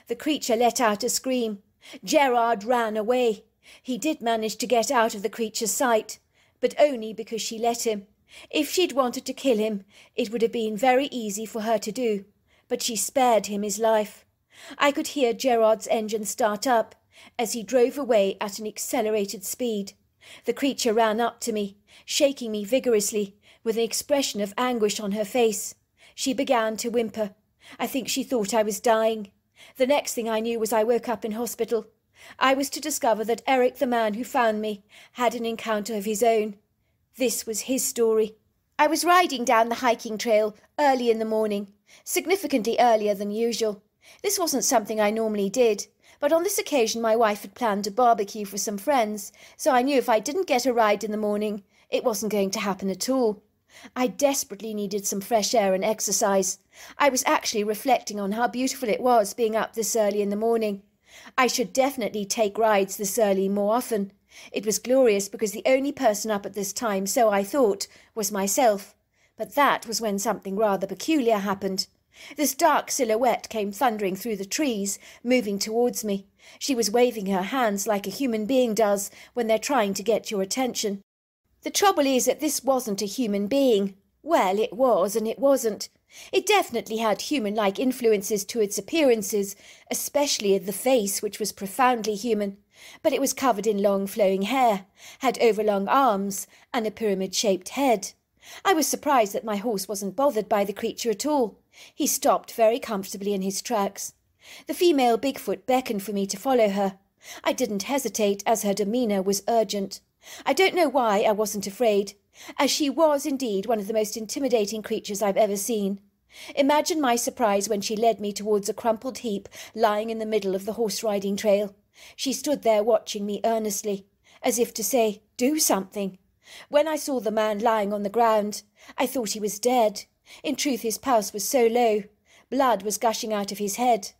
The creature let out a scream. Gerard ran away. He did manage to get out of the creature's sight, but only because she let him. If she'd wanted to kill him, it would have been very easy for her to do, but she spared him his life. I could hear Gerard's engine start up as he drove away at an accelerated speed. The creature ran up to me, shaking me vigorously, with an expression of anguish on her face. She began to whimper. I think she thought I was dying. The next thing I knew was I woke up in hospital. I was to discover that Eric, the man who found me, had an encounter of his own. This was his story. I was riding down the hiking trail early in the morning, significantly earlier than usual. This wasn't something I normally did, but on this occasion my wife had planned a barbecue for some friends, so I knew if I didn't get a ride in the morning, it wasn't going to happen at all. I desperately needed some fresh air and exercise. I was actually reflecting on how beautiful it was being up this early in the morning. I should definitely take rides this early more often. It was glorious because the only person up at this time, so I thought, was myself. But that was when something rather peculiar happened. This dark silhouette came thundering through the trees, moving towards me. She was waving her hands like a human being does when they're trying to get your attention. The trouble is that this wasn't a human being. Well, it was and it wasn't. It definitely had human-like influences to its appearances, especially the face, which was profoundly human. But it was covered in long flowing hair, had overlong arms, and a pyramid-shaped head. I was surprised that my horse wasn't bothered by the creature at all. He stopped very comfortably in his tracks. The female Bigfoot beckoned for me to follow her. I didn't hesitate, as her demeanour was urgent. I don't know why I wasn't afraid, as she was indeed one of the most intimidating creatures I've ever seen. Imagine my surprise when she led me towards a crumpled heap lying in the middle of the horse-riding trail. She stood there watching me earnestly, as if to say, "Do something." When I saw the man lying on the ground, I thought he was dead. In truth, his pulse was so low. Blood was gushing out of his head.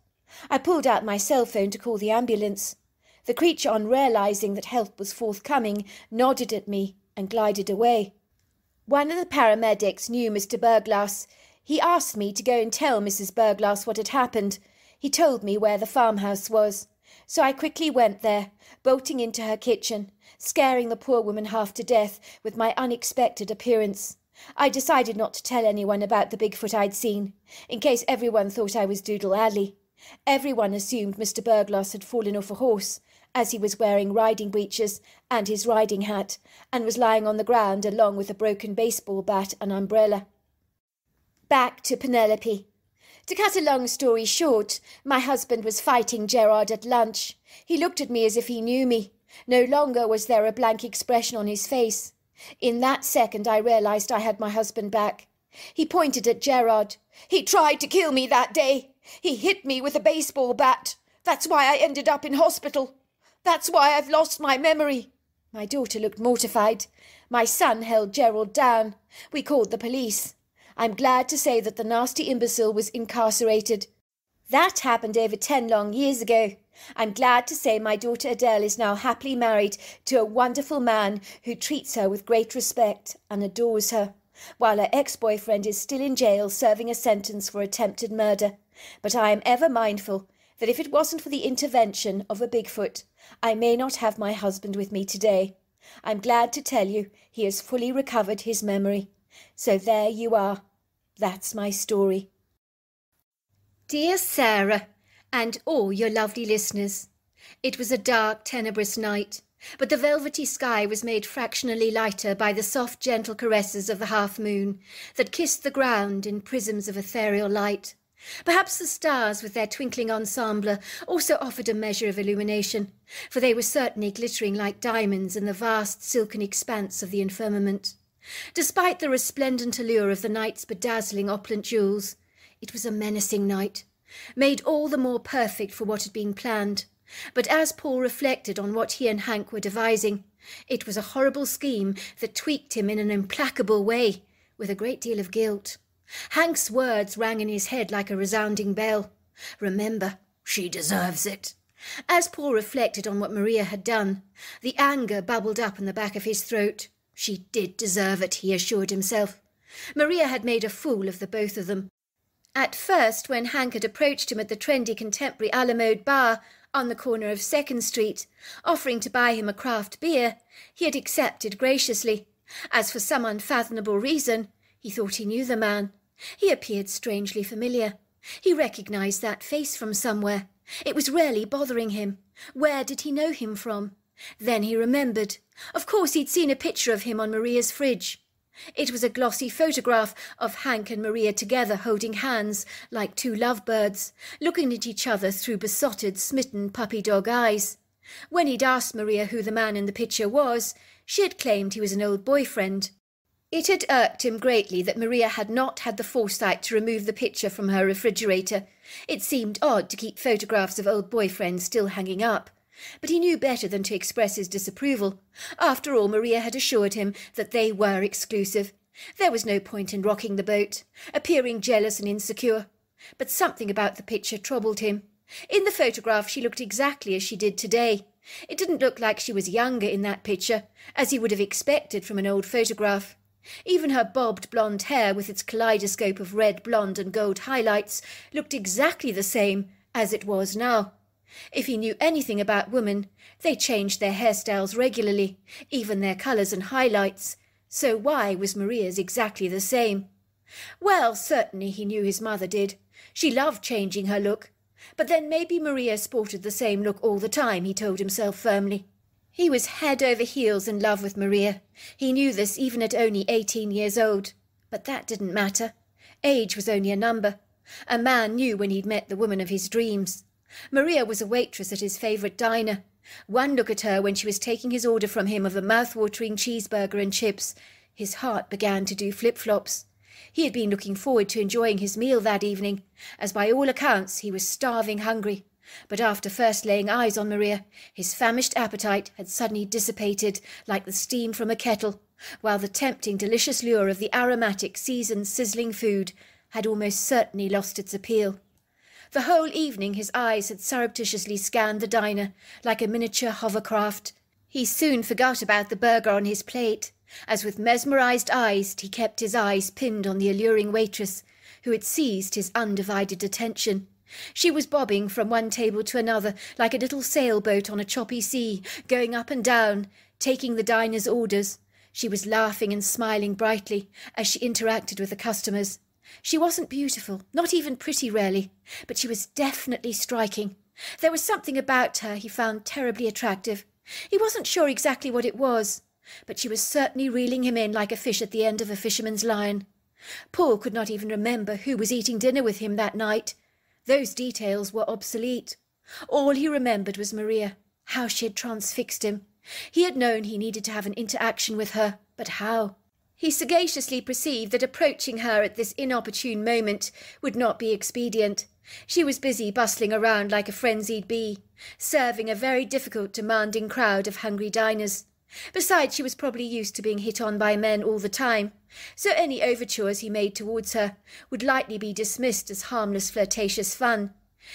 I pulled out my cell phone to call the ambulance. The creature, on realizing that help was forthcoming, nodded at me and glided away. One of the paramedics knew Mr. Burglass. He asked me to go and tell Mrs. Burglass what had happened. He told me where the farmhouse was. So I quickly went there, bolting into her kitchen, scaring the poor woman half to death with my unexpected appearance. I decided not to tell anyone about the Bigfoot I'd seen, in case everyone thought I was Doodle Alley. Everyone assumed Mr. Burglass had fallen off a horse, as he was wearing riding breeches and his riding hat, and was lying on the ground along with a broken baseball bat and umbrella. Back to Penelope. To cut a long story short, my husband was fighting Gerard at lunch. He looked at me as if he knew me. No longer was there a blank expression on his face. In that second I realized I had my husband back. He pointed at Gerard. "He tried to kill me that day. He hit me with a baseball bat. That's why I ended up in hospital. That's why I've lost my memory." My daughter looked mortified. My son held Gerald down. We called the police. I'm glad to say that the nasty imbecile was incarcerated. That happened over 10 long years ago. I'm glad to say my daughter Adele is now happily married to a wonderful man who treats her with great respect and adores her, while her ex-boyfriend is still in jail serving a sentence for attempted murder. But I am ever mindful that if it wasn't for the intervention of a Bigfoot, I may not have my husband with me today. I'm glad to tell you he has fully recovered his memory. So there you are. That's my story. Dear Sarah, and all your lovely listeners, it was a dark, tenebrous night, but the velvety sky was made fractionally lighter by the soft, gentle caresses of the half-moon that kissed the ground in prisms of ethereal light. Perhaps the stars, with their twinkling ensemble, also offered a measure of illumination, for they were certainly glittering like diamonds in the vast silken expanse of the firmament. Despite the resplendent allure of the night's bedazzling opulent jewels, it was a menacing night, made all the more perfect for what had been planned. But as Paul reflected on what he and Hank were devising, it was a horrible scheme that tweaked him in an implacable way, with a great deal of guilt. Hank's words rang in his head like a resounding bell. "Remember, she deserves it." As Paul reflected on what Maria had done, the anger bubbled up in the back of his throat. She did deserve it, he assured himself. Maria had made a fool of the both of them. At first, when Hank had approached him at the trendy contemporary a la mode bar on the corner of 2nd Street, offering to buy him a craft beer, he had accepted graciously. As for some unfathomable reason, he thought he knew the man. He appeared strangely familiar. He recognized that face from somewhere. It was really bothering him. Where did he know him from? Then he remembered. Of course he'd seen a picture of him on Maria's fridge. It was a glossy photograph of Hank and Maria together holding hands like two lovebirds, looking at each other through besotted, smitten puppy-dog eyes. When he'd asked Maria who the man in the picture was, she had claimed he was an old boyfriend. It had irked him greatly that Maria had not had the foresight to remove the picture from her refrigerator. It seemed odd to keep photographs of old boyfriends still hanging up. But he knew better than to express his disapproval. After all, Maria had assured him that they were exclusive. There was no point in rocking the boat, appearing jealous and insecure. But something about the picture troubled him. In the photograph she looked exactly as she did today. It didn't look like she was younger in that picture, as he would have expected from an old photograph. Even her bobbed blonde hair with its kaleidoscope of red, blonde and gold highlights looked exactly the same as it was now. If he knew anything about women, they changed their hairstyles regularly, even their colours and highlights. So why was Maria's exactly the same? Well, certainly he knew his mother did. She loved changing her look. But then maybe Maria sported the same look all the time, he told himself firmly. He was head over heels in love with Maria. He knew this even at only 18 years old. But that didn't matter. Age was only a number. A man knew when he'd met the woman of his dreams. Maria was a waitress at his favourite diner. One look at her when she was taking his order from him of a mouth-watering cheeseburger and chips, his heart began to do flip-flops. He had been looking forward to enjoying his meal that evening, as by all accounts he was starving hungry. But after first laying eyes on Maria, his famished appetite had suddenly dissipated like the steam from a kettle, while the tempting, delicious lure of the aromatic, seasoned, sizzling food had almost certainly lost its appeal. The whole evening his eyes had surreptitiously scanned the diner like a miniature hovercraft. He soon forgot about the burger on his plate, as with mesmerized eyes he kept his eyes pinned on the alluring waitress, who had seized his undivided attention. She was bobbing from one table to another like a little sailboat on a choppy sea, going up and down, taking the diner's orders. She was laughing and smiling brightly as she interacted with the customers. She wasn't beautiful, not even pretty really, but she was definitely striking. There was something about her he found terribly attractive. He wasn't sure exactly what it was, but she was certainly reeling him in like a fish at the end of a fisherman's line. Paul could not even remember who was eating dinner with him that night. Those details were obsolete. All he remembered was Maria, how she had transfixed him. He had known he needed to have an interaction with her, but how? He sagaciously perceived that approaching her at this inopportune moment would not be expedient. She was busy bustling around like a frenzied bee, serving a very difficult, demanding crowd of hungry diners. Besides, she was probably used to being hit on by men all the time, so any overtures he made towards her would likely be dismissed as harmless, flirtatious fun.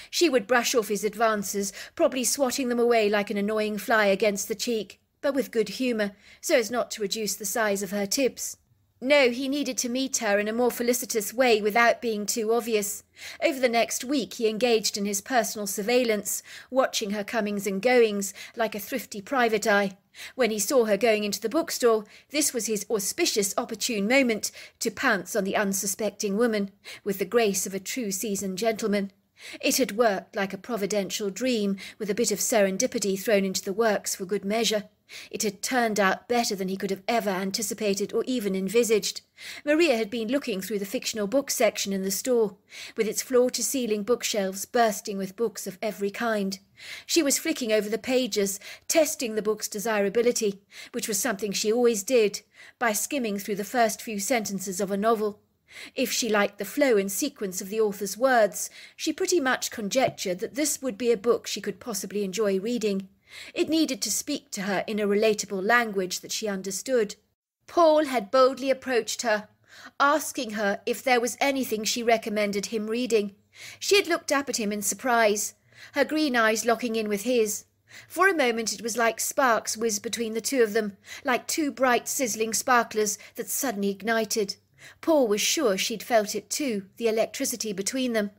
She would brush off his advances, probably swatting them away like an annoying fly against the cheek, but with good humour, so as not to reduce the size of her tips. No, he needed to meet her in a more felicitous way without being too obvious. Over the next week he engaged in his personal surveillance, watching her comings and goings like a thrifty private eye. When he saw her going into the bookstore, this was his auspicious opportune moment to pounce on the unsuspecting woman, with the grace of a true seasoned gentleman. It had worked like a providential dream, with a bit of serendipity thrown into the works for good measure. It had turned out better than he could have ever anticipated or even envisaged. Maria had been looking through the fictional book section in the store, with its floor-to-ceiling bookshelves bursting with books of every kind. She was flicking over the pages, testing the book's desirability, which was something she always did, by skimming through the first few sentences of a novel. If she liked the flow and sequence of the author's words, she pretty much conjectured that this would be a book she could possibly enjoy reading. It needed to speak to her in a relatable language that she understood. Paul had boldly approached her, asking her if there was anything she recommended him reading. She had looked up at him in surprise, her green eyes locking in with his. For a moment it was like sparks whizzed between the two of them, like two bright sizzling sparklers that suddenly ignited. Paul was sure she'd felt it too, the electricity between them.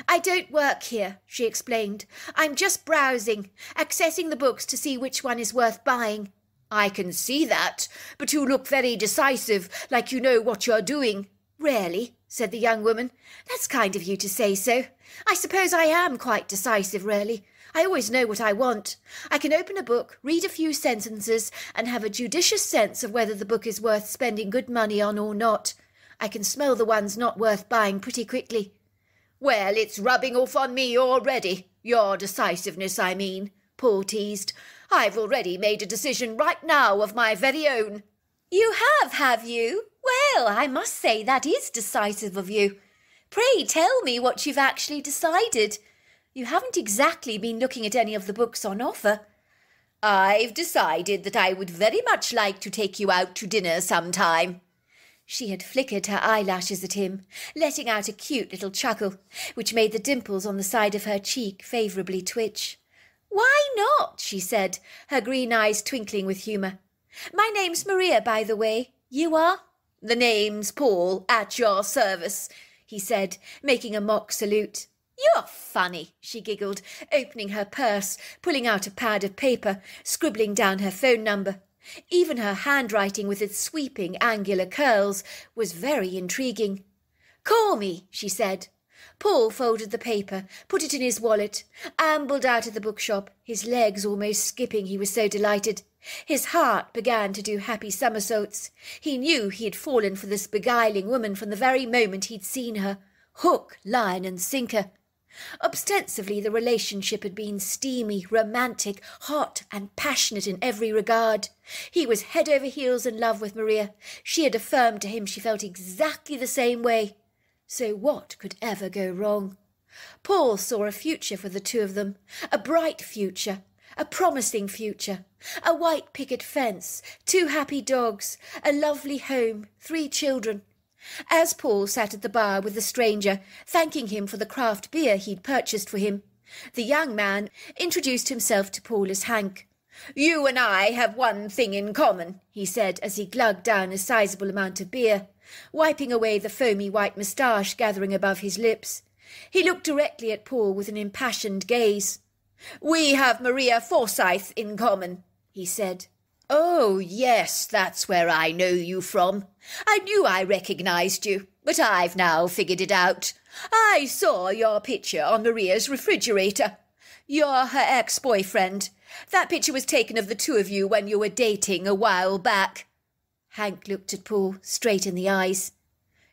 "I don't work here," she explained. "I'm just browsing, accessing the books to see which one is worth buying." "I can see that, but you look very decisive, like you know what you're doing." "Really?" said the young woman. "That's kind of you to say so. I suppose I am quite decisive, really. I always know what I want. I can open a book, read a few sentences, and have a judicious sense of whether the book is worth spending good money on or not. I can smell the ones not worth buying pretty quickly." "Well, it's rubbing off on me already. Your decisiveness, I mean," Paul teased. "I've already made a decision right now of my very own." "You have you? Well, I must say that is decisive of you. Pray tell me what you've actually decided. You haven't exactly been looking at any of the books on offer." "I've decided that I would very much like to take you out to dinner sometime." She had flickered her eyelashes at him, letting out a cute little chuckle, which made the dimples on the side of her cheek favourably twitch. "Why not?" she said, her green eyes twinkling with humour. "My name's Maria, by the way. You are?" "The name's Paul, at your service," he said, making a mock salute. "You're funny," she giggled, opening her purse, pulling out a pad of paper, scribbling down her phone number. Even her handwriting, with its sweeping angular curls, was very intriguing. "Call me," she said. Paul folded the paper, put it in his wallet, ambled out of the bookshop, his legs almost skipping, he was so delighted. His heart began to do happy somersaults. He knew he had fallen for this beguiling woman from the very moment he'd seen her. Hook, line and sinker. Ostensibly the relationship had been steamy, romantic, hot and passionate in every regard. He was head over heels in love with Maria. She had affirmed to him she felt exactly the same way. So what could ever go wrong? Paul saw a future for the two of them, a bright future, a promising future, a white picket fence, 2 happy dogs, a lovely home, 3 children. As Paul sat at the bar with the stranger, thanking him for the craft beer he'd purchased for him, the young man introduced himself to Paul as Hank. "You and I have one thing in common," he said as he glugged down a sizable amount of beer, wiping away the foamy white moustache gathering above his lips. He looked directly at Paul with an impassioned gaze. "We have Maria Forsyth in common," he said. "Oh, yes, that's where I know you from. I knew I recognised you, but I've now figured it out. I saw your picture on Maria's refrigerator. You're her ex-boyfriend. That picture was taken of the two of you when you were dating a while back." Hank looked at Paul straight in the eyes.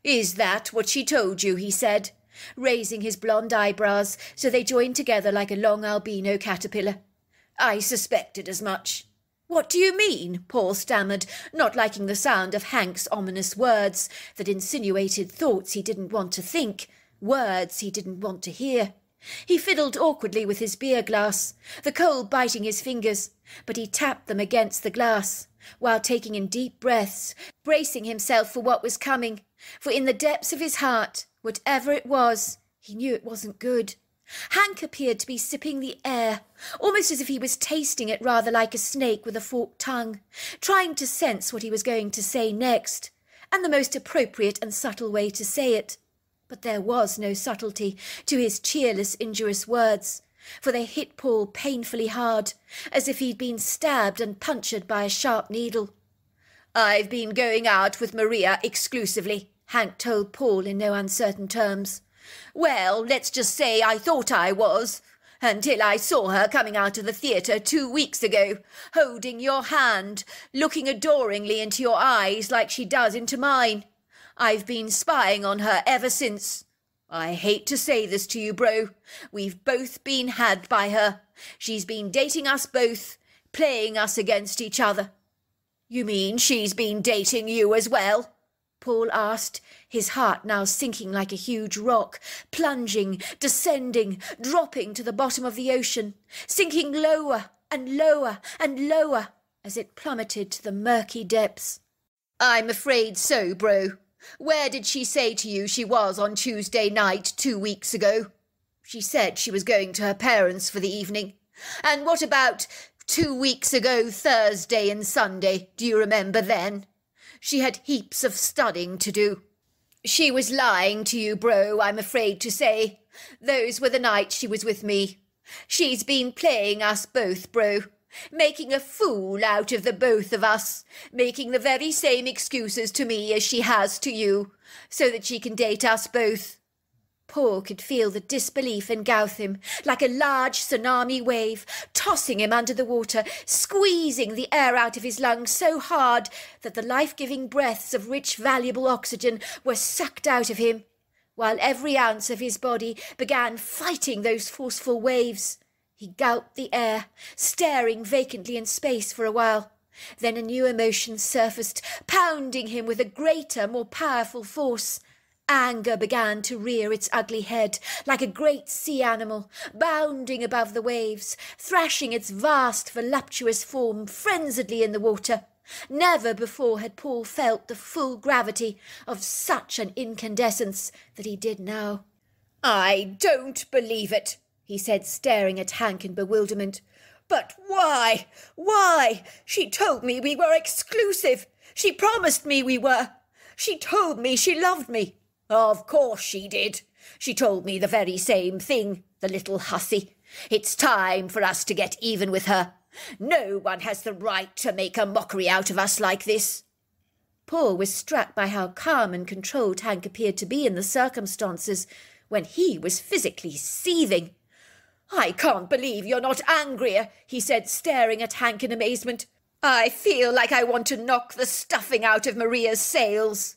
"Is that what she told you?" he said, raising his blonde eyebrows so they joined together like a long albino caterpillar. "I suspected as much." "What do you mean?" Paul stammered, not liking the sound of Hank's ominous words that insinuated thoughts he didn't want to think, words he didn't want to hear. He fiddled awkwardly with his beer glass, the cold biting his fingers, but he tapped them against the glass, while taking in deep breaths, bracing himself for what was coming, for in the depths of his heart, whatever it was, he knew it wasn't good. Hank appeared to be sipping the air, almost as if he was tasting it rather like a snake with a forked tongue, trying to sense what he was going to say next, and the most appropriate and subtle way to say it. But there was no subtlety to his cheerless, injurious words, for they hit Paul painfully hard, as if he'd been stabbed and punctured by a sharp needle. "I've been going out with Maria exclusively," Hank told Paul in no uncertain terms. "Well, let's just say I thought I was, until I saw her coming out of the theatre 2 weeks ago, holding your hand, looking adoringly into your eyes like she does into mine. I've been spying on her ever since. I hate to say this to you, bro. We've both been had by her. She's been dating us both, playing us against each other." "You mean she's been dating you as well?" Paul asked, his heart now sinking like a huge rock, plunging, descending, dropping to the bottom of the ocean, sinking lower and lower and lower as it plummeted to the murky depths. "I'm afraid so, bro. Where did she say to you she was on Tuesday night 2 weeks ago?" "She said she was going to her parents' for the evening." "And what about 2 weeks ago, Thursday and Sunday? Do you remember then?" "She had heaps of studying to do." "She was lying to you, bro, I'm afraid to say. Those were the nights she was with me. She's been playing us both, bro, making a fool out of the both of us, making the very same excuses to me as she has to you, so that she can date us both." Paul could feel the disbelief engulf him like a large tsunami wave, tossing him under the water, squeezing the air out of his lungs so hard that the life-giving breaths of rich, valuable oxygen were sucked out of him, while every ounce of his body began fighting those forceful waves. He gulped the air, staring vacantly in space for a while. Then a new emotion surfaced, pounding him with a greater, more powerful force. Anger began to rear its ugly head like a great sea animal, bounding above the waves, thrashing its vast, voluptuous form frenziedly in the water. Never before had Paul felt the full gravity of such an incandescence that he did now. "I don't believe it," he said, staring at Hank in bewilderment. "But why? Why? She told me we were exclusive. She promised me we were. She told me she loved me." "Of course she did. She told me the very same thing, the little hussy. It's time for us to get even with her. No one has the right to make a mockery out of us like this." Paul was struck by how calm and controlled Hank appeared to be in the circumstances, when he was physically seething. "I can't believe you're not angrier," he said, staring at Hank in amazement. "I feel like I want to knock the stuffing out of Maria's sails."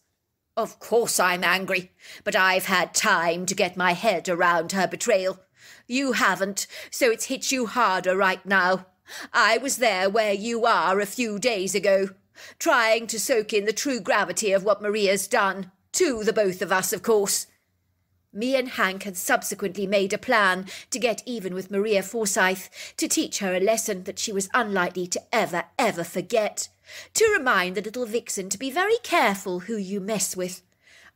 "Of course I'm angry, but I've had time to get my head around her betrayal. You haven't, so it's hit you harder right now. I was there where you are a few days ago, trying to soak in the true gravity of what Maria's done, to the both of us, of course." Me and Hank had subsequently made a plan to get even with Maria Forsyth, to teach her a lesson that she was unlikely to ever forget, to remind the little vixen to be very careful who you mess with.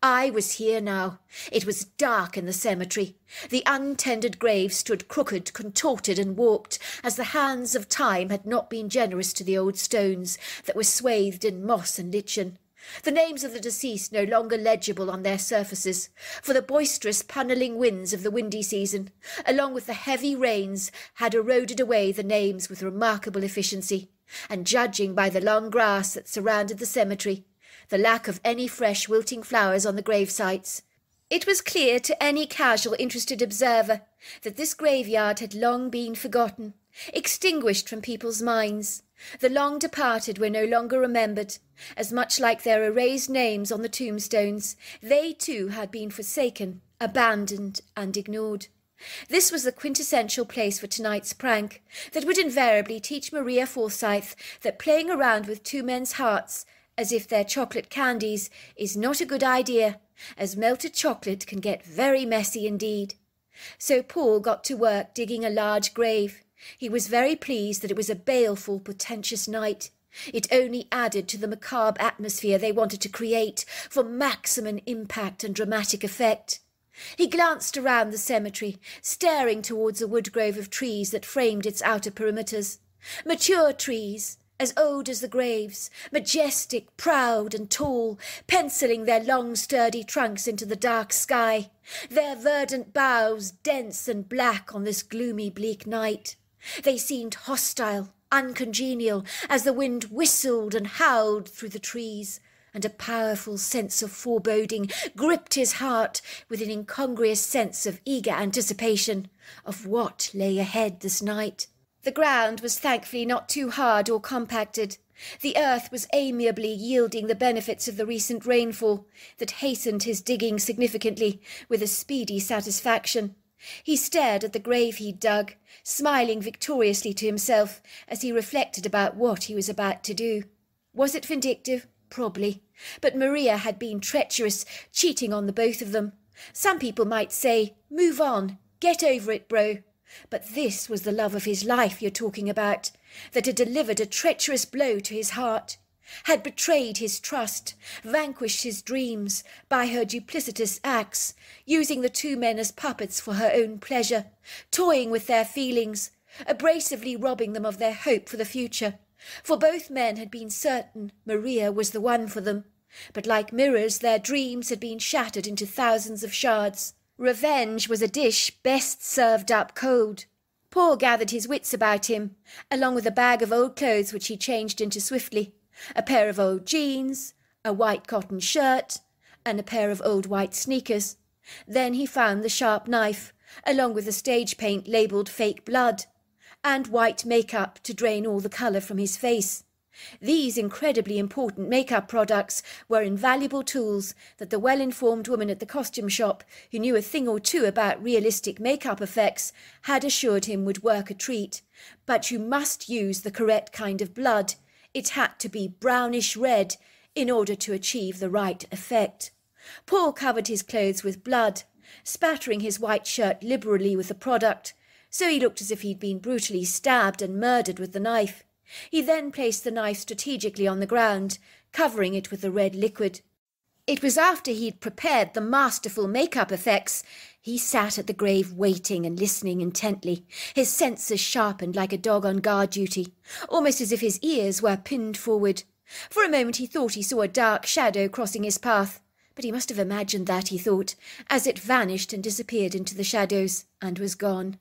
I was here now. It was dark in the cemetery. The untended grave stood crooked, contorted and warped, as the hands of time had not been generous to the old stones that were swathed in moss and lichen. The names of the deceased no longer legible on their surfaces, for the boisterous punnelling winds of the windy season, along with the heavy rains, had eroded away the names with remarkable efficiency, and judging by the long grass that surrounded the cemetery, the lack of any fresh wilting flowers on the grave sites, it was clear to any casual interested observer that this graveyard had long been forgotten, extinguished from people's minds. The long departed were no longer remembered, as much like their erased names on the tombstones, they too had been forsaken, abandoned and ignored. This was the quintessential place for tonight's prank, that would invariably teach Maria Forsyth that playing around with two men's hearts, as if they're chocolate candies, is not a good idea, as melted chocolate can get very messy indeed. So Paul got to work digging a large grave. He was very pleased that it was a baleful, portentous night. It only added to the macabre atmosphere they wanted to create for maximum impact and dramatic effect. He glanced around the cemetery, staring towards a wood grove of trees that framed its outer perimeters. Mature trees, as old as the graves, majestic, proud and tall, penciling their long sturdy trunks into the dark sky, their verdant boughs dense and black on this gloomy bleak night. They seemed hostile, uncongenial, as the wind whistled and howled through the trees, and a powerful sense of foreboding gripped his heart with an incongruous sense of eager anticipation of what lay ahead this night. The ground was thankfully not too hard or compacted. The earth was amiably yielding the benefits of the recent rainfall that hastened his digging significantly with a speedy satisfaction. He stared at the grave he'd dug, smiling victoriously to himself as he reflected about what he was about to do. Was it vindictive? Probably. But Maria had been treacherous, cheating on the both of them. Some people might say, move on, get over it, bro. But this was the love of his life you're talking about, that had delivered a treacherous blow to his heart, had betrayed his trust, vanquished his dreams by her duplicitous acts, using the two men as puppets for her own pleasure, toying with their feelings, abrasively robbing them of their hope for the future. For both men had been certain Maria was the one for them, but like mirrors their dreams had been shattered into thousands of shards. Revenge was a dish best served up cold. Paul gathered his wits about him, along with a bag of old clothes which he changed into swiftly, a pair of old jeans, a white cotton shirt, and a pair of old white sneakers. Then he found the sharp knife, along with the stage paint labelled fake blood, and white make-up to drain all the colour from his face. These incredibly important make-up products were invaluable tools that the well-informed woman at the costume shop, who knew a thing or two about realistic make-up effects, had assured him would work a treat. But you must use the correct kind of blood. It had to be brownish red in order to achieve the right effect. Paul covered his clothes with blood, spattering his white shirt liberally with the product, so he looked as if he'd been brutally stabbed and murdered with the knife. He then placed the knife strategically on the ground, covering it with the red liquid. It was after he'd prepared the masterful make-up effects. He sat at the grave waiting and listening intently, his senses sharpened like a dog on guard duty, almost as if his ears were pinned forward. For a moment he thought he saw a dark shadow crossing his path, but he must have imagined that, he thought, as it vanished and disappeared into the shadows, and was gone.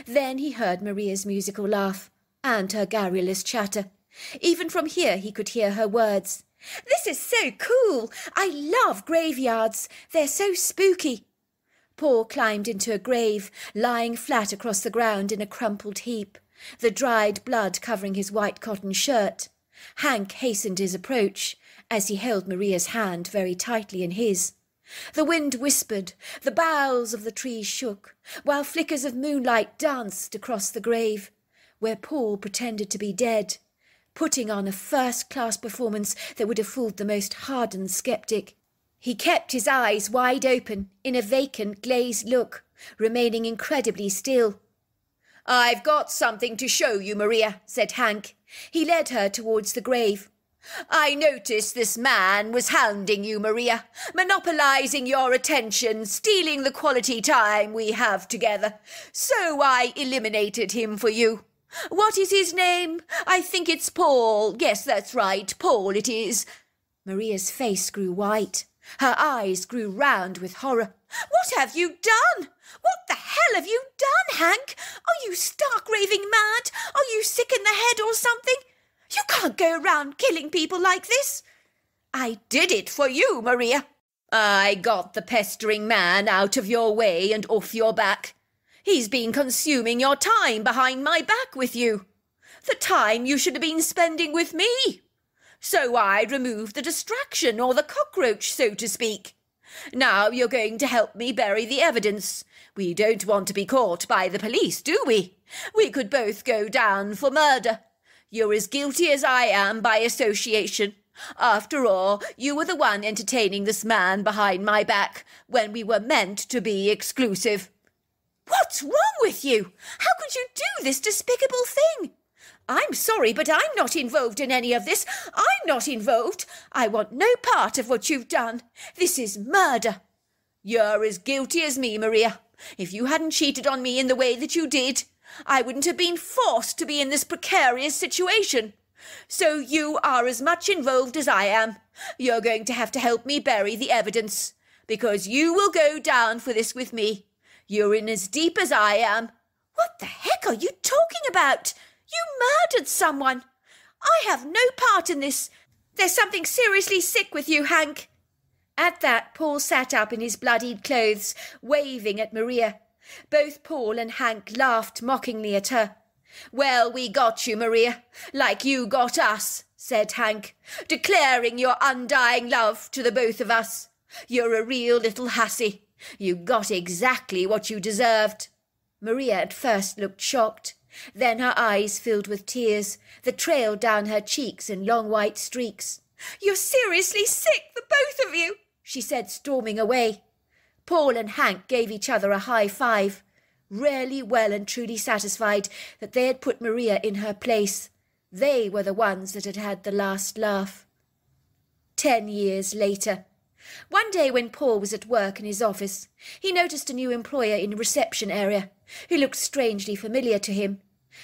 Then he heard Maria's musical laugh, and her garrulous chatter. Even from here he could hear her words. "This is so cool! I love graveyards. They're so spooky." Paul climbed into a grave, lying flat across the ground in a crumpled heap, the dried blood covering his white cotton shirt. Hank hastened his approach, as he held Maria's hand very tightly in his. The wind whispered, the boughs of the trees shook, while flickers of moonlight danced across the grave, where Paul pretended to be dead, putting on a first-class performance that would have fooled the most hardened sceptic. He kept his eyes wide open in a vacant, glazed look, remaining incredibly still. "I've got something to show you, Maria," said Hank. He led her towards the grave. "I noticed this man was hounding you, Maria, monopolizing your attention, stealing the quality time we have together. So I eliminated him for you. What is his name? I think it's Paul. Yes, that's right, Paul it is." Maria's face grew white. Her eyes grew round with horror. "What have you done? What the hell have you done, Hank? Are you stark raving mad? Are you sick in the head or something? You can't go around killing people like this." "I did it for you, Maria. I got the pestering man out of your way and off your back. He's been consuming your time behind my back with you. The time you should have been spending with me. So I removed the distraction or the cockroach, so to speak. Now you're going to help me bury the evidence. We don't want to be caught by the police, do we? We could both go down for murder. You're as guilty as I am by association. After all, you were the one entertaining this man behind my back when we were meant to be exclusive." "What's wrong with you? How could you do this despicable thing?" "I'm sorry, but I'm not involved in any of this. I'm not involved. I want no part of what you've done. This is murder." "You're as guilty as me, Maria. If you hadn't cheated on me in the way that you did, I wouldn't have been forced to be in this precarious situation. So you are as much involved as I am. You're going to have to help me bury the evidence, because you will go down for this with me. You're in as deep as I am." "What the heck are you talking about? You murdered someone. I have no part in this. There's something seriously sick with you, Hank." At that, Paul sat up in his bloodied clothes, waving at Maria. Both Paul and Hank laughed mockingly at her. "Well, we got you, Maria, like you got us," said Hank, "declaring your undying love to the both of us. You're a real little hussy. You got exactly what you deserved." Maria at first looked shocked. Then her eyes filled with tears that trailed down her cheeks in long white streaks. "You're seriously sick, the both of you," she said, storming away. Paul and Hank gave each other a high five, really well and truly satisfied that they had put Maria in her place. They were the ones that had had the last laugh. 10 years later. One day when Paul was at work in his office, he noticed a new employer in the reception area, who looked strangely familiar to him.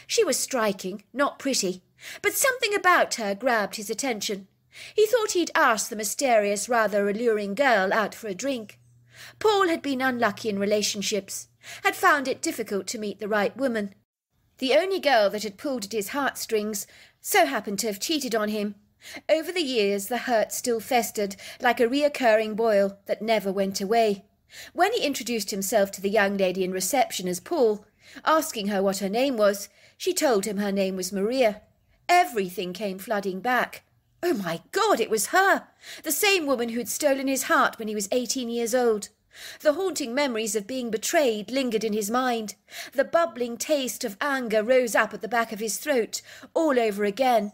She was striking, not pretty, but something about her grabbed his attention. He thought he'd ask the mysterious, rather alluring girl out for a drink. Paul had been unlucky in relationships, had found it difficult to meet the right woman. The only girl that had pulled at his heartstrings so happened to have cheated on him. Over the years, the hurt still festered like a reoccurring boil that never went away. When he introduced himself to the young lady in reception as Paul, asking her what her name was, she told him her name was Maria. Everything came flooding back. Oh my God, it was her! The same woman who'd stolen his heart when he was 18 years old. The haunting memories of being betrayed lingered in his mind. The bubbling taste of anger rose up at the back of his throat, all over again.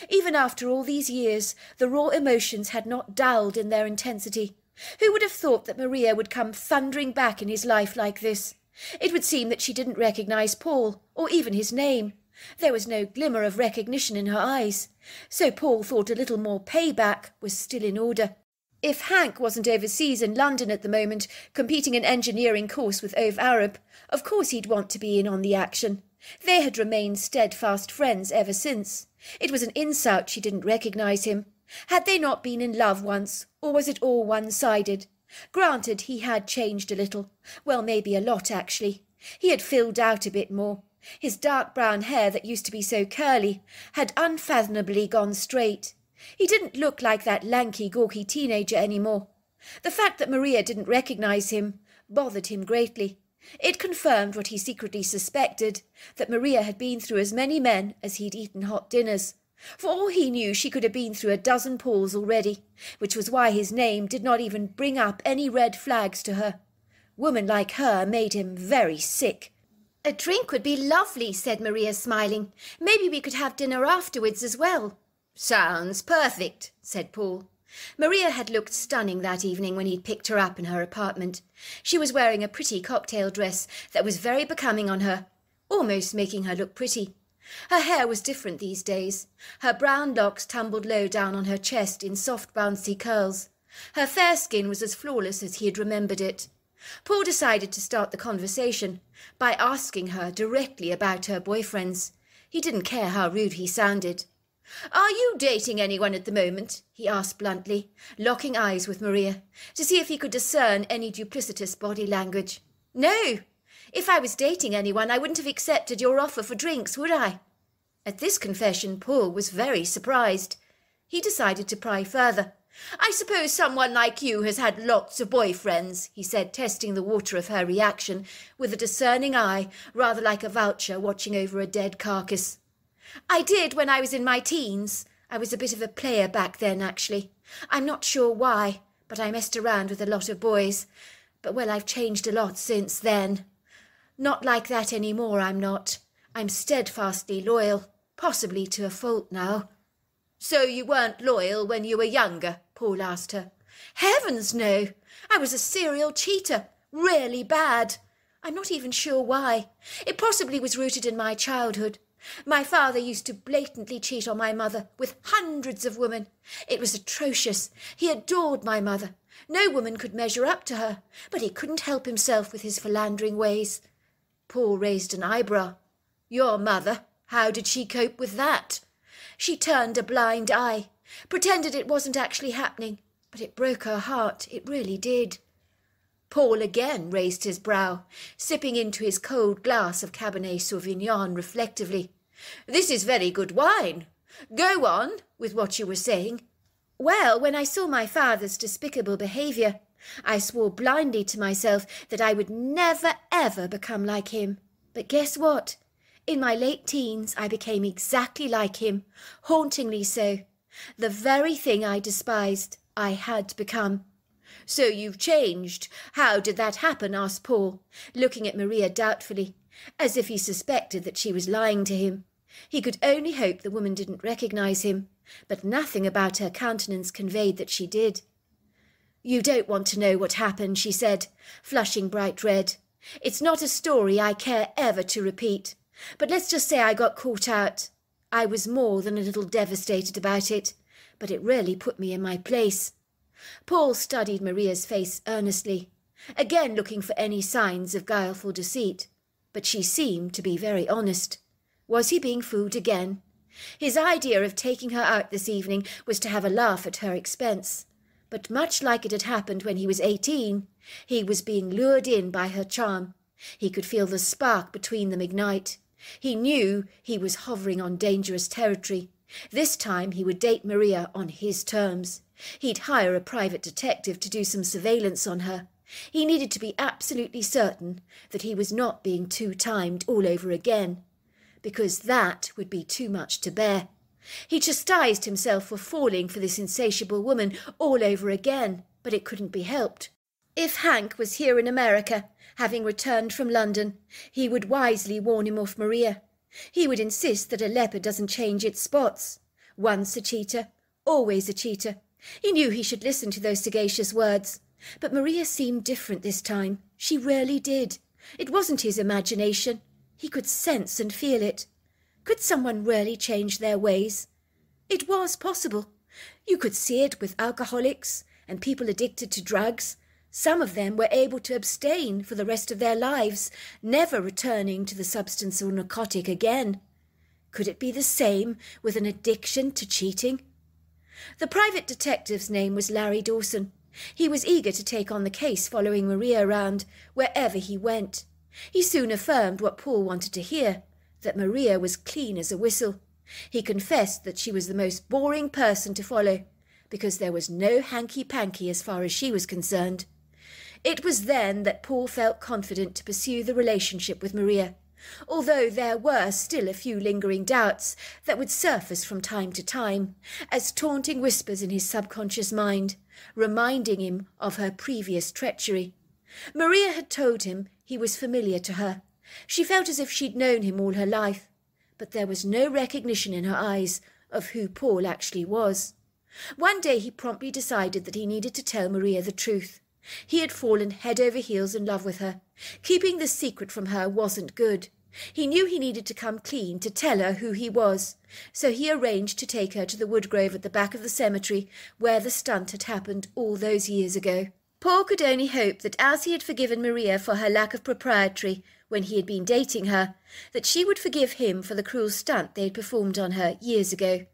Even after all these years, the raw emotions had not dulled in their intensity. Who would have thought that Maria would come thundering back in his life like this? It would seem that she didn't recognise Paul, or even his name. There was no glimmer of recognition in her eyes, so Paul thought a little more payback was still in order. If Hank wasn't overseas in London at the moment, competing an engineering course with Ove Arab, of course he'd want to be in on the action. They had remained steadfast friends ever since. It was an insult she didn't recognise him. Had they not been in love once, or was it all one-sided? Granted, he had changed a little. Well, maybe a lot, actually. He had filled out a bit more. His dark brown hair that used to be so curly had unfathomably gone straight. He didn't look like that lanky, gawky teenager anymore. The fact that Maria didn't recognise him bothered him greatly. It confirmed what he secretly suspected, that Maria had been through as many men as he'd eaten hot dinners. For all he knew, she could have been through a dozen Pauls already, which was why his name did not even bring up any red flags to her. Women like her made him very sick. "A drink would be lovely," said Maria, smiling. "Maybe we could have dinner afterwards as well." "Sounds perfect," said Paul. Maria had looked stunning that evening when he'd picked her up in her apartment. She was wearing a pretty cocktail dress that was very becoming on her, almost making her look pretty. Her hair was different these days. Her brown locks tumbled low down on her chest in soft bouncy curls. Her fair skin was as flawless as he had remembered it. Paul decided to start the conversation by asking her directly about her boyfriends. He didn't care how rude he sounded. "Are you dating anyone at the moment?" he asked bluntly, locking eyes with Maria, to see if he could discern any duplicitous body language. "No. If I was dating anyone, I wouldn't have accepted your offer for drinks, would I?" At this confession, Paul was very surprised. He decided to pry further. "I suppose someone like you has had lots of boyfriends," he said, testing the water of her reaction with a discerning eye, rather like a vulture watching over a dead carcass. "I did when I was in my teens. I was a bit of a player back then, actually. I'm not sure why, but I messed around with a lot of boys. But, well, I've changed a lot since then. Not like that anymore, I'm not. I'm steadfastly loyal, possibly to a fault now." "So you weren't loyal when you were younger?" Paul asked her. "Heavens, no! I was a serial cheater, really bad. I'm not even sure why. It possibly was rooted in my childhood. My father used to blatantly cheat on my mother with hundreds of women. It was atrocious. He adored my mother. No woman could measure up to her, but he couldn't help himself with his philandering ways." Paul raised an eyebrow. "Your mother? How did she cope with that?" "She turned a blind eye, pretended it wasn't actually happening, but it broke her heart, it really did." Paul again raised his brow, sipping into his cold glass of Cabernet Sauvignon reflectively. "This is very good wine. Go on with what you were saying." "Well, when I saw my father's despicable behaviour, I swore blindly to myself that I would never, ever become like him. But guess what? In my late teens, I became exactly like him, hauntingly so. The very thing I despised, I had become." "So you've changed. How did that happen?" asked Paul, looking at Maria doubtfully, as if he suspected that she was lying to him. He could only hope the woman didn't recognise him, but nothing about her countenance conveyed that she did. "You don't want to know what happened," she said, flushing bright red. "It's not a story I care ever to repeat, but let's just say I got caught out. I was more than a little devastated about it, but it really put me in my place." Paul studied Maria's face earnestly, again looking for any signs of guileful deceit, but she seemed to be very honest. Was he being fooled again? His idea of taking her out this evening was to have a laugh at her expense, but much like it had happened when he was 18, he was being lured in by her charm. He could feel the spark between them ignite. He knew he was hovering on dangerous territory. This time he would date Maria on his terms. He'd hire a private detective to do some surveillance on her. He needed to be absolutely certain that he was not being two-timed all over again, because that would be too much to bear. He chastised himself for falling for this insatiable woman all over again, but it couldn't be helped. If Hank was here in America, having returned from London, he would wisely warn him off Maria. He would insist that a leopard doesn't change its spots. Once a cheater, always a cheater. He knew he should listen to those sagacious words. But Maria seemed different this time. She really did. It wasn't his imagination. He could sense and feel it. Could someone really change their ways? It was possible. You could see it with alcoholics and people addicted to drugs. Some of them were able to abstain for the rest of their lives, never returning to the substance or narcotic again. Could it be the same with an addiction to cheating? The private detective's name was Larry Dawson. He was eager to take on the case, following Maria around wherever he went. He soon affirmed what Paul wanted to hear, that Maria was clean as a whistle. He confessed that she was the most boring person to follow, because there was no hanky-panky as far as she was concerned. It was then that Paul felt confident to pursue the relationship with Maria, although there were still a few lingering doubts that would surface from time to time, as taunting whispers in his subconscious mind, reminding him of her previous treachery. Maria had told him he was familiar to her. She felt as if she'd known him all her life, but there was no recognition in her eyes of who Paul actually was. One day he promptly decided that he needed to tell Maria the truth. He had fallen head over heels in love with her. Keeping this secret from her wasn't good. He knew he needed to come clean to tell her who he was, so he arranged to take her to the woodgrove at the back of the cemetery where the stunt had happened all those years ago. Paul could only hope that as he had forgiven Maria for her lack of propriety when he had been dating her, that she would forgive him for the cruel stunt they had performed on her years ago.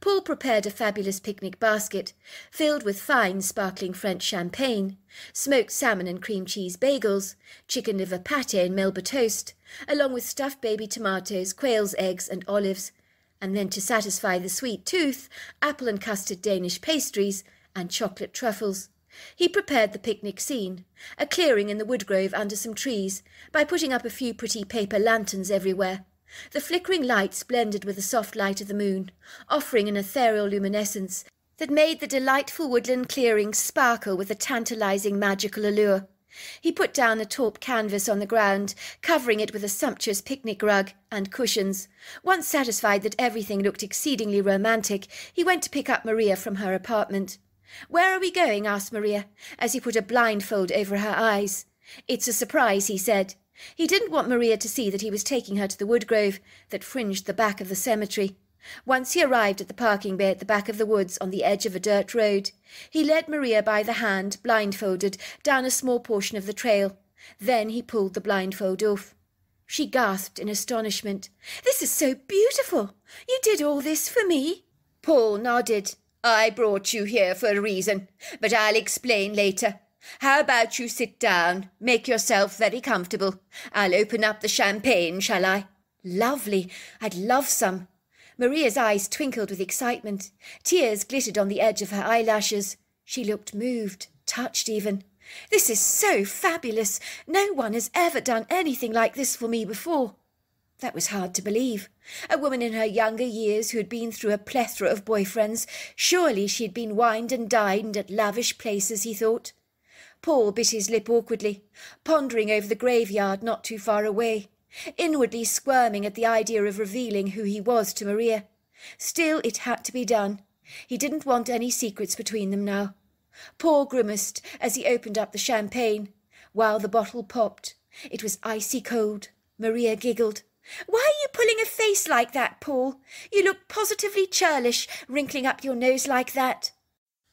Paul prepared a fabulous picnic basket, filled with fine sparkling French champagne, smoked salmon and cream cheese bagels, chicken liver pâté and Melba toast, along with stuffed baby tomatoes, quail's eggs and olives, and then to satisfy the sweet tooth, apple and custard Danish pastries and chocolate truffles. He prepared the picnic scene, a clearing in the woodgrove under some trees, by putting up a few pretty paper lanterns everywhere. The flickering lights blended with the soft light of the moon, offering an ethereal luminescence that made the delightful woodland clearing sparkle with a tantalizing magical allure. He put down a taupe canvas on the ground, covering it with a sumptuous picnic rug and cushions. Once satisfied that everything looked exceedingly romantic, he went to pick up Maria from her apartment. "Where are we going?" asked Maria, as he put a blindfold over her eyes. "It's a surprise," he said. He didn't want Maria to see that he was taking her to the woodgrove that fringed the back of the cemetery. Once he arrived at the parking bay at the back of the woods on the edge of a dirt road, he led Maria by the hand, blindfolded, down a small portion of the trail. Then he pulled the blindfold off. She gasped in astonishment. "This is so beautiful! You did all this for me?" Paul nodded. "I brought you here for a reason, but I'll explain later. How about you sit down, make yourself very comfortable. I'll open up the champagne, shall I?" "Lovely. I'd love some." Maria's eyes twinkled with excitement. Tears glittered on the edge of her eyelashes. She looked moved, touched even. "This is so fabulous. No one has ever done anything like this for me before." That was hard to believe. A woman in her younger years who had been through a plethora of boyfriends. Surely she had been wined and dined at lavish places, he thought. Paul bit his lip awkwardly, pondering over the graveyard not too far away, inwardly squirming at the idea of revealing who he was to Maria. Still, it had to be done. He didn't want any secrets between them now. Paul grimaced as he opened up the champagne, while the bottle popped. It was icy cold. Maria giggled. "Why are you pulling a face like that, Paul? You look positively churlish, wrinkling up your nose like that."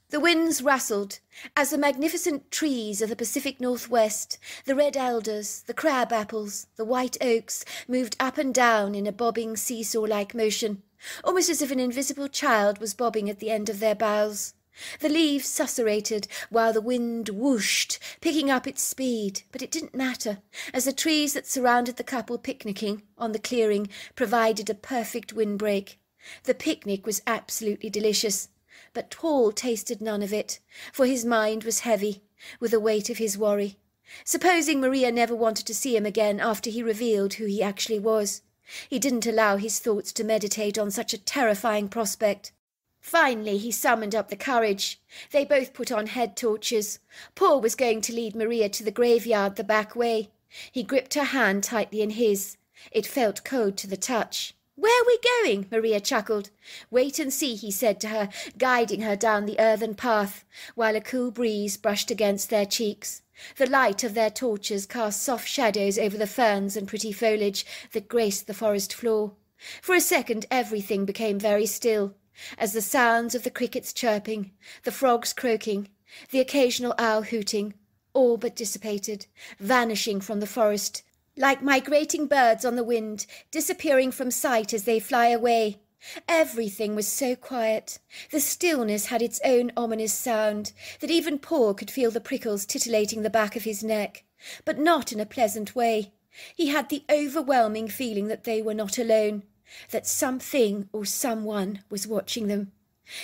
The winds rustled as the magnificent trees of the Pacific Northwest, the red elders, the crab apples, the white oaks, moved up and down in a bobbing seesaw-like motion, almost as if an invisible child was bobbing at the end of their boughs. The leaves susurrated while the wind whooshed, picking up its speed, but it didn't matter, as the trees that surrounded the couple picnicking on the clearing provided a perfect windbreak. The picnic was absolutely delicious, but Paul tasted none of it, for his mind was heavy with the weight of his worry. Supposing Maria never wanted to see him again after he revealed who he actually was. He didn't allow his thoughts to meditate on such a terrifying prospect. Finally, he summoned up the courage. They both put on head torches. Paul was going to lead Maria to the graveyard the back way. He gripped her hand tightly in his. It felt cold to the touch. "Where are we going?" Maria chuckled. "Wait and see," he said to her, guiding her down the earthen path, while a cool breeze brushed against their cheeks. The light of their torches cast soft shadows over the ferns and pretty foliage that graced the forest floor. For a second everything became very still, as the sounds of the crickets chirping, the frogs croaking, the occasional owl hooting, all but dissipated, vanishing from the forest, like migrating birds on the wind, disappearing from sight as they fly away. Everything was so quiet. The stillness had its own ominous sound, that even Paul could feel the prickles titillating the back of his neck, but not in a pleasant way. He had the overwhelming feeling that they were not alone, that something or someone was watching them.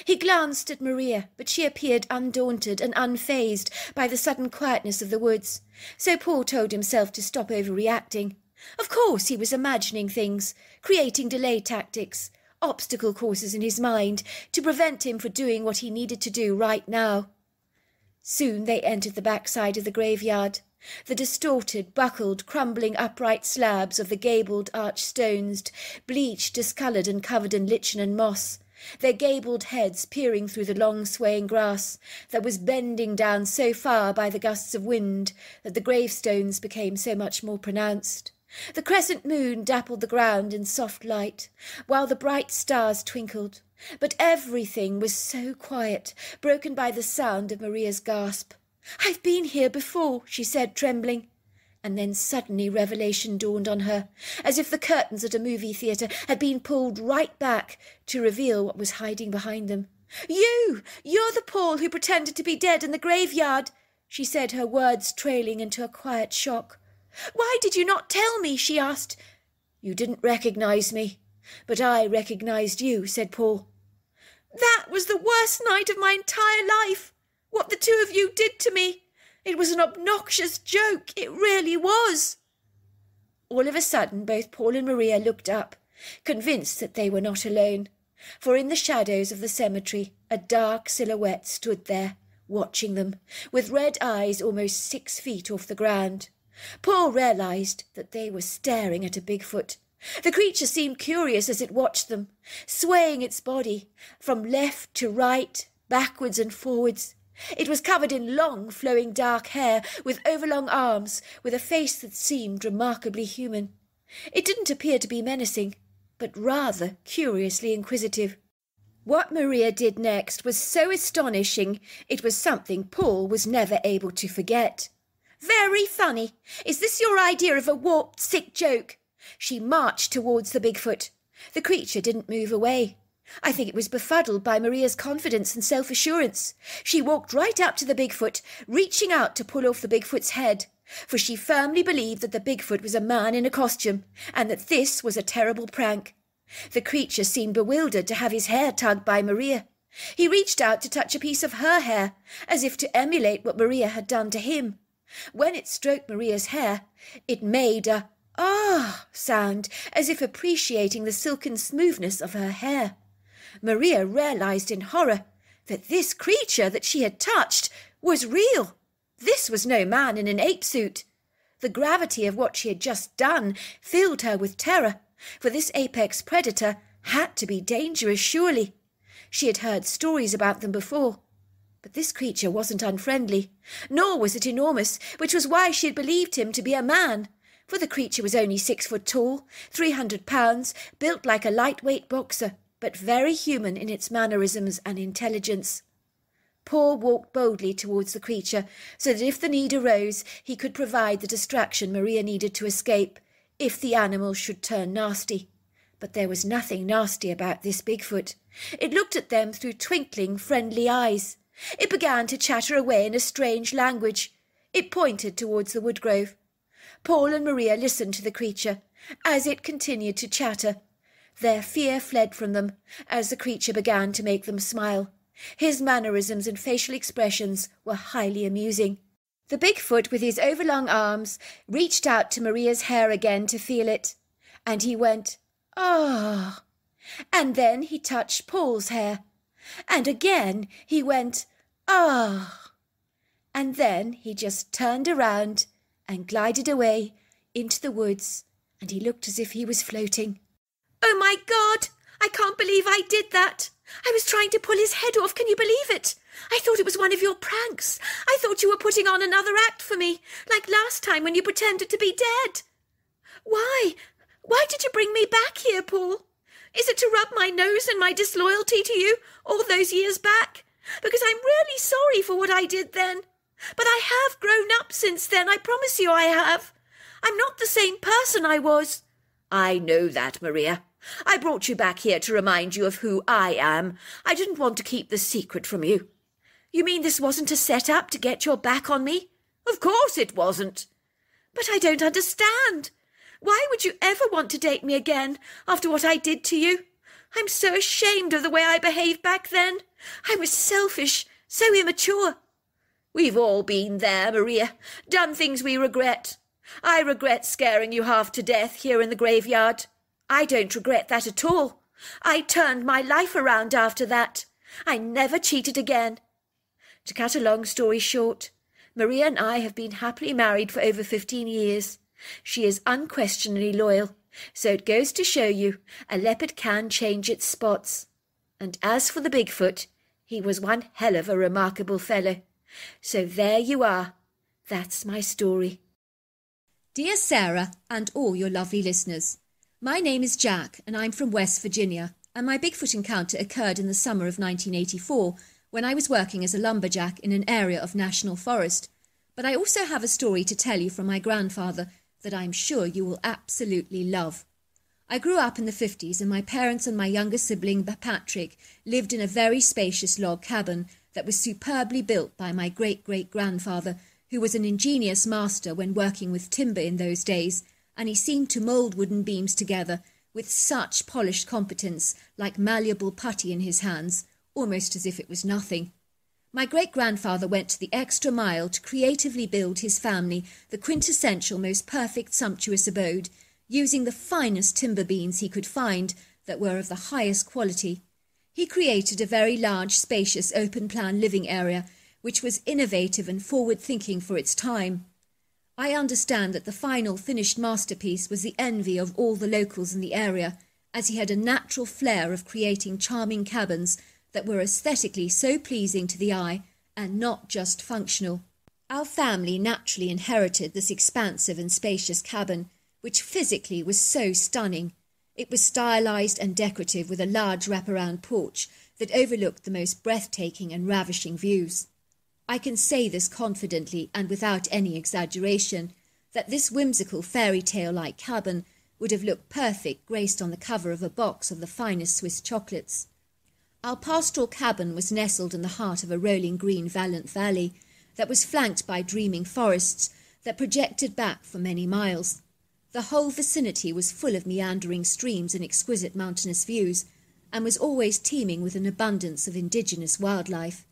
He glanced at Maria, but she appeared undaunted and unfazed by the sudden quietness of the woods, so Paul told himself to stop overreacting. Of course he was imagining things, creating delay tactics, obstacle courses in his mind to prevent him from doing what he needed to do right now. Soon they entered the backside of the graveyard. The distorted, buckled, crumbling upright slabs of the gabled arched stones, bleached, discoloured and covered in lichen and moss, their gabled heads peering through the long swaying grass that was bending down so far by the gusts of wind that the gravestones became so much more pronounced. The crescent moon dappled the ground in soft light, while the bright stars twinkled, but everything was so quiet, broken by the sound of Maria's gasp. "I've been here before," she said, trembling. And then suddenly revelation dawned on her, as if the curtains at a movie theatre had been pulled right back to reveal what was hiding behind them. You're the Paul who pretended to be dead in the graveyard," she said, her words trailing into a quiet shock. "Why did you not tell me?" she asked. "You didn't recognize me, but I recognized you," said Paul. "That was the worst night of my entire life. What the two of you did to me. It was an obnoxious joke. It really was." All of a sudden, both Paul and Maria looked up, convinced that they were not alone, for in the shadows of the cemetery a dark silhouette stood there, watching them, with red eyes almost 6 feet off the ground. Paul realized that they were staring at a Bigfoot. The creature seemed curious as it watched them, swaying its body from left to right, backwards and forwards. It was covered in long, flowing dark hair, with overlong arms, with a face that seemed remarkably human. It didn't appear to be menacing, but rather curiously inquisitive. What Maria did next was so astonishing, it was something Paul was never able to forget. "Very funny. Is this your idea of a warped, sick joke?" She marched towards the Bigfoot. The creature didn't move away. I think it was befuddled by Maria's confidence and self-assurance. She walked right up to the Bigfoot, reaching out to pull off the Bigfoot's head, for she firmly believed that the Bigfoot was a man in a costume, and that this was a terrible prank. The creature seemed bewildered to have his hair tugged by Maria. He reached out to touch a piece of her hair, as if to emulate what Maria had done to him. When it stroked Maria's hair, it made a "ah" sound, as if appreciating the silken smoothness of her hair. Maria realized in horror that this creature that she had touched was real. This was no man in an ape suit. The gravity of what she had just done filled her with terror, for this apex predator had to be dangerous, surely. She had heard stories about them before, but this creature wasn't unfriendly, nor was it enormous, which was why she had believed him to be a man, for the creature was only 6 foot tall, 300 pounds, built like a lightweight boxer, but very human in its mannerisms and intelligence. Paul walked boldly towards the creature, so that if the need arose, he could provide the distraction Maria needed to escape, if the animal should turn nasty. But there was nothing nasty about this Bigfoot. It looked at them through twinkling, friendly eyes. It began to chatter away in a strange language. It pointed towards the woodgrove. Paul and Maria listened to the creature, as it continued to chatter. Their fear fled from them, as the creature began to make them smile. His mannerisms and facial expressions were highly amusing. The Bigfoot, with his overlong arms, reached out to Maria's hair again to feel it, and he went, "Ah!" And then he touched Paul's hair, and again he went, "Ah!" And then he just turned around and glided away into the woods, and he looked as if he was floating. "Oh, my God! I can't believe I did that! I was trying to pull his head off, can you believe it? I thought it was one of your pranks. I thought you were putting on another act for me, like last time when you pretended to be dead. Why? Why did you bring me back here, Paul? Is it to rub my nose in my disloyalty to you all those years back? Because I'm really sorry for what I did then. But I have grown up since then, I promise you I have. I'm not the same person I was." "I know that, Maria. I brought you back here to remind you of who I am. I didn't want to keep the secret from you." "You mean this wasn't a set-up to get your back on me?" "Of course it wasn't." "But I don't understand. Why would you ever want to date me again after what I did to you? I'm so ashamed of the way I behaved back then. I was selfish, so immature." "We've all been there, Maria, done things we regret. I regret scaring you half to death here in the graveyard. I don't regret that at all. I turned my life around after that. I never cheated again. To cut a long story short, Maria and I have been happily married for over 15 years. She is unquestionably loyal, so it goes to show you a leopard can change its spots. And as for the Bigfoot, he was one hell of a remarkable fellow. So there you are. That's my story. Dear Sarah and all your lovely listeners, my name is Jack and I'm from West Virginia, and my Bigfoot encounter occurred in the summer of 1984 when I was working as a lumberjack in an area of national forest. But I also have a story to tell you from my grandfather that I'm sure you will absolutely love. I grew up in the 50s, and my parents and my younger sibling Patrick lived in a very spacious log cabin that was superbly built by my great-great-grandfather, who was an ingenious master when working with timber in those days, and he seemed to mould wooden beams together with such polished competence, like malleable putty in his hands, almost as if it was nothing. My great-grandfather went to the extra mile to creatively build his family the quintessential, most perfect, sumptuous abode, using the finest timber beams he could find that were of the highest quality. He created a very large, spacious, open-plan living area, which was innovative and forward-thinking for its time. I understand that the final finished masterpiece was the envy of all the locals in the area, as he had a natural flair of creating charming cabins that were aesthetically so pleasing to the eye and not just functional. Our family naturally inherited this expansive and spacious cabin, which physically was so stunning. It was stylized and decorative with a large wraparound porch that overlooked the most breathtaking and ravishing views. I can say this confidently and without any exaggeration, that this whimsical fairy tale-like cabin would have looked perfect graced on the cover of a box of the finest Swiss chocolates. Our pastoral cabin was nestled in the heart of a rolling green valiant valley that was flanked by dreaming forests that projected back for many miles. The whole vicinity was full of meandering streams and exquisite mountainous views, and was always teeming with an abundance of indigenous wildlife.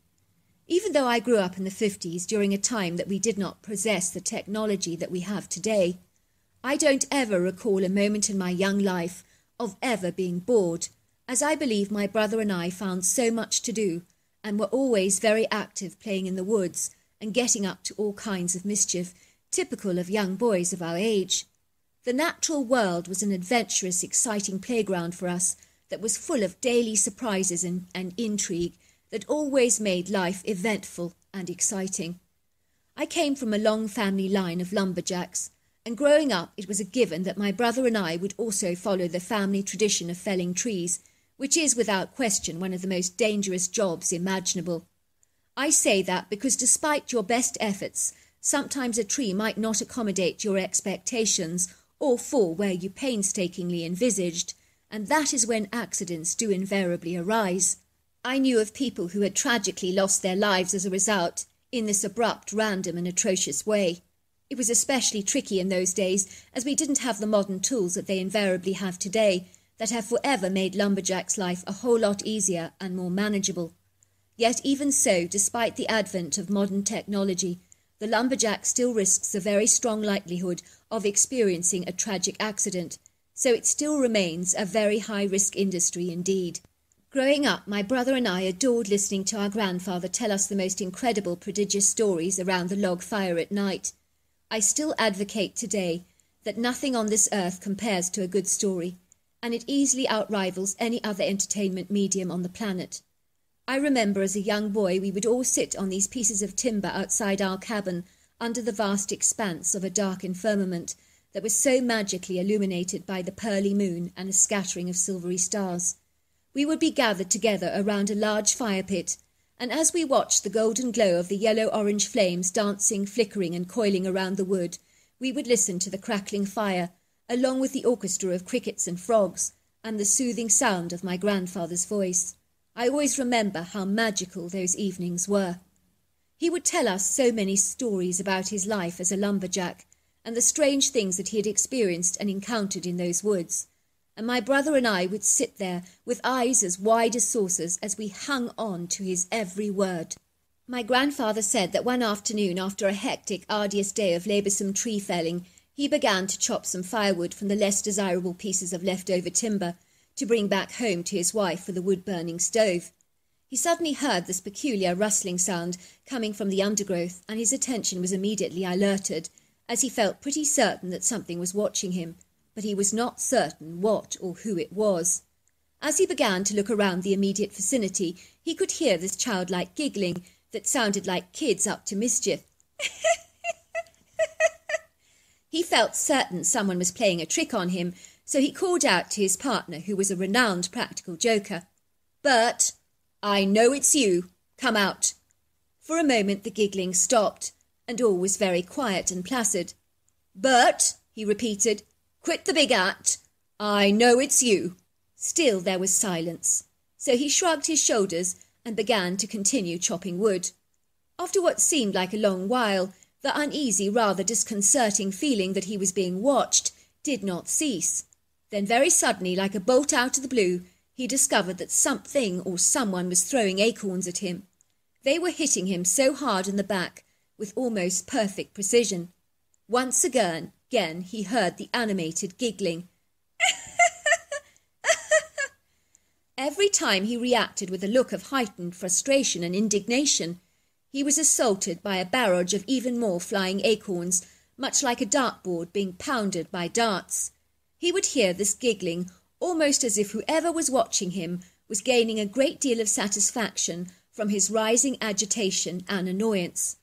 Even though I grew up in the 50s during a time that we did not possess the technology that we have today, I don't ever recall a moment in my young life of ever being bored, as I believe my brother and I found so much to do, and were always very active playing in the woods and getting up to all kinds of mischief, typical of young boys of our age. The natural world was an adventurous, exciting playground for us that was full of daily surprises and intrigue that always made life eventful and exciting. I came from a long family line of lumberjacks, and growing up it was a given that my brother and I would also follow the family tradition of felling trees, which is without question one of the most dangerous jobs imaginable. I say that because despite your best efforts, sometimes a tree might not accommodate your expectations or fall where you painstakingly envisaged, and that is when accidents do invariably arise. I knew of people who had tragically lost their lives as a result, in this abrupt, random and atrocious way. It was especially tricky in those days, as we didn't have the modern tools that they invariably have today, that have forever made lumberjack's life a whole lot easier and more manageable. Yet even so, despite the advent of modern technology, the lumberjack still risks a very strong likelihood of experiencing a tragic accident, so it still remains a very high-risk industry indeed. Growing up, my brother and I adored listening to our grandfather tell us the most incredible, prodigious stories around the log fire at night. I still advocate today that nothing on this earth compares to a good story, and it easily outrivals any other entertainment medium on the planet. I remember as a young boy we would all sit on these pieces of timber outside our cabin under the vast expanse of a darkened firmament that was so magically illuminated by the pearly moon and a scattering of silvery stars. We would be gathered together around a large fire pit, and as we watched the golden glow of the yellow-orange flames dancing, flickering and coiling around the wood, we would listen to the crackling fire, along with the orchestra of crickets and frogs, and the soothing sound of my grandfather's voice. I always remember how magical those evenings were. He would tell us so many stories about his life as a lumberjack, and the strange things that he had experienced and encountered in those woods, and my brother and I would sit there with eyes as wide as saucers as we hung on to his every word. My grandfather said that one afternoon, after a hectic, arduous day of laboursome tree felling, he began to chop some firewood from the less desirable pieces of leftover timber to bring back home to his wife for the wood-burning stove. He suddenly heard this peculiar rustling sound coming from the undergrowth, and his attention was immediately alerted, as he felt pretty certain that something was watching him, but he was not certain what or who it was. As he began to look around the immediate vicinity, he could hear this childlike giggling that sounded like kids up to mischief. He felt certain someone was playing a trick on him, so he called out to his partner, who was a renowned practical joker, "Bert, I know it's you. Come out." For a moment the giggling stopped, and all was very quiet and placid. "Bert," he repeated, "quit the big act. I know it's you." Still there was silence, so he shrugged his shoulders and began to continue chopping wood. After what seemed like a long while, the uneasy, rather disconcerting feeling that he was being watched did not cease. Then very suddenly, like a bolt out of the blue, he discovered that something or someone was throwing acorns at him. They were hitting him so hard in the back, with almost perfect precision. Once again he heard the animated giggling. Every time he reacted with a look of heightened frustration and indignation, he was assaulted by a barrage of even more flying acorns, much like a dartboard being pounded by darts. He would hear this giggling almost as if whoever was watching him was gaining a great deal of satisfaction from his rising agitation and annoyance.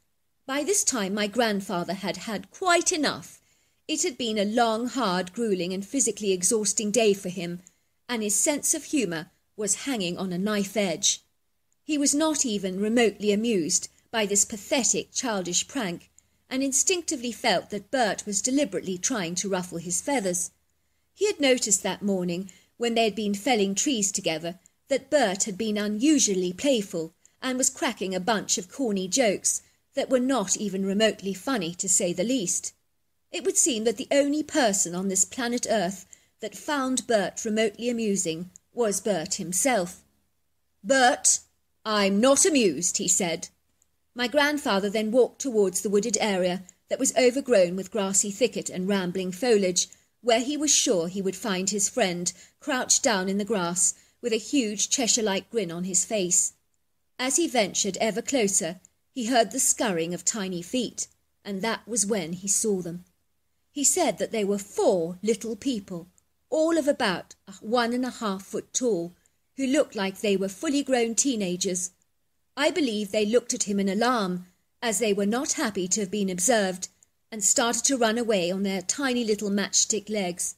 By this time my grandfather had had quite enough. It had been a long, hard, gruelling and physically exhausting day for him, and his sense of humour was hanging on a knife edge. He was not even remotely amused by this pathetic, childish prank, and instinctively felt that Bert was deliberately trying to ruffle his feathers. He had noticed that morning, when they had been felling trees together, that Bert had been unusually playful and was cracking a bunch of corny jokes that were not even remotely funny, to say the least. It would seem that the only person on this planet Earth that found Bert remotely amusing was Bert himself. "Bert, I'm not amused," he said. My grandfather then walked towards the wooded area that was overgrown with grassy thicket and rambling foliage, where he was sure he would find his friend crouched down in the grass with a huge Cheshire-like grin on his face. As he ventured ever closer, he heard the scurrying of tiny feet, and that was when he saw them. He said that they were 4 little people, all of about 1.5 foot tall, who looked like they were fully grown teenagers. I believe they looked at him in alarm, as they were not happy to have been observed, and started to run away on their tiny little matchstick legs.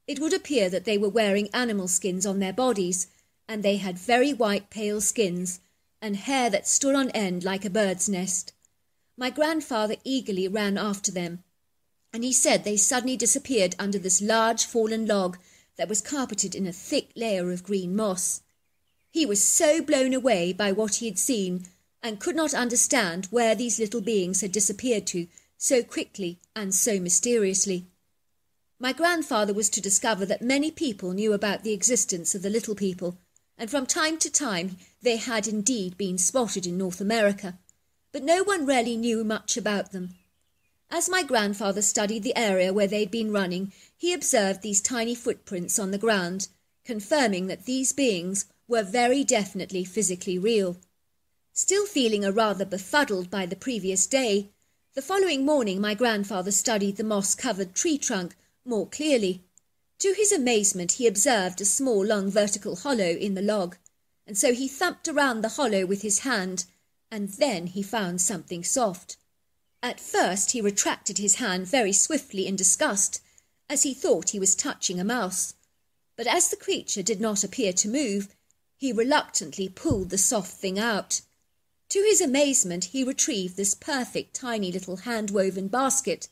It would appear that they were wearing animal skins on their bodies, and they had very white, pale skins, and hair that stood on end like a bird's nest. My grandfather eagerly ran after them, and he said they suddenly disappeared under this large fallen log that was carpeted in a thick layer of green moss. He was so blown away by what he had seen, and could not understand where these little beings had disappeared to so quickly and so mysteriously. My grandfather was to discover that many people knew about the existence of the little people, and from time to time they had indeed been spotted in North America, but no one really knew much about them. As my grandfather studied the area where they'd been running, he observed these tiny footprints on the ground, confirming that these beings were very definitely physically real. Still feeling a rather befuddled by the previous day, the following morning my grandfather studied the moss-covered tree trunk more clearly. To his amazement he observed a small long vertical hollow in the log, and so he thumped around the hollow with his hand, and then he found something soft. At first he retracted his hand very swiftly in disgust, as he thought he was touching a mouse. But as the creature did not appear to move, he reluctantly pulled the soft thing out. To his amazement he retrieved this perfect tiny little hand-woven basket,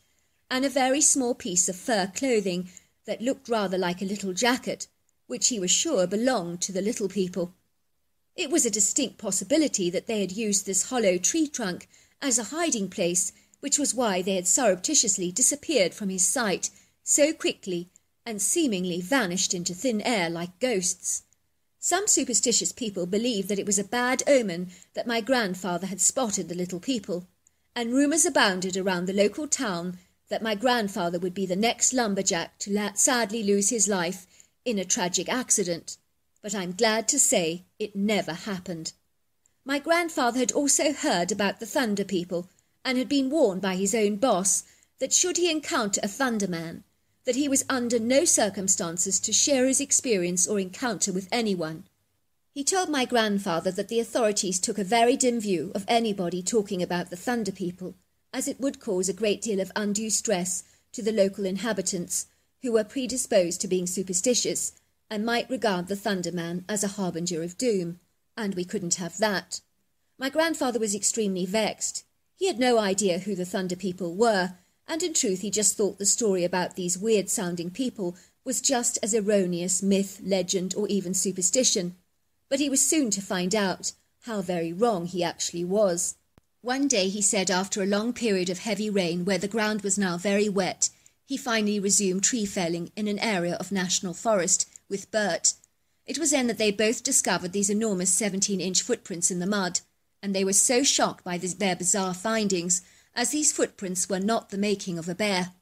and a very small piece of fur clothing that looked rather like a little jacket, which he was sure belonged to the little people. It was a distinct possibility that they had used this hollow tree trunk as a hiding place, which was why they had surreptitiously disappeared from his sight so quickly and seemingly vanished into thin air like ghosts. Some superstitious people believed that it was a bad omen that my grandfather had spotted the little people, and rumours abounded around the local town that my grandfather would be the next lumberjack to sadly lose his life in a tragic accident. But I'm glad to say it never happened. My grandfather had also heard about the Thunder People, and had been warned by his own boss that should he encounter a Thunderman, that he was under no circumstances to share his experience or encounter with anyone. He told my grandfather that the authorities took a very dim view of anybody talking about the Thunder People, as it would cause a great deal of undue stress to the local inhabitants, who were predisposed to being superstitious and might regard the Thunder Man as a harbinger of doom, and we couldn't have that. My grandfather was extremely vexed. He had no idea who the Thunder People were, and in truth he just thought the story about these weird-sounding people was just as erroneous myth, legend, or even superstition. But he was soon to find out how very wrong he actually was. One day, he said, after a long period of heavy rain where the ground was now very wet, he finally resumed tree felling in an area of national forest with Bert. It was then that they both discovered these enormous 17-inch footprints in the mud, and they were so shocked by their bizarre findings, as these footprints were not the making of a bear.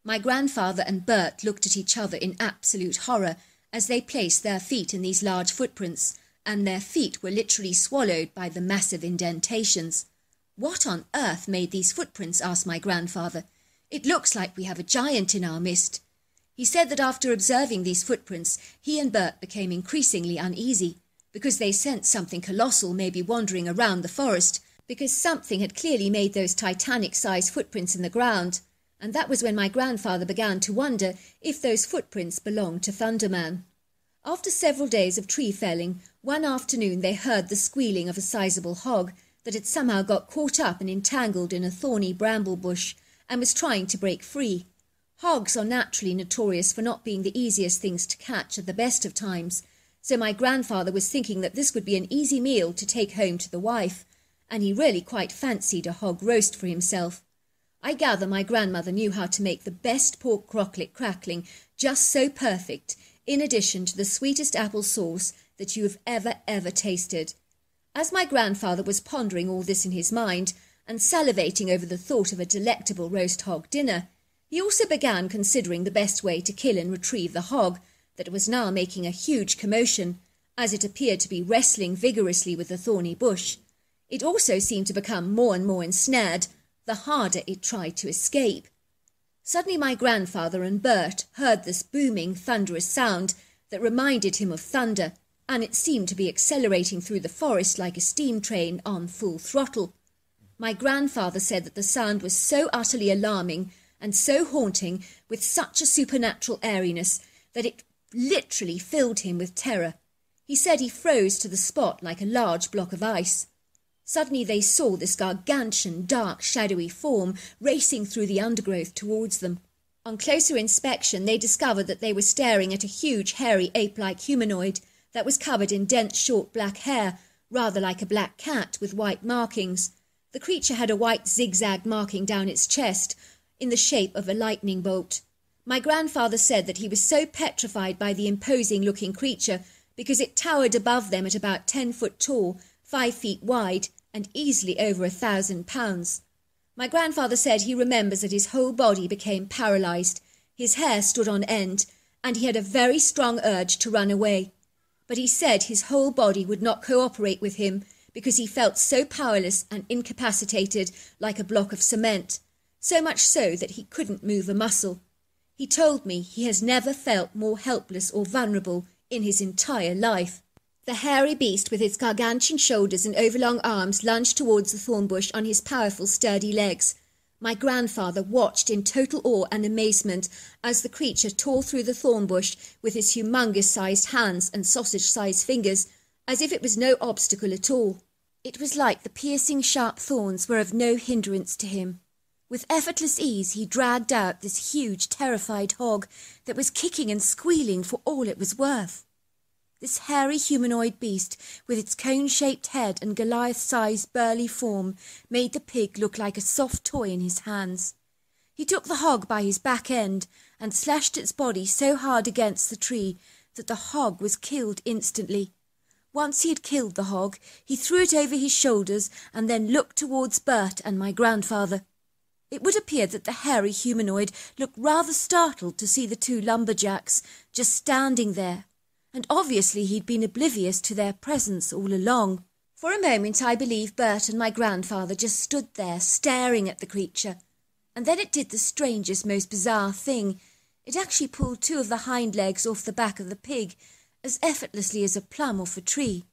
My grandfather and Bert looked at each other in absolute horror as they placed their feet in these large footprints, and their feet were literally swallowed by the massive indentations. "What on earth made these footprints?" asked my grandfather. "It looks like we have a giant in our midst." He said that after observing these footprints, he and Bert became increasingly uneasy, because they sensed something colossal may be wandering around the forest, because something had clearly made those Titanic-sized footprints in the ground, and that was when my grandfather began to wonder if those footprints belonged to Thunderman. After several days of tree felling, one afternoon they heard the squealing of a sizable hog that had somehow got caught up and entangled in a thorny bramble bush and was trying to break free. Hogs are naturally notorious for not being the easiest things to catch at the best of times, so my grandfather was thinking that this would be an easy meal to take home to the wife, and he really quite fancied a hog roast for himself. I gather my grandmother knew how to make the best pork crocklet crackling, just so perfect, in addition to the sweetest apple sauce that you have ever tasted. As my grandfather was pondering all this in his mind, and salivating over the thought of a delectable roast hog dinner, he also began considering the best way to kill and retrieve the hog that was now making a huge commotion, as it appeared to be wrestling vigorously with the thorny bush. It also seemed to become more and more ensnared, the harder it tried to escape. Suddenly my grandfather and Bert heard this booming, thunderous sound that reminded him of thunder, and it seemed to be accelerating through the forest like a steam train on full throttle. My grandfather said that the sound was so utterly alarming and so haunting, with such a supernatural airiness, that it literally filled him with terror. He said he froze to the spot like a large block of ice. Suddenly they saw this gargantuan, dark, shadowy form racing through the undergrowth towards them. On closer inspection, they discovered that they were staring at a huge, hairy, ape-like humanoid that was covered in dense, short black hair, rather like a black cat with white markings. The creature had a white zigzag marking down its chest in the shape of a lightning bolt. My grandfather said that he was so petrified by the imposing-looking creature because it towered above them at about 10 foot tall, 5 feet wide, and easily over 1,000 pounds. My grandfather said he remembers that his whole body became paralysed, his hair stood on end, and he had a very strong urge to run away. But he said his whole body would not cooperate with him because he felt so powerless and incapacitated like a block of cement, so much so that he couldn't move a muscle. He told me he has never felt more helpless or vulnerable in his entire life. The hairy beast with its gargantuan shoulders and overlong arms lunged towards the thorn bush on his powerful, sturdy legs. My grandfather watched in total awe and amazement as the creature tore through the thorn bush with his humongous-sized hands and sausage-sized fingers, as if it was no obstacle at all. It was like the piercing, sharp thorns were of no hindrance to him. With effortless ease he dragged out this huge, terrified hog that was kicking and squealing for all it was worth. This hairy humanoid beast, with its cone-shaped head and Goliath-sized burly form, made the pig look like a soft toy in his hands. He took the hog by his back end and slashed its body so hard against the tree that the hog was killed instantly. Once he had killed the hog, he threw it over his shoulders and then looked towards Bert and my grandfather. It would appear that the hairy humanoid looked rather startled to see the two lumberjacks just standing there, and obviously he'd been oblivious to their presence all along. For a moment I believe Bert and my grandfather just stood there staring at the creature, and then it did the strangest, most bizarre thing. It actually pulled 2 of the hind legs off the back of the pig as effortlessly as a plum off a tree,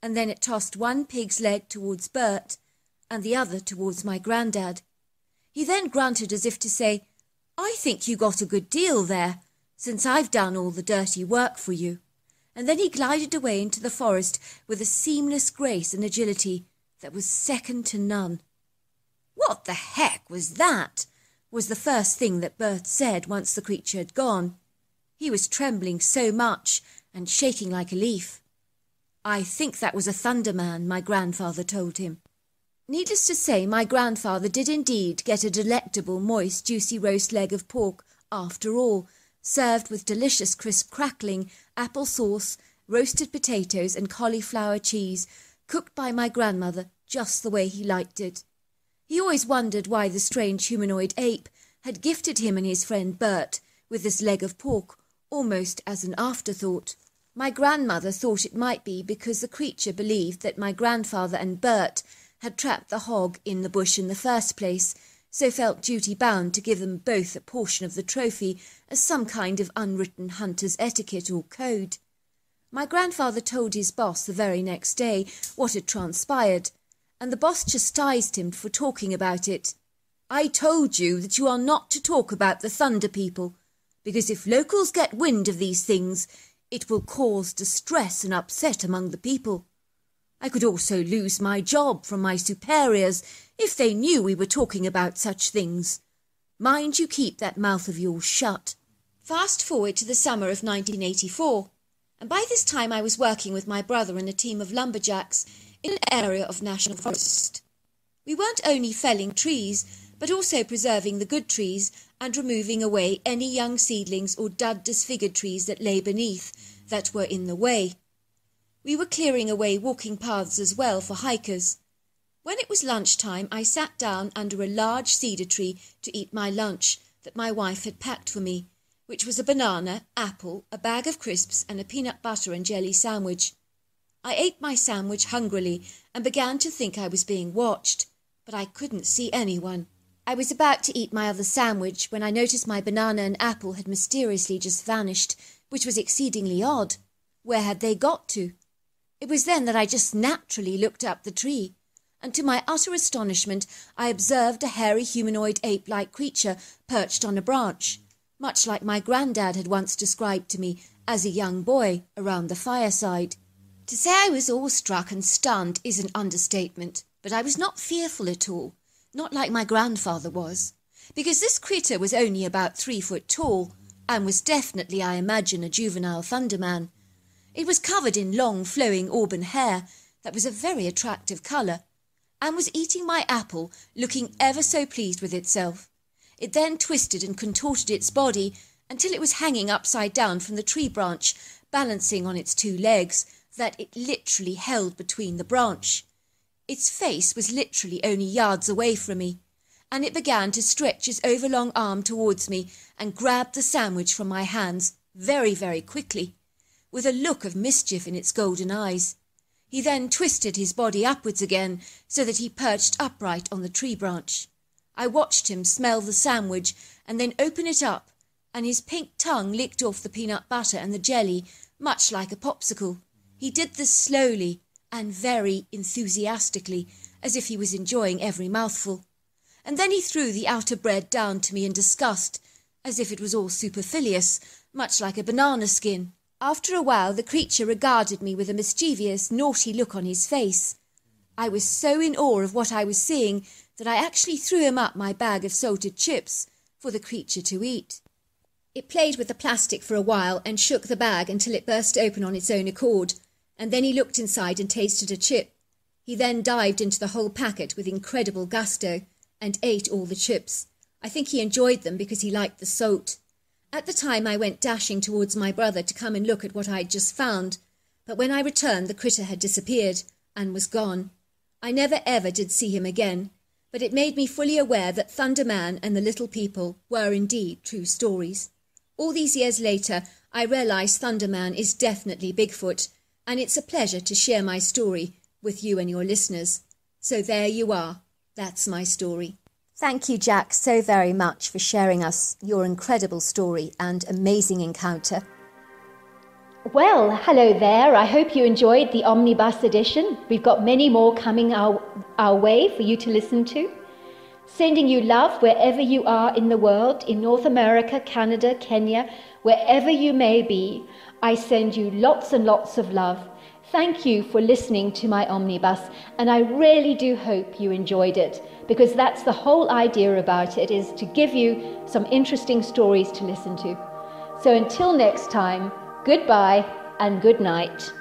and then it tossed one pig's leg towards Bert and the other towards my granddad. He then grunted as if to say, "I think you got a good deal there, since I've done all the dirty work for you." And then he glided away into the forest with a seamless grace and agility that was second to none. "What the heck was that?" was the first thing that Bert said once the creature had gone. He was trembling so much and shaking like a leaf. "I think that was a thunderman," my grandfather told him. Needless to say, my grandfather did indeed get a delectable, moist, juicy roast leg of pork, after all, served with delicious crisp crackling, apple sauce, roasted potatoes and cauliflower cheese, cooked by my grandmother just the way he liked it. He always wondered why the strange humanoid ape had gifted him and his friend Bert with this leg of pork, almost as an afterthought. My grandmother thought it might be because the creature believed that my grandfather and Bert had trapped the hog in the bush in the first place, so felt duty-bound to give them both a portion of the trophy as some kind of unwritten hunter's etiquette or code. My grandfather told his boss the very next day what had transpired, and the boss chastised him for talking about it. "I told you that you are not to talk about the Thunder People, because if locals get wind of these things, it will cause distress and upset among the people. I could also lose my job from my superiors if they knew we were talking about such things. Mind you keep that mouth of yours shut." Fast forward to the summer of 1984, and by this time I was working with my brother and a team of lumberjacks in an area of national forest. We weren't only felling trees, but also preserving the good trees and removing away any young seedlings or dud disfigured trees that lay beneath that were in the way. We were clearing away walking paths as well for hikers. When it was lunchtime, I sat down under a large cedar tree to eat my lunch that my wife had packed for me, which was a banana, apple, a bag of crisps and a peanut butter and jelly sandwich. I ate my sandwich hungrily and began to think I was being watched, but I couldn't see anyone. I was about to eat my other sandwich when I noticed my banana and apple had mysteriously just vanished, which was exceedingly odd. Where had they got to? It was then that I just naturally looked up the tree, and to my utter astonishment I observed a hairy humanoid ape-like creature perched on a branch, much like my granddad had once described to me as a young boy around the fireside. To say I was awestruck and stunned is an understatement, but I was not fearful at all, not like my grandfather was, because this critter was only about 3 foot tall, and was definitely, I imagine, a juvenile thunderman. It was covered in long, flowing auburn hair that was a very attractive colour, and was eating my apple, looking ever so pleased with itself. It then twisted and contorted its body until it was hanging upside down from the tree branch, balancing on its 2 legs that it literally held between the branch. Its face was literally only yards away from me, and it began to stretch its overlong arm towards me and grab the sandwich from my hands very, very quickly, with a look of mischief in its golden eyes. He then twisted his body upwards again so that he perched upright on the tree branch. I watched him smell the sandwich and then open it up, and his pink tongue licked off the peanut butter and the jelly, much like a popsicle. He did this slowly and very enthusiastically, as if he was enjoying every mouthful. And then he threw the outer bread down to me in disgust, as if it was all superfluous, much like a banana skin. After a while the creature regarded me with a mischievous, naughty look on his face. I was so in awe of what I was seeing that I actually threw him up my bag of salted chips for the creature to eat. It played with the plastic for a while and shook the bag until it burst open on its own accord, and then he looked inside and tasted a chip. He then dived into the whole packet with incredible gusto and ate all the chips. I think he enjoyed them because he liked the salt. At the time I went dashing towards my brother to come and look at what I had just found, but when I returned the critter had disappeared and was gone. I never ever did see him again, but it made me fully aware that Thunder Man and the Little People were indeed true stories. All these years later I realise Thunder Man is definitely Bigfoot, and it's a pleasure to share my story with you and your listeners. So there you are. That's my story. Thank you, Jack, so very much for sharing us your incredible story and amazing encounter. Well, hello there. I hope you enjoyed the Omnibus edition. We've got many more coming our way for you to listen to. Sending you love wherever you are in the world, in North America, Canada, Kenya, wherever you may be. I send you lots and lots of love. Thank you for listening to my Omnibus, and I really do hope you enjoyed it, because that's the whole idea about it, is to give you some interesting stories to listen to. So until next time, goodbye and good night.